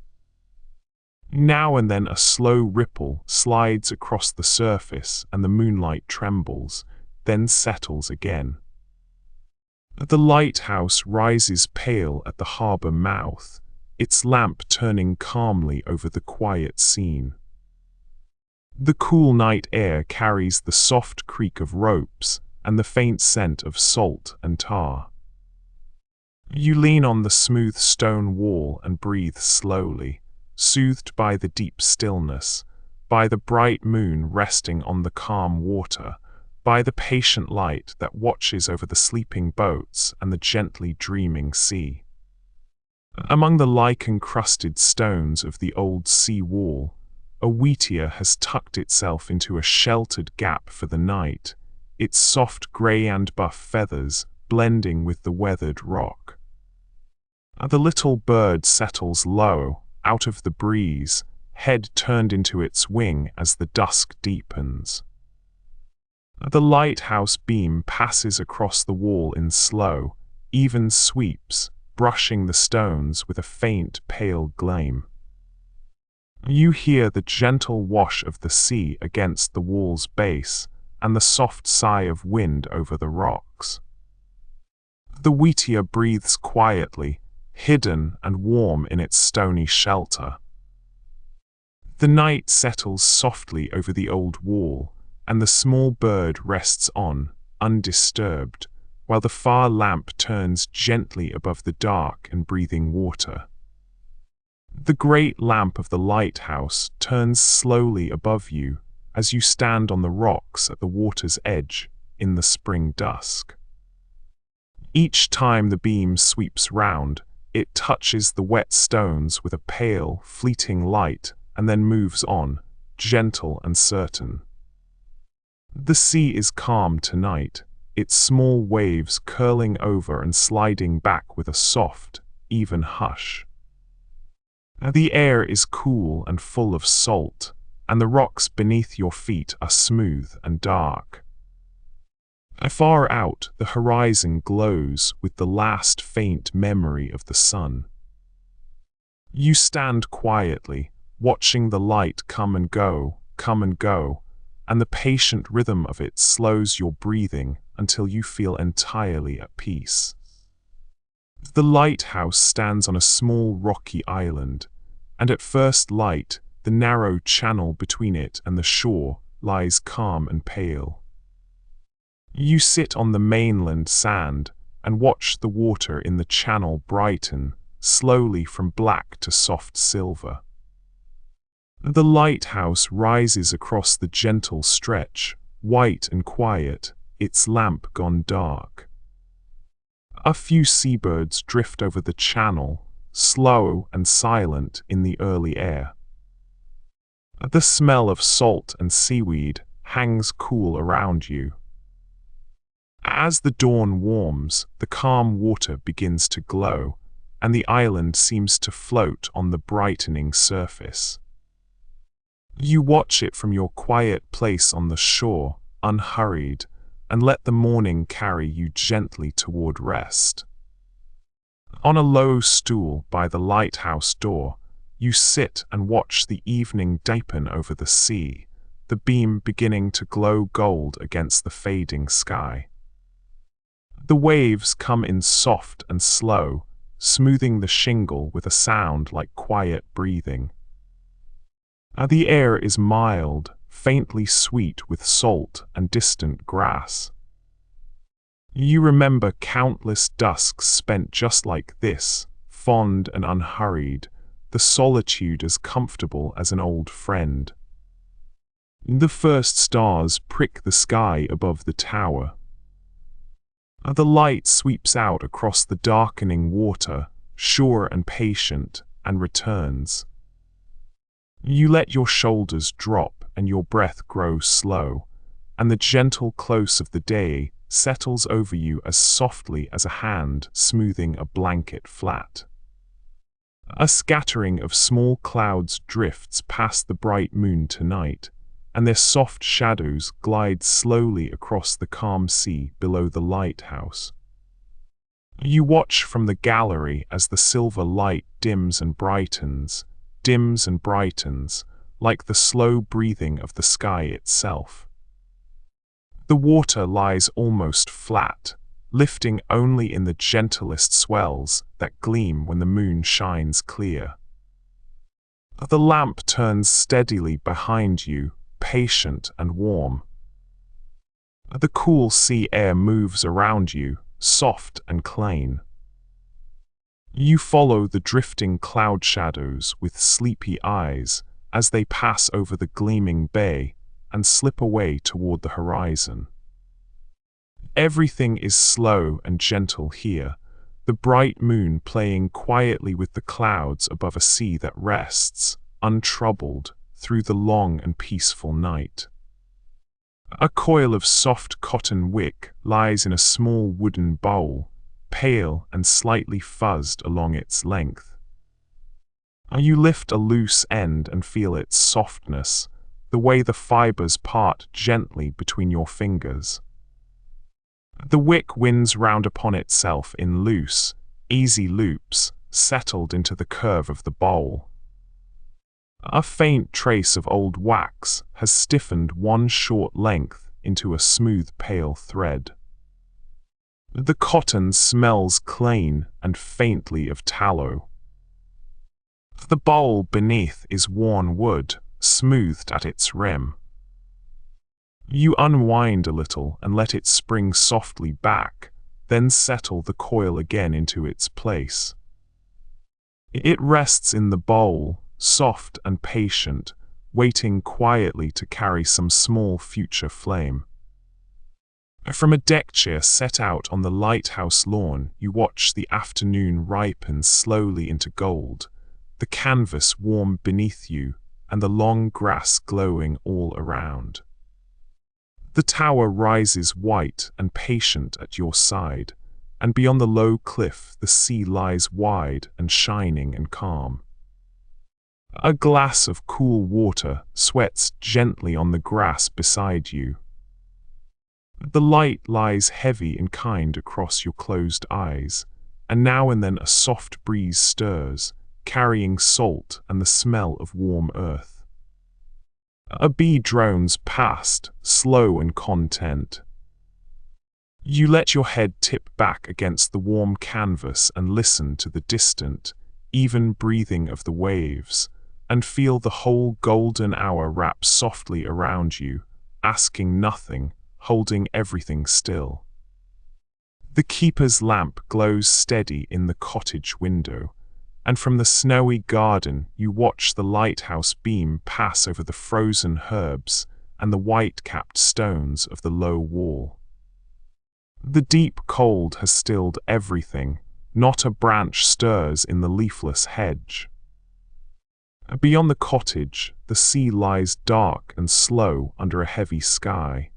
Now and then a slow ripple slides across the surface and the moonlight trembles, then settles again. The lighthouse rises pale at the harbour mouth, its lamp turning calmly over the quiet scene. The cool night air carries the soft creak of ropes and the faint scent of salt and tar. You lean on the smooth stone wall and breathe slowly, soothed by the deep stillness, by the bright moon resting on the calm water, by the patient light that watches over the sleeping boats and the gently dreaming sea. Among the lichen-crusted stones of the old sea wall, a wheatear has tucked itself into a sheltered gap for the night, its soft grey and buff feathers blending with the weathered rock. The little bird settles low, out of the breeze, head turned into its wing as the dusk deepens. The lighthouse beam passes across the wall in slow, even sweeps, brushing the stones with a faint, pale gleam. You hear the gentle wash of the sea against the wall's base and the soft sigh of wind over the rocks. The wheatear breathes quietly, hidden and warm in its stony shelter. The night settles softly over the old wall, and the small bird rests on, undisturbed, while the far lamp turns gently above the dark and breathing water. The great lamp of the lighthouse turns slowly above you as you stand on the rocks at the water's edge in the spring dusk. Each time the beam sweeps round, it touches the wet stones with a pale, fleeting light and then moves on, gentle and certain. The sea is calm tonight, its small waves curling over and sliding back with a soft, even hush. The air is cool and full of salt, and the rocks beneath your feet are smooth and dark. Far out, the horizon glows with the last faint memory of the sun. You stand quietly, watching the light come and go, and the patient rhythm of it slows your breathing until you feel entirely at peace. The lighthouse stands on a small rocky island, and at first light, the narrow channel between it and the shore lies calm and pale. You sit on the mainland sand and watch the water in the channel brighten, slowly from black to soft silver. The lighthouse rises across the gentle stretch, white and quiet, its lamp gone dark. A few seabirds drift over the channel, slow and silent in the early air. The smell of salt and seaweed hangs cool around you. As the dawn warms, the calm water begins to glow, and the island seems to float on the brightening surface. You watch it from your quiet place on the shore, unhurried, and let the morning carry you gently toward rest. On a low stool by the lighthouse door, you sit and watch the evening deepen over the sea, the beam beginning to glow gold against the fading sky. The waves come in soft and slow, smoothing the shingle with a sound like quiet breathing. The air is mild, faintly sweet with salt and distant grass. You remember countless dusks spent just like this, fond and unhurried, the solitude as comfortable as an old friend. The first stars prick the sky above the tower. The light sweeps out across the darkening water, sure and patient, and returns. You let your shoulders drop and your breath grow slow, and the gentle close of the day settles over you as softly as a hand smoothing a blanket flat. A scattering of small clouds drifts past the bright moon tonight, and their soft shadows glide slowly across the calm sea below the lighthouse. You watch from the gallery as the silver light dims and brightens, like the slow breathing of the sky itself. The water lies almost flat, lifting only in the gentlest swells that gleam when the moon shines clear. The lamp turns steadily behind you, patient and warm. The cool sea air moves around you, soft and clean. You follow the drifting cloud shadows with sleepy eyes as they pass over the gleaming bay and slip away toward the horizon. Everything is slow and gentle here, the bright moon playing quietly with the clouds above a sea that rests, untroubled, through the long and peaceful night. A coil of soft cotton wick lies in a small wooden bowl, pale and slightly fuzzed along its length. You lift a loose end and feel its softness, the way the fibers part gently between your fingers. The wick winds round upon itself in loose, easy loops, settled into the curve of the bowl. A faint trace of old wax has stiffened one short length into a smooth pale thread. The cotton smells clean and faintly of tallow. The bowl beneath is worn wood, smoothed at its rim. You unwind a little and let it spring softly back, then settle the coil again into its place. It rests in the bowl, soft and patient, waiting quietly to carry some small future flame. From a deck chair set out on the lighthouse lawn, you watch the afternoon ripen slowly into gold, the canvas warm beneath you, and the long grass glowing all around. The tower rises white and patient at your side, and beyond the low cliff the sea lies wide and shining and calm. A glass of cool water sweats gently on the grass beside you. The light lies heavy and kind across your closed eyes, and now and then a soft breeze stirs, carrying salt and the smell of warm earth. A bee drones past, slow and content. You let your head tip back against the warm canvas and listen to the distant, even breathing of the waves, and feel the whole golden hour wrap softly around you, asking nothing, holding everything still. The keeper's lamp glows steady in the cottage window, and from the snowy garden you watch the lighthouse beam pass over the frozen herbs and the white-capped stones of the low wall. The deep cold has stilled everything, not a branch stirs in the leafless hedge. Beyond the cottage, the sea lies dark and slow under a heavy sky.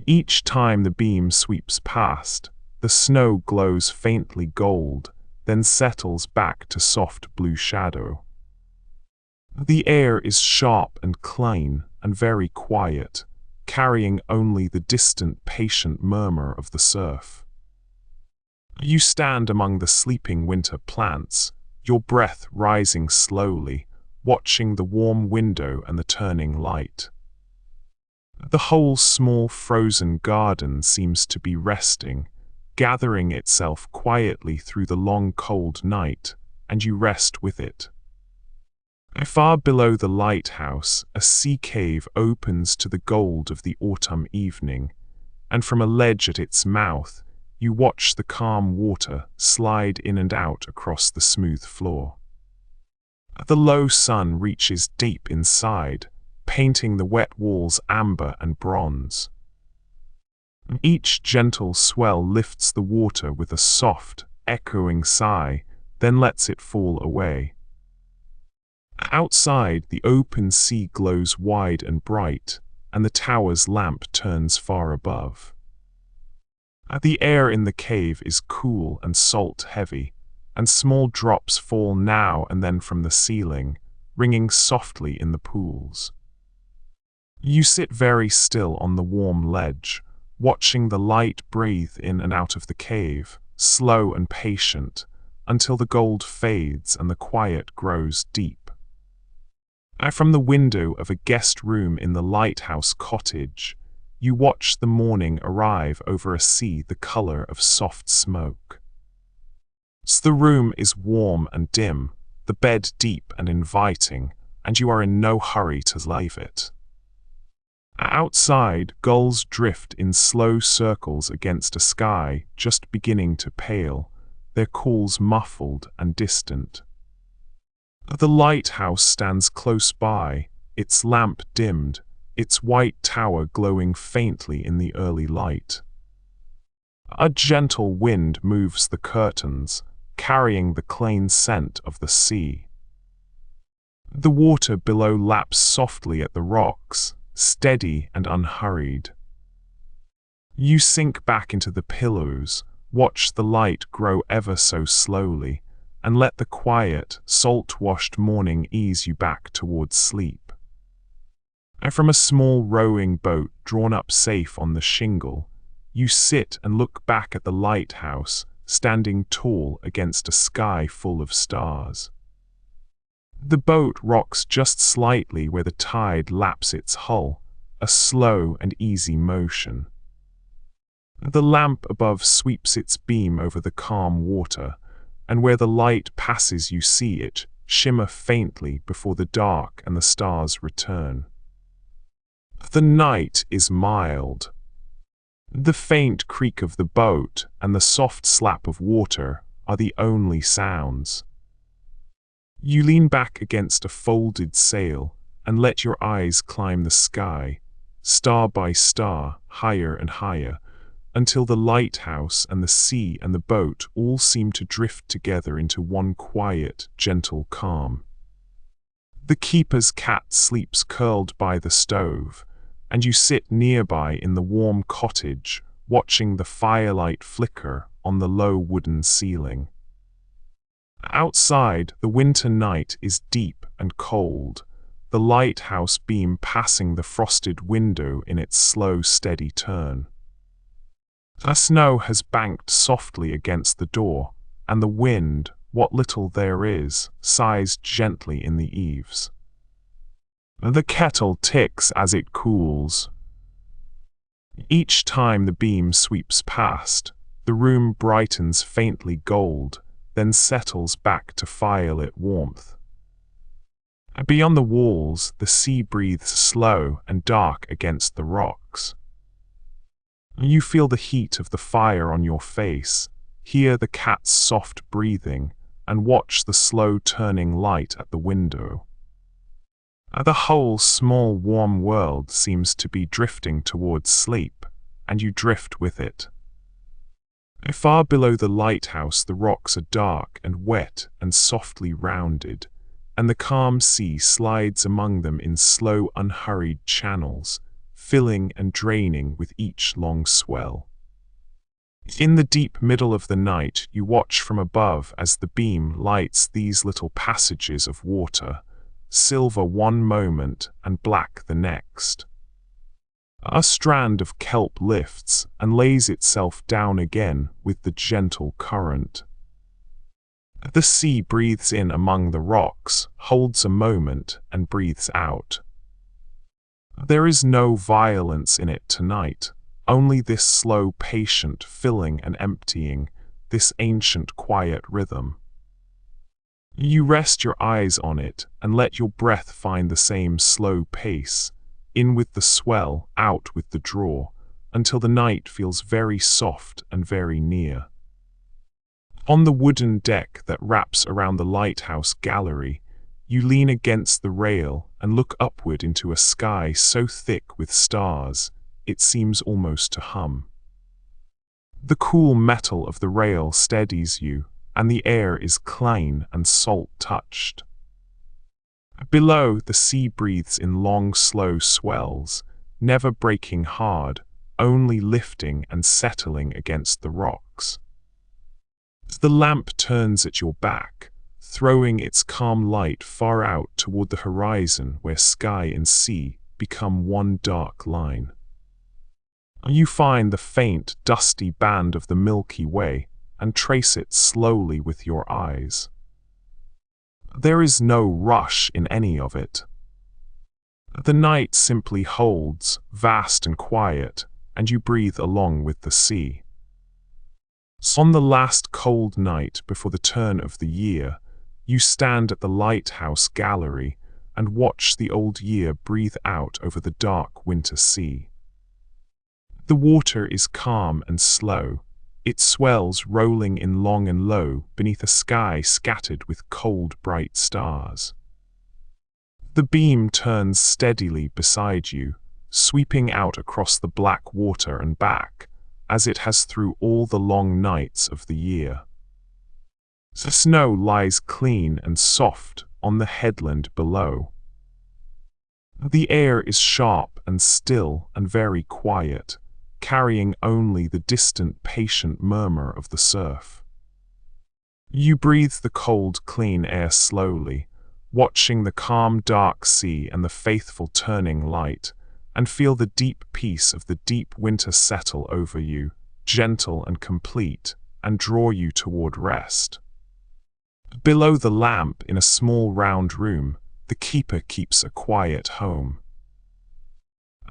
Each time the beam sweeps past, the snow glows faintly gold, then settles back to soft blue shadow. The air is sharp and clean and very quiet, carrying only the distant patient murmur of the surf. You stand among the sleeping winter plants, your breath rising slowly, watching the warm window and the turning light. The whole small frozen garden seems to be resting, gathering itself quietly through the long cold night, and you rest with it. Far below the lighthouse, a sea cave opens to the gold of the autumn evening, and from a ledge at its mouth, you watch the calm water slide in and out across the smooth floor. The low sun reaches deep inside, painting the wet walls amber and bronze. Each gentle swell lifts the water with a soft, echoing sigh, then lets it fall away. Outside, the open sea glows wide and bright, and the tower's lamp turns far above. The air in the cave is cool and salt-heavy, and small drops fall now and then from the ceiling, ringing softly in the pools. You sit very still on the warm ledge, watching the light breathe in and out of the cave, slow and patient, until the gold fades and the quiet grows deep. From the window of a guest room in the lighthouse cottage, you watch the morning arrive over a sea the color of soft smoke. The room is warm and dim, the bed deep and inviting, and you are in no hurry to leave it. Outside, gulls drift in slow circles against a sky just beginning to pale, their calls muffled and distant. The lighthouse stands close by, its lamp dimmed, its white tower glowing faintly in the early light. A gentle wind moves the curtains, carrying the clean scent of the sea. The water below laps softly at the rocks, steady and unhurried. You sink back into the pillows, watch the light grow ever so slowly, and let the quiet, salt-washed morning ease you back towards sleep. And from a small rowing boat drawn up safe on the shingle, you sit and look back at the lighthouse, standing tall against a sky full of stars. The boat rocks just slightly where the tide laps its hull, a slow and easy motion. The lamp above sweeps its beam over the calm water, and where the light passes you see it shimmer faintly before the dark and the stars return. The night is mild. The faint creak of the boat and the soft slap of water are the only sounds. You lean back against a folded sail and let your eyes climb the sky, star by star, higher and higher, until the lighthouse and the sea and the boat all seem to drift together into one quiet, gentle calm. The keeper's cat sleeps curled by the stove, and you sit nearby in the warm cottage, watching the firelight flicker on the low wooden ceiling. Outside, the winter night is deep and cold, the lighthouse beam passing the frosted window in its slow, steady turn. The snow has banked softly against the door, and the wind, what little there is, sighs gently in the eaves. The kettle ticks as it cools. Each time the beam sweeps past, the room brightens faintly gold, then settles back to firelit warmth. Beyond the walls, the sea breathes slow and dark against the rocks. You feel the heat of the fire on your face, hear the cat's soft breathing, and watch the slow turning light at the window. The whole small warm world seems to be drifting towards sleep, and you drift with it. Far below the lighthouse the rocks are dark and wet and softly rounded, and the calm sea slides among them in slow unhurried channels, filling and draining with each long swell. In the deep middle of the night you watch from above as the beam lights these little passages of water, silver one moment and black the next. A strand of kelp lifts and lays itself down again with the gentle current. The sea breathes in among the rocks, holds a moment, and breathes out. There is no violence in it tonight, only this slow, patient filling and emptying, this ancient quiet rhythm. You rest your eyes on it and let your breath find the same slow pace, in with the swell, out with the draw, until the night feels very soft and very near. On the wooden deck that wraps around the lighthouse gallery, you lean against the rail and look upward into a sky so thick with stars, it seems almost to hum. The cool metal of the rail steadies you, and the air is clean and salt-touched. Below, the sea breathes in long, slow swells, never breaking hard, only lifting and settling against the rocks. The lamp turns at your back, throwing its calm light far out toward the horizon where sky and sea become one dark line. You find the faint, dusty band of the Milky Way and trace it slowly with your eyes. There is no rush in any of it. The night simply holds, vast and quiet, and you breathe along with the sea. On the last cold night before the turn of the year, you stand at the lighthouse gallery and watch the old year breathe out over the dark winter sea. The water is calm and slow, It swells, rolling in long and low, beneath a sky scattered with cold, bright stars. The beam turns steadily beside you, sweeping out across the black water and back, as it has through all the long nights of the year. The snow lies clean and soft on the headland below. The air is sharp and still and very quiet, carrying only the distant, patient murmur of the surf. You breathe the cold, clean air slowly, watching the calm, dark sea and the faithful turning light, and feel the deep peace of the deep winter settle over you, gentle and complete, and draw you toward rest. Below the lamp, in a small round room, the keeper keeps a quiet home.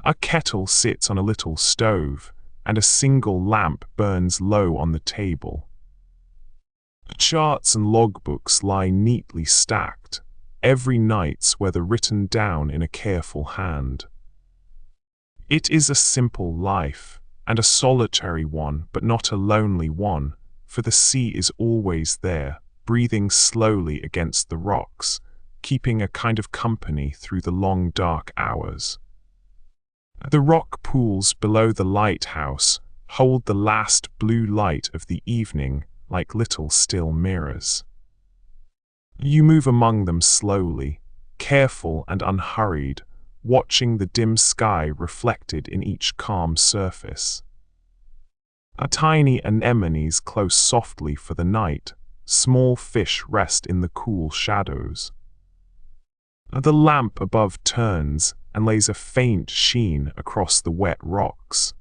A kettle sits on a little stove, and a single lamp burns low on the table. Charts and logbooks lie neatly stacked, every night's weather written down in a careful hand. It is a simple life, and a solitary one, but not a lonely one, for the sea is always there, breathing slowly against the rocks, keeping a kind of company through the long dark hours. The rock pools below the lighthouse hold the last blue light of the evening like little still mirrors. You move among them slowly, careful and unhurried, watching the dim sky reflected in each calm surface. A tiny anemones close softly for the night, small fish rest in the cool shadows. The lamp above turns and lays a faint sheen across the wet rocks.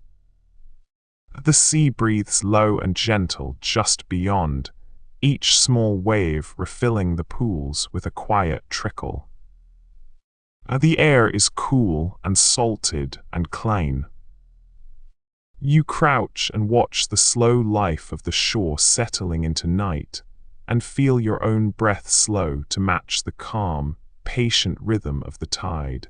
The sea breathes low and gentle just beyond, each small wave refilling the pools with a quiet trickle. The air is cool and salted and clean. You crouch and watch the slow life of the shore settling into night, and feel your own breath slow to match the calm, patient rhythm of the tide.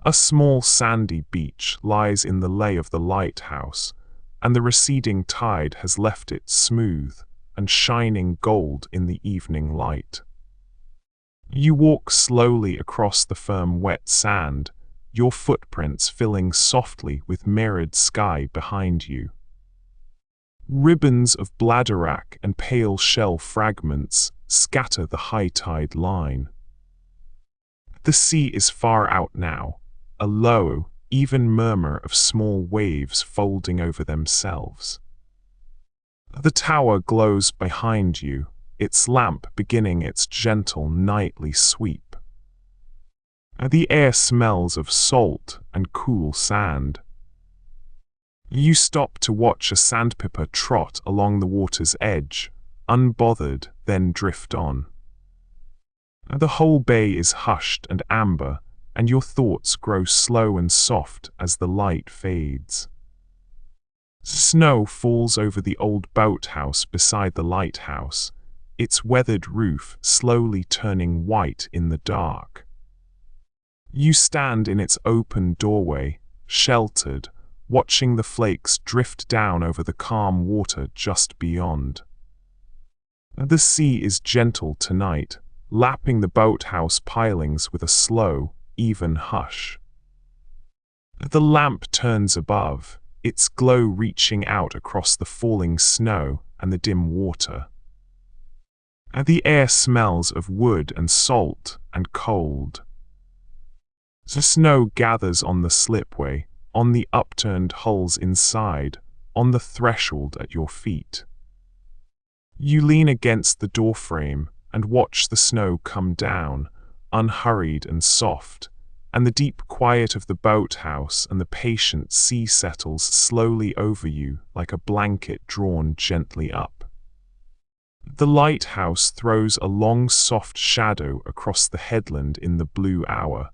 A small sandy beach lies in the lee of the lighthouse, and the receding tide has left it smooth and shining gold in the evening light. You walk slowly across the firm wet sand, your footprints filling softly with mirrored sky behind you. Ribbons of bladderwrack and pale shell fragments scatter the high tide line. The sea is far out now, a low, even murmur of small waves folding over themselves. The tower glows behind you, its lamp beginning its gentle nightly sweep. The air smells of salt and cool sand. You stop to watch a sandpiper trot along the water's edge, unbothered, then drift on. The whole bay is hushed and amber, and your thoughts grow slow and soft as the light fades. Snow falls over the old boathouse beside the lighthouse, its weathered roof slowly turning white in the dark. You stand in its open doorway, sheltered, watching the flakes drift down over the calm water just beyond. The sea is gentle tonight, lapping the boathouse pilings with a slow, even hush. The lamp turns above, its glow reaching out across the falling snow and the dim water. The air smells of wood and salt and cold. The snow gathers on the slipway, on the upturned hulls inside, on the threshold at your feet. You lean against the doorframe and watch the snow come down, unhurried and soft, and the deep quiet of the boathouse and the patient sea settles slowly over you like a blanket drawn gently up. The lighthouse throws a long soft shadow across the headland in the blue hour,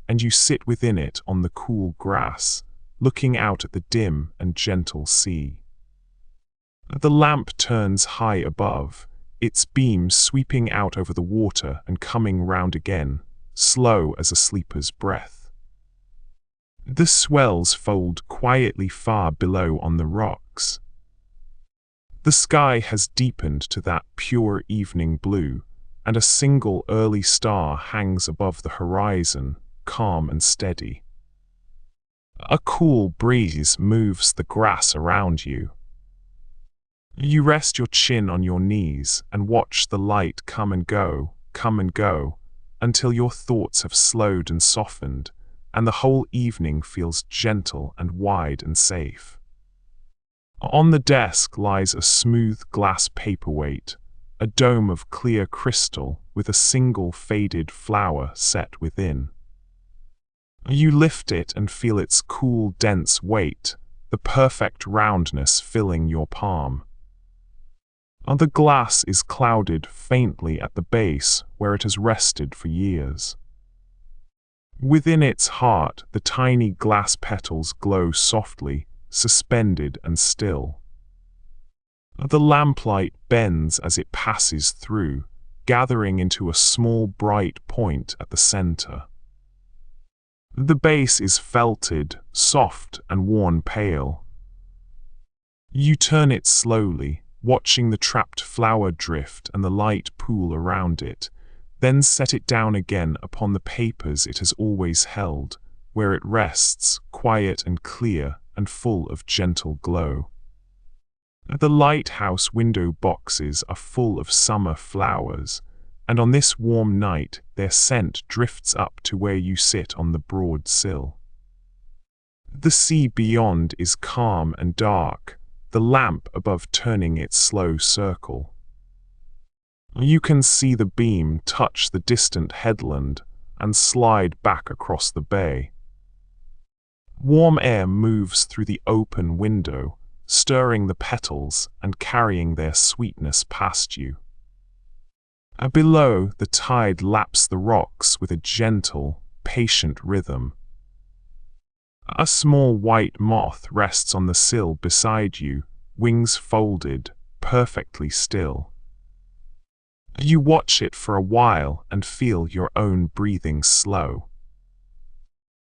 and you sit within it on the cool grass, looking out at the dim and gentle sea. The lamp turns high above, its beams sweeping out over the water and coming round again, slow as a sleeper's breath. The swells fold quietly far below on the rocks. The sky has deepened to that pure evening blue, and a single early star hangs above the horizon, calm and steady. A cool breeze moves the grass around you. You rest your chin on your knees and watch the light come and go, until your thoughts have slowed and softened, and the whole evening feels gentle and wide and safe. On the desk lies a smooth glass paperweight, a dome of clear crystal with a single faded flower set within. You lift it and feel its cool, dense weight, the perfect roundness filling your palm. The glass is clouded faintly at the base where it has rested for years. Within its heart, the tiny glass petals glow softly, suspended and still. The lamplight bends as it passes through, gathering into a small bright point at the center. The base is felted, soft and worn pale. You turn it slowly, watching the trapped flower drift and the light pool around it, then set it down again upon the papers it has always held, where it rests, quiet and clear and full of gentle glow. The lighthouse window boxes are full of summer flowers, and on this warm night their scent drifts up to where you sit on the broad sill. The sea beyond is calm and dark, the lamp above turning its slow circle. You can see the beam touch the distant headland and slide back across the bay. Warm air moves through the open window, stirring the petals and carrying their sweetness past you. Below, the tide laps the rocks with a gentle, patient rhythm. A small white moth rests on the sill beside you, wings folded, perfectly still. You watch it for a while and feel your own breathing slow.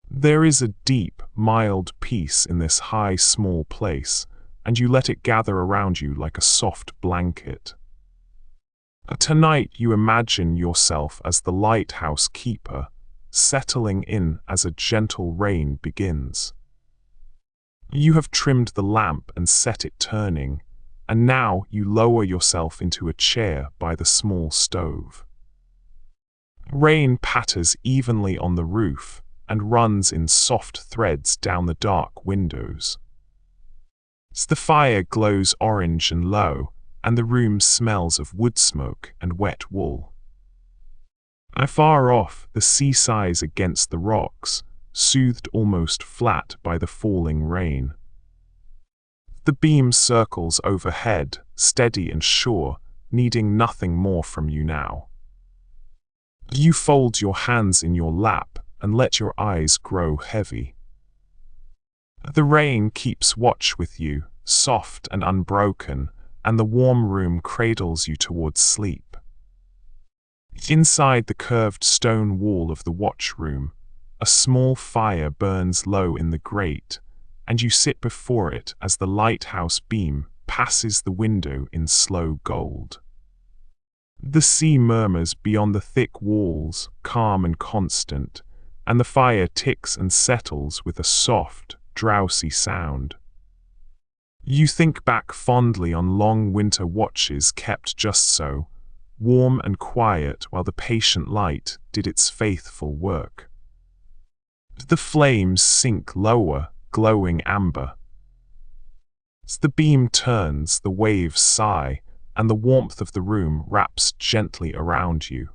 There is a deep, mild peace in this high, small place, and you let it gather around you like a soft blanket. Tonight you imagine yourself as the lighthouse keeper, settling in as a gentle rain begins. You have trimmed the lamp and set it turning, and now you lower yourself into a chair by the small stove. Rain patters evenly on the roof and runs in soft threads down the dark windows. The fire glows orange and low, and the room smells of wood smoke and wet wool. Far off, the sea sighs against the rocks, soothed almost flat by the falling rain. The beam circles overhead, steady and sure, needing nothing more from you now. You fold your hands in your lap and let your eyes grow heavy. The rain keeps watch with you, soft and unbroken, and the warm room cradles you towards sleep. Inside the curved stone wall of the watch room, a small fire burns low in the grate, and you sit before it as the lighthouse beam passes the window in slow gold. The sea murmurs beyond the thick walls, calm and constant, and the fire ticks and settles with a soft, drowsy sound. You think back fondly on long winter watches kept just so, warm and quiet while the patient light did its faithful work. The flames sink lower, glowing amber. As the beam turns, the waves sigh, and the warmth of the room wraps gently around you.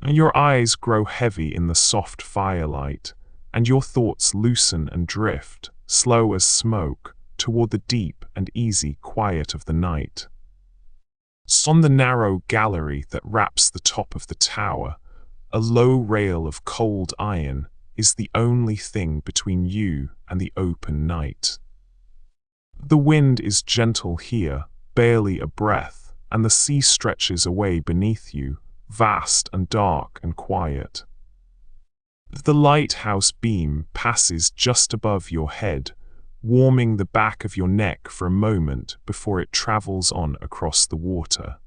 Your eyes grow heavy in the soft firelight, and your thoughts loosen and drift, slow as smoke, toward the deep and easy quiet of the night. On the narrow gallery that wraps the top of the tower, a low rail of cold iron is the only thing between you and the open night. The wind is gentle here, barely a breath, and the sea stretches away beneath you, vast and dark and quiet. The lighthouse beam passes just above your head, warming the back of your neck for a moment before it travels on across the water.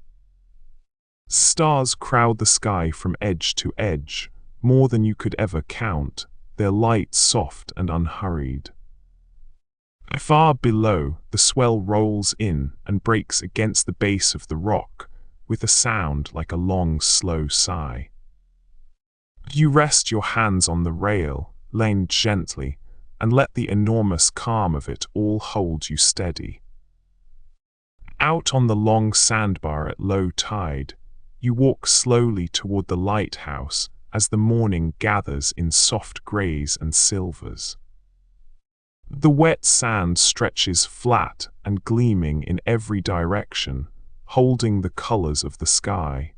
Stars crowd the sky from edge to edge, more than you could ever count, their light soft and unhurried. Far below, the swell rolls in and breaks against the base of the rock, with a sound like a long, slow sigh. You rest your hands on the rail, lean gently, and let the enormous calm of it all hold you steady. Out on the long sandbar at low tide, you walk slowly toward the lighthouse as the morning gathers in soft grays and silvers. The wet sand stretches flat and gleaming in every direction, holding the colors of the sky.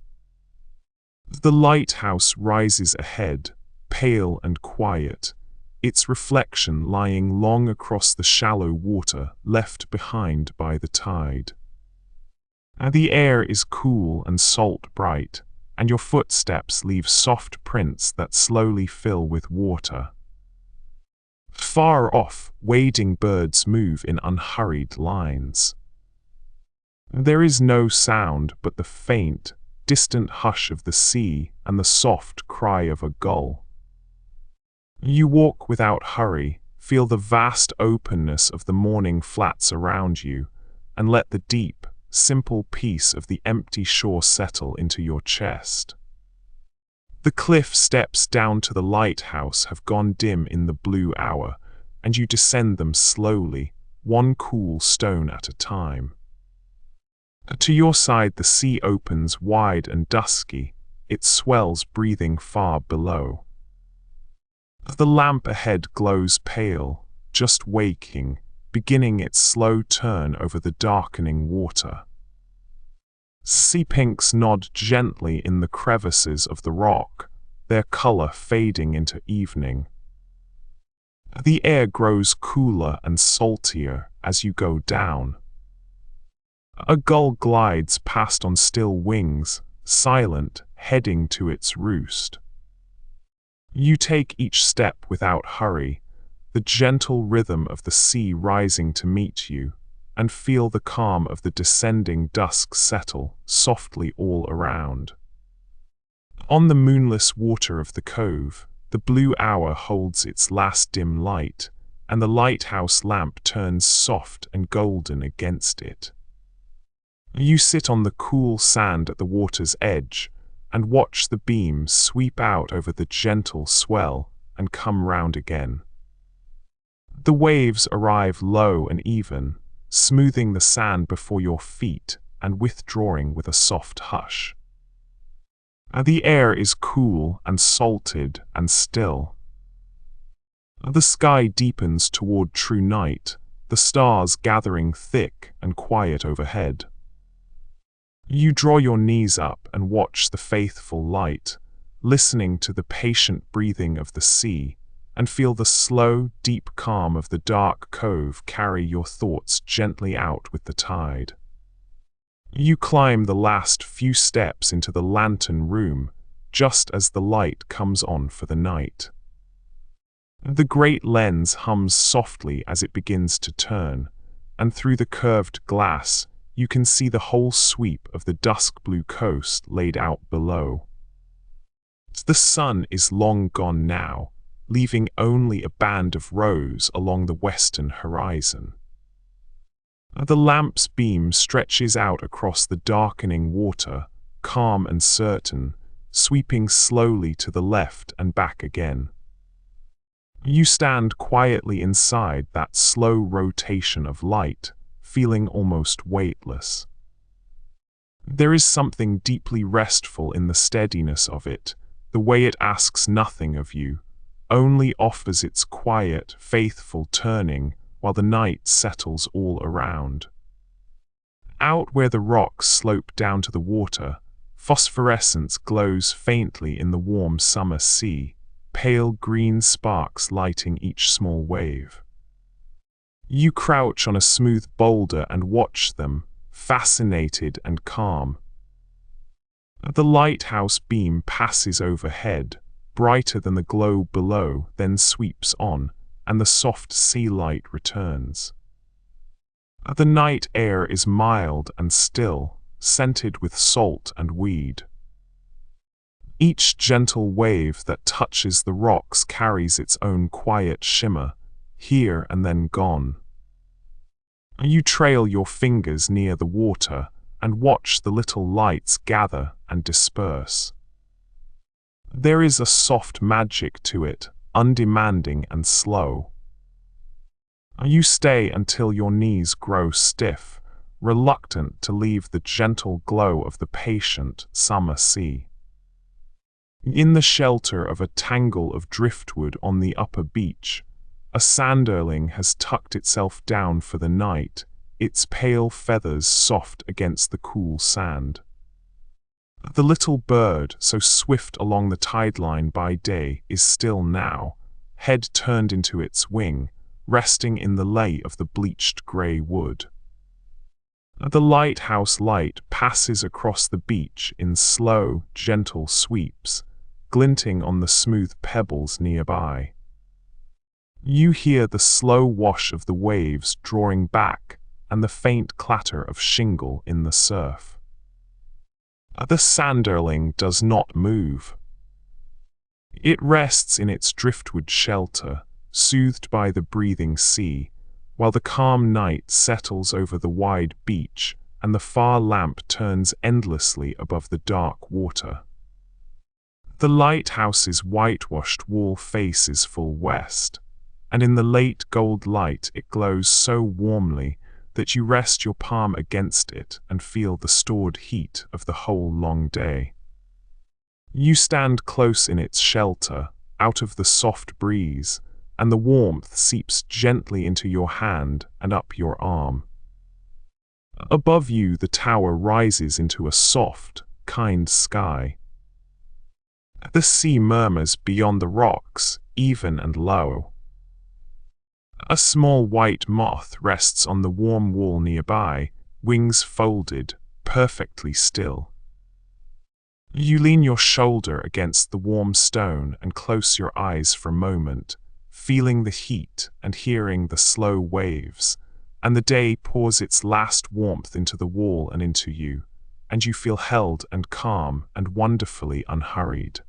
The lighthouse rises ahead, pale and quiet, its reflection lying long across the shallow water left behind by the tide. The air is cool and salt bright, and your footsteps leave soft prints that slowly fill with water. Far off, wading birds move in unhurried lines. There is no sound but the faint, distant hush of the sea and the soft cry of a gull. You walk without hurry, feel the vast openness of the morning flats around you, and let the deep, simple peace of the empty shore settle into your chest. The cliff steps down to the lighthouse have gone dim in the blue hour, and you descend them slowly, one cool stone at a time. To your side the sea opens wide and dusky, it swells breathing far below. The lamp ahead glows pale, just waking, beginning its slow turn over the darkening water. Sea pinks nod gently in the crevices of the rock, their color fading into evening. The air grows cooler and saltier as you go down. A gull glides past on still wings, silent, heading to its roost. You take each step without hurry, the gentle rhythm of the sea rising to meet you, and feel the calm of the descending dusk settle softly all around. On the moonless water of the cove, the blue hour holds its last dim light, and the lighthouse lamp turns soft and golden against it. You sit on the cool sand at the water's edge, and watch the beams sweep out over the gentle swell and come round again. The waves arrive low and even, smoothing the sand before your feet and withdrawing with a soft hush. The air is cool and salted and still. The sky deepens toward true night, the stars gathering thick and quiet overhead. You draw your knees up and watch the faithful light, listening to the patient breathing of the sea, and feel the slow, deep calm of the dark cove carry your thoughts gently out with the tide. You climb the last few steps into the lantern room, just as the light comes on for the night. The great lens hums softly as it begins to turn, and through the curved glass, you can see the whole sweep of the dusk-blue coast laid out below. The sun is long gone now, leaving only a band of rose along the western horizon. The lamp's beam stretches out across the darkening water, calm and certain, sweeping slowly to the left and back again. You stand quietly inside that slow rotation of light, feeling almost weightless. There is something deeply restful in the steadiness of it, the way it asks nothing of you, only offers its quiet, faithful turning while the night settles all around. Out where the rocks slope down to the water, phosphorescence glows faintly in the warm summer sea, pale green sparks lighting each small wave. You crouch on a smooth boulder and watch them, fascinated and calm. The lighthouse beam passes overhead, brighter than the globe below, then sweeps on, and the soft sea light returns. The night air is mild and still, scented with salt and weed. Each gentle wave that touches the rocks carries its own quiet shimmer, here and then gone. You trail your fingers near the water and watch the little lights gather and disperse. There is a soft magic to it, undemanding and slow. You stay until your knees grow stiff, reluctant to leave the gentle glow of the patient summer sea. In the shelter of a tangle of driftwood on the upper beach, a sanderling has tucked itself down for the night, its pale feathers soft against the cool sand. The little bird, so swift along the tideline by day, is still now, head turned into its wing, resting in the lay of the bleached grey wood. The lighthouse light passes across the beach in slow, gentle sweeps, glinting on the smooth pebbles nearby. You hear the slow wash of the waves drawing back and the faint clatter of shingle in the surf. The sanderling does not move. It rests in its driftwood shelter, soothed by the breathing sea, while the calm night settles over the wide beach and the far lamp turns endlessly above the dark water. The lighthouse's whitewashed wall faces full west, and in the late gold light it glows so warmly that you rest your palm against it and feel the stored heat of the whole long day. You stand close in its shelter, out of the soft breeze, and the warmth seeps gently into your hand and up your arm. Above you the tower rises into a soft, kind sky. The sea murmurs beyond the rocks, even and low. A small white moth rests on the warm wall nearby, wings folded, perfectly still. You lean your shoulder against the warm stone and close your eyes for a moment, feeling the heat and hearing the slow waves, and the day pours its last warmth into the wall and into you, and you feel held and calm and wonderfully unhurried.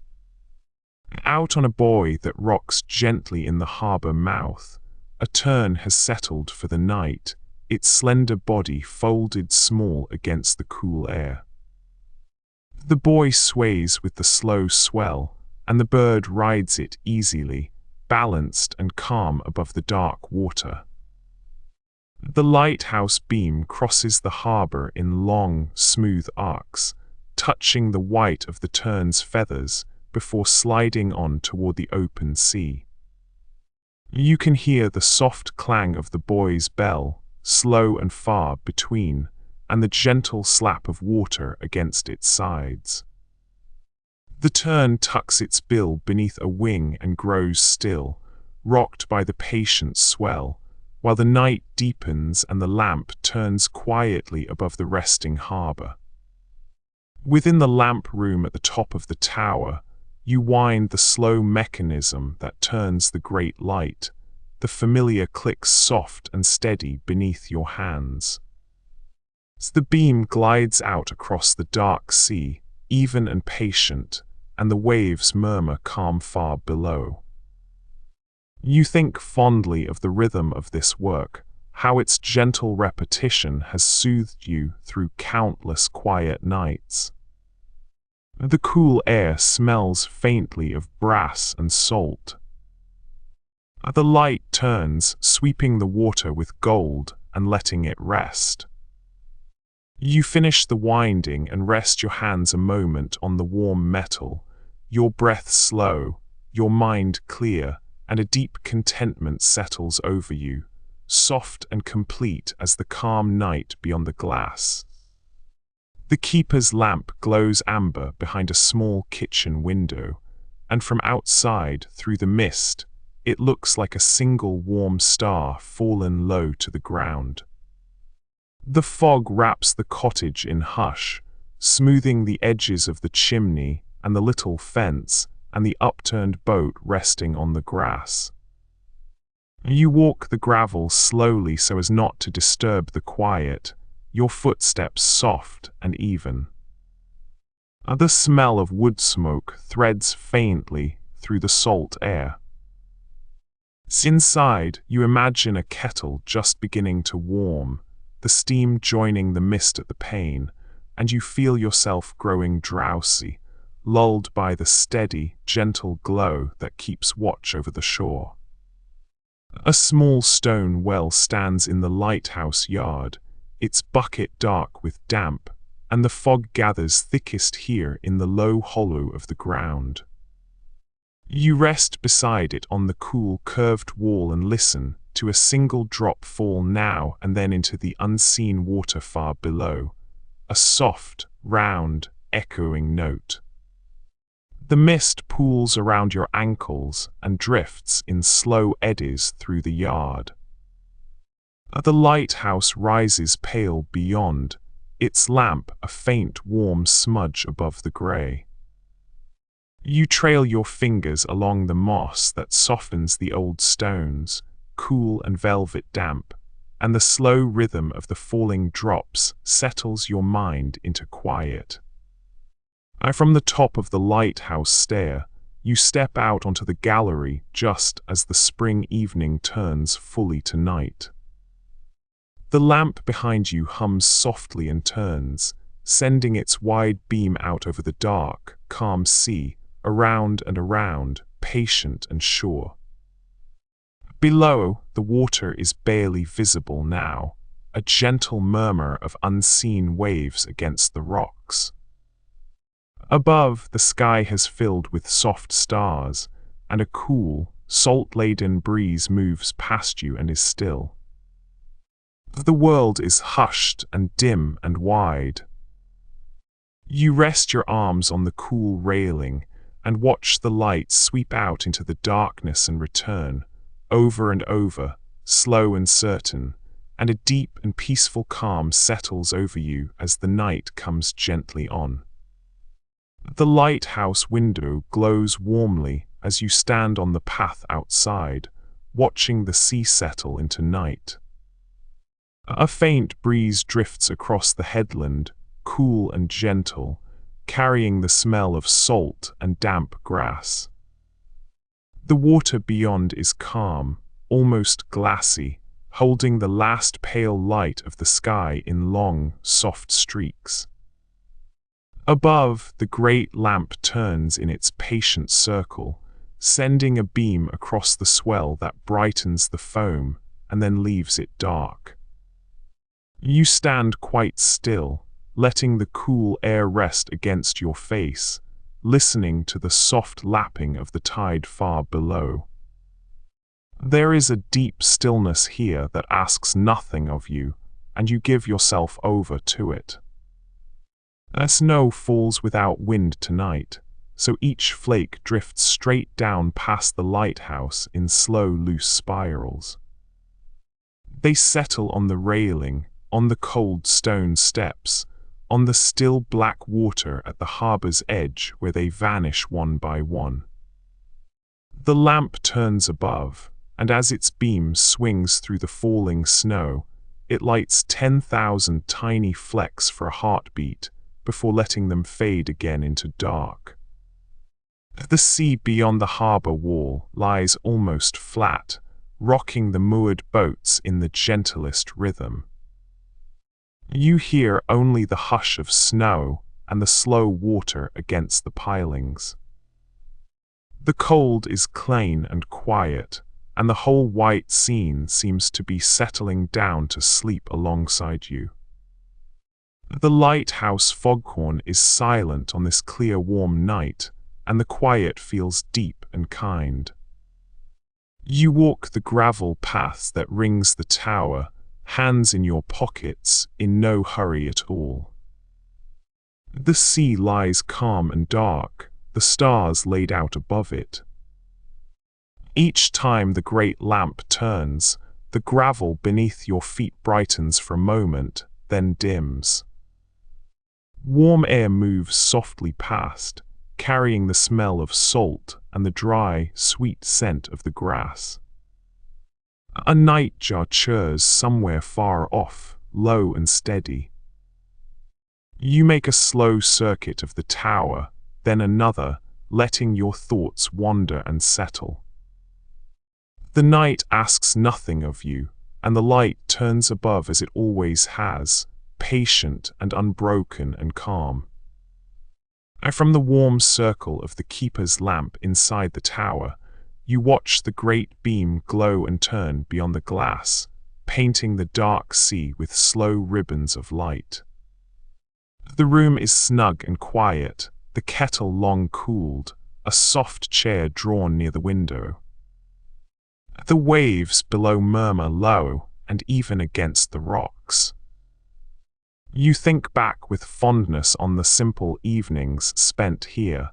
Out on a buoy that rocks gently in the harbor mouth, a tern has settled for the night, its slender body folded small against the cool air. The buoy sways with the slow swell, and the bird rides it easily, balanced and calm above the dark water. The lighthouse beam crosses the harbor in long, smooth arcs, touching the white of the tern's feathers before sliding on toward the open sea. You can hear the soft clang of the buoy's bell, slow and far between, and the gentle slap of water against its sides. The tern tucks its bill beneath a wing and grows still, rocked by the patient swell, while the night deepens and the lamp turns quietly above the resting harbor. Within the lamp room at the top of the tower, you wind the slow mechanism that turns the great light. The familiar clicks soft and steady beneath your hands. As the beam glides out across the dark sea, even and patient, and the waves murmur calm far below. You think fondly of the rhythm of this work, how its gentle repetition has soothed you through countless quiet nights. The cool air smells faintly of brass and salt. The light turns, sweeping the water with gold and letting it rest. You finish the winding and rest your hands a moment on the warm metal, your breath slow, your mind clear, and a deep contentment settles over you, soft and complete as the calm night beyond the glass. The keeper's lamp glows amber behind a small kitchen window, and from outside, through the mist, it looks like a single warm star fallen low to the ground. The fog wraps the cottage in hush, smoothing the edges of the chimney and the little fence and the upturned boat resting on the grass. You walk the gravel slowly so as not to disturb the quiet, your footsteps soft and even. The smell of wood smoke threads faintly through the salt air. Inside, you imagine a kettle just beginning to warm, the steam joining the mist at the pane, and you feel yourself growing drowsy, lulled by the steady, gentle glow that keeps watch over the shore. A small stone well stands in the lighthouse yard, its bucket dark with damp, and the fog gathers thickest here in the low hollow of the ground. You rest beside it on the cool, curved wall and listen to a single drop fall now and then into the unseen water far below, a soft, round, echoing note. The mist pools around your ankles and drifts in slow eddies through the yard. The lighthouse rises pale beyond, its lamp a faint warm smudge above the grey. You trail your fingers along the moss that softens the old stones, cool and velvet damp, and the slow rhythm of the falling drops settles your mind into quiet. From the top of the lighthouse stair, you step out onto the gallery just as the spring evening turns fully to night. The lamp behind you hums softly and turns, sending its wide beam out over the dark, calm sea, around and around, patient and sure. Below, the water is barely visible now, a gentle murmur of unseen waves against the rocks. Above, the sky has filled with soft stars, and a cool, salt-laden breeze moves past you and is still. The world is hushed and dim and wide. You rest your arms on the cool railing and watch the light sweep out into the darkness and return, over and over, slow and certain, and a deep and peaceful calm settles over you as the night comes gently on. The lighthouse window glows warmly as you stand on the path outside, watching the sea settle into night. A faint breeze drifts across the headland, cool and gentle, carrying the smell of salt and damp grass. The water beyond is calm, almost glassy, holding the last pale light of the sky in long, soft streaks. Above, the great lamp turns in its patient circle, sending a beam across the swell that brightens the foam and then leaves it dark. You stand quite still, letting the cool air rest against your face, listening to the soft lapping of the tide far below. There is a deep stillness here that asks nothing of you, and you give yourself over to it. Snow falls without wind tonight, so each flake drifts straight down past the lighthouse in slow, loose spirals. They settle on the railing, on the cold stone steps, on the still black water at the harbor's edge where they vanish one by one. The lamp turns above, and as its beam swings through the falling snow, it lights 10,000 tiny flecks for a heartbeat before letting them fade again into dark. The sea beyond the harbor wall lies almost flat, rocking the moored boats in the gentlest rhythm. You hear only the hush of snow and the slow water against the pilings. The cold is clean and quiet, and the whole white scene seems to be settling down to sleep alongside you. The lighthouse foghorn is silent on this clear, warm night, and the quiet feels deep and kind. You walk the gravel path that rings the tower, hands in your pockets, in no hurry at all. The sea lies calm and dark, the stars laid out above it. Each time the great lamp turns, the gravel beneath your feet brightens for a moment, then dims. Warm air moves softly past, carrying the smell of salt and the dry, sweet scent of the grass. A nightjar chirrs somewhere far off, low and steady. You make a slow circuit of the tower, then another, letting your thoughts wander and settle. The night asks nothing of you, and the light turns above as it always has, patient and unbroken and calm. And from the warm circle of the keeper's lamp inside the tower, you watch the great beam glow and turn beyond the glass, painting the dark sea with slow ribbons of light. The room is snug and quiet, the kettle long cooled, a soft chair drawn near the window. The waves below murmur low and even against the rocks. You think back with fondness on the simple evenings spent here,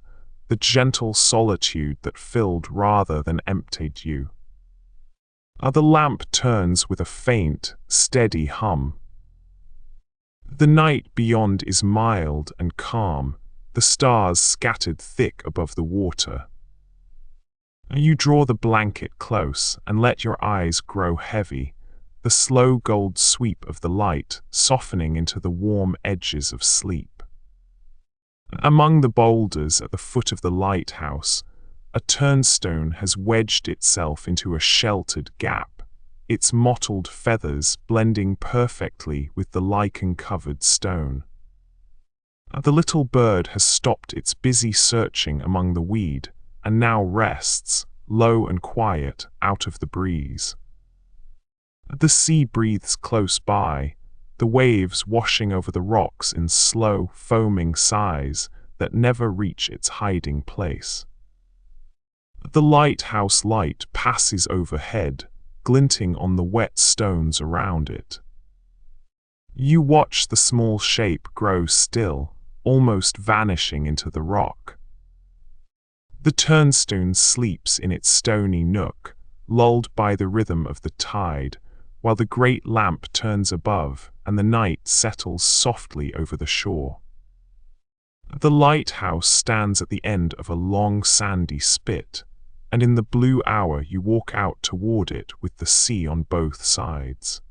the gentle solitude that filled rather than emptied you. The lamp turns with a faint, steady hum. The night beyond is mild and calm, the stars scattered thick above the water. You draw the blanket close and let your eyes grow heavy, the slow gold sweep of the light softening into the warm edges of sleep. Among the boulders at the foot of the lighthouse, a turnstone has wedged itself into a sheltered gap, its mottled feathers blending perfectly with the lichen-covered stone. The little bird has stopped its busy searching among the weed, and now rests, low and quiet, out of the breeze. The sea breathes close by, the waves washing over the rocks in slow, foaming sighs that never reach its hiding place. The lighthouse light passes overhead, glinting on the wet stones around it. You watch the small shape grow still, almost vanishing into the rock. The turnstone sleeps in its stony nook, lulled by the rhythm of the tide, while the great lamp turns above and the night settles softly over the shore. The lighthouse stands at the end of a long sandy spit, and in the blue hour you walk out toward it with the sea on both sides.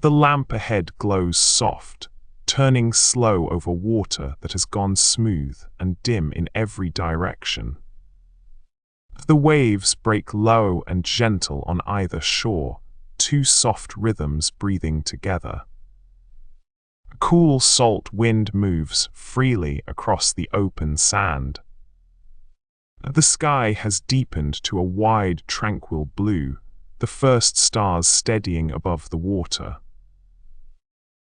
The lamp ahead glows soft, turning slow over water that has gone smooth and dim in every direction. The waves break low and gentle on either shore, two soft rhythms breathing together. A cool salt wind moves freely across the open sand. The sky has deepened to a wide, tranquil blue, the first stars steadying above the water.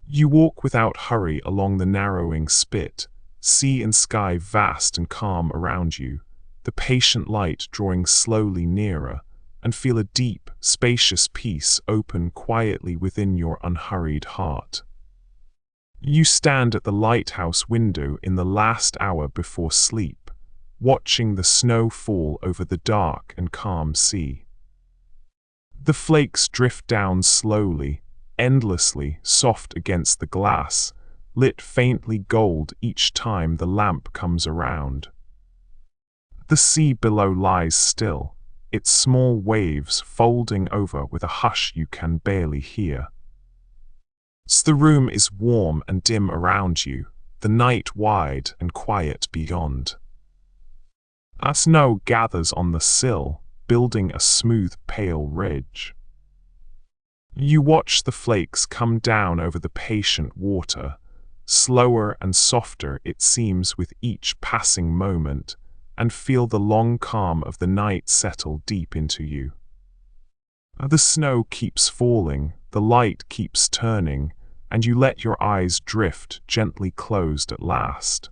You walk without hurry along the narrowing spit, sea and sky vast and calm around you, the patient light drawing slowly nearer, and feel a deep, spacious peace open quietly within your unhurried heart. You stand at the lighthouse window in the last hour before sleep, watching the snow fall over the dark and calm sea. The flakes drift down slowly, endlessly soft against the glass, lit faintly gold each time the lamp comes around. The sea below lies still, its small waves folding over with a hush you can barely hear. The room is warm and dim around you, the night wide and quiet beyond. Snow gathers on the sill, building a smooth pale ridge. You watch the flakes come down over the patient water, slower and softer it seems with each passing moment, and feel the long calm of the night settle deep into you. The snow keeps falling, the light keeps turning, and you let your eyes drift, gently closed at last.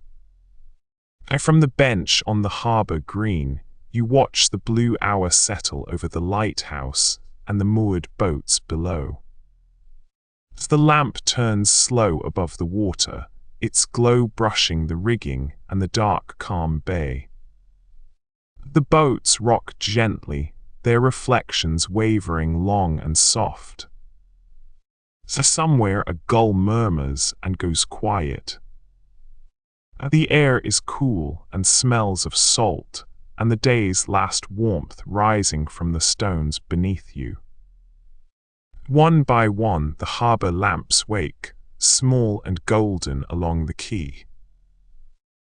From the bench on the harbour green, you watch the blue hour settle over the lighthouse and the moored boats below. The lamp turns slow above the water, its glow brushing the rigging and the dark, calm bay. The boats rock gently, their reflections wavering long and soft. Somewhere a gull murmurs and goes quiet. The air is cool and smells of salt, and the day's last warmth rising from the stones beneath you. One by one the harbour lamps wake, small and golden along the quay.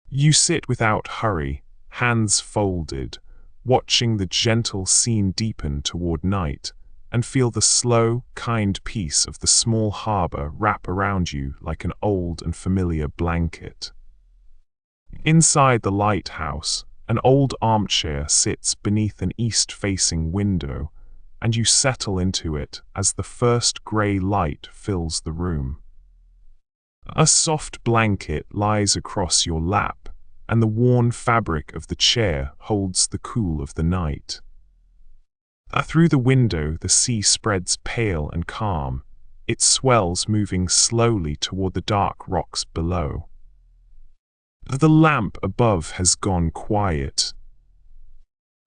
You sit without hurry, hands folded, watching the gentle scene deepen toward night, and feel the slow, kind peace of the small harbour wrap around you like an old and familiar blanket. Inside the lighthouse, an old armchair sits beneath an east-facing window, and you settle into it as the first grey light fills the room. A soft blanket lies across your lap, and the worn fabric of the chair holds the cool of the night. Through the window the sea spreads pale and calm, its swells moving slowly toward the dark rocks below. The lamp above has gone quiet.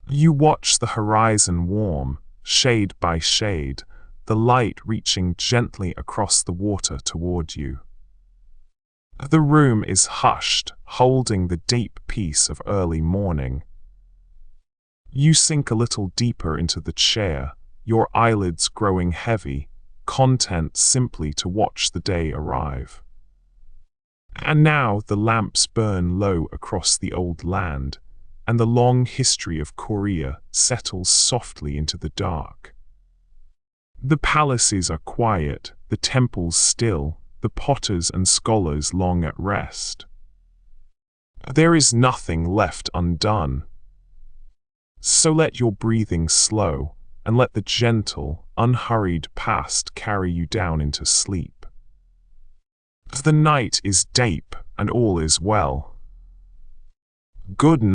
You watch the horizon warm, shade by shade, the light reaching gently across the water toward you. The room is hushed, holding the deep peace of early morning. You sink a little deeper into the chair, your eyelids growing heavy, content simply to watch the day arrive. And now the lamps burn low across the old land, and the long history of Korea settles softly into the dark. The palaces are quiet, the temples still, the potters and scholars long at rest. There is nothing left undone. So let your breathing slow, and let the gentle, unhurried past carry you down into sleep. The night is deep, and all is well. Good night.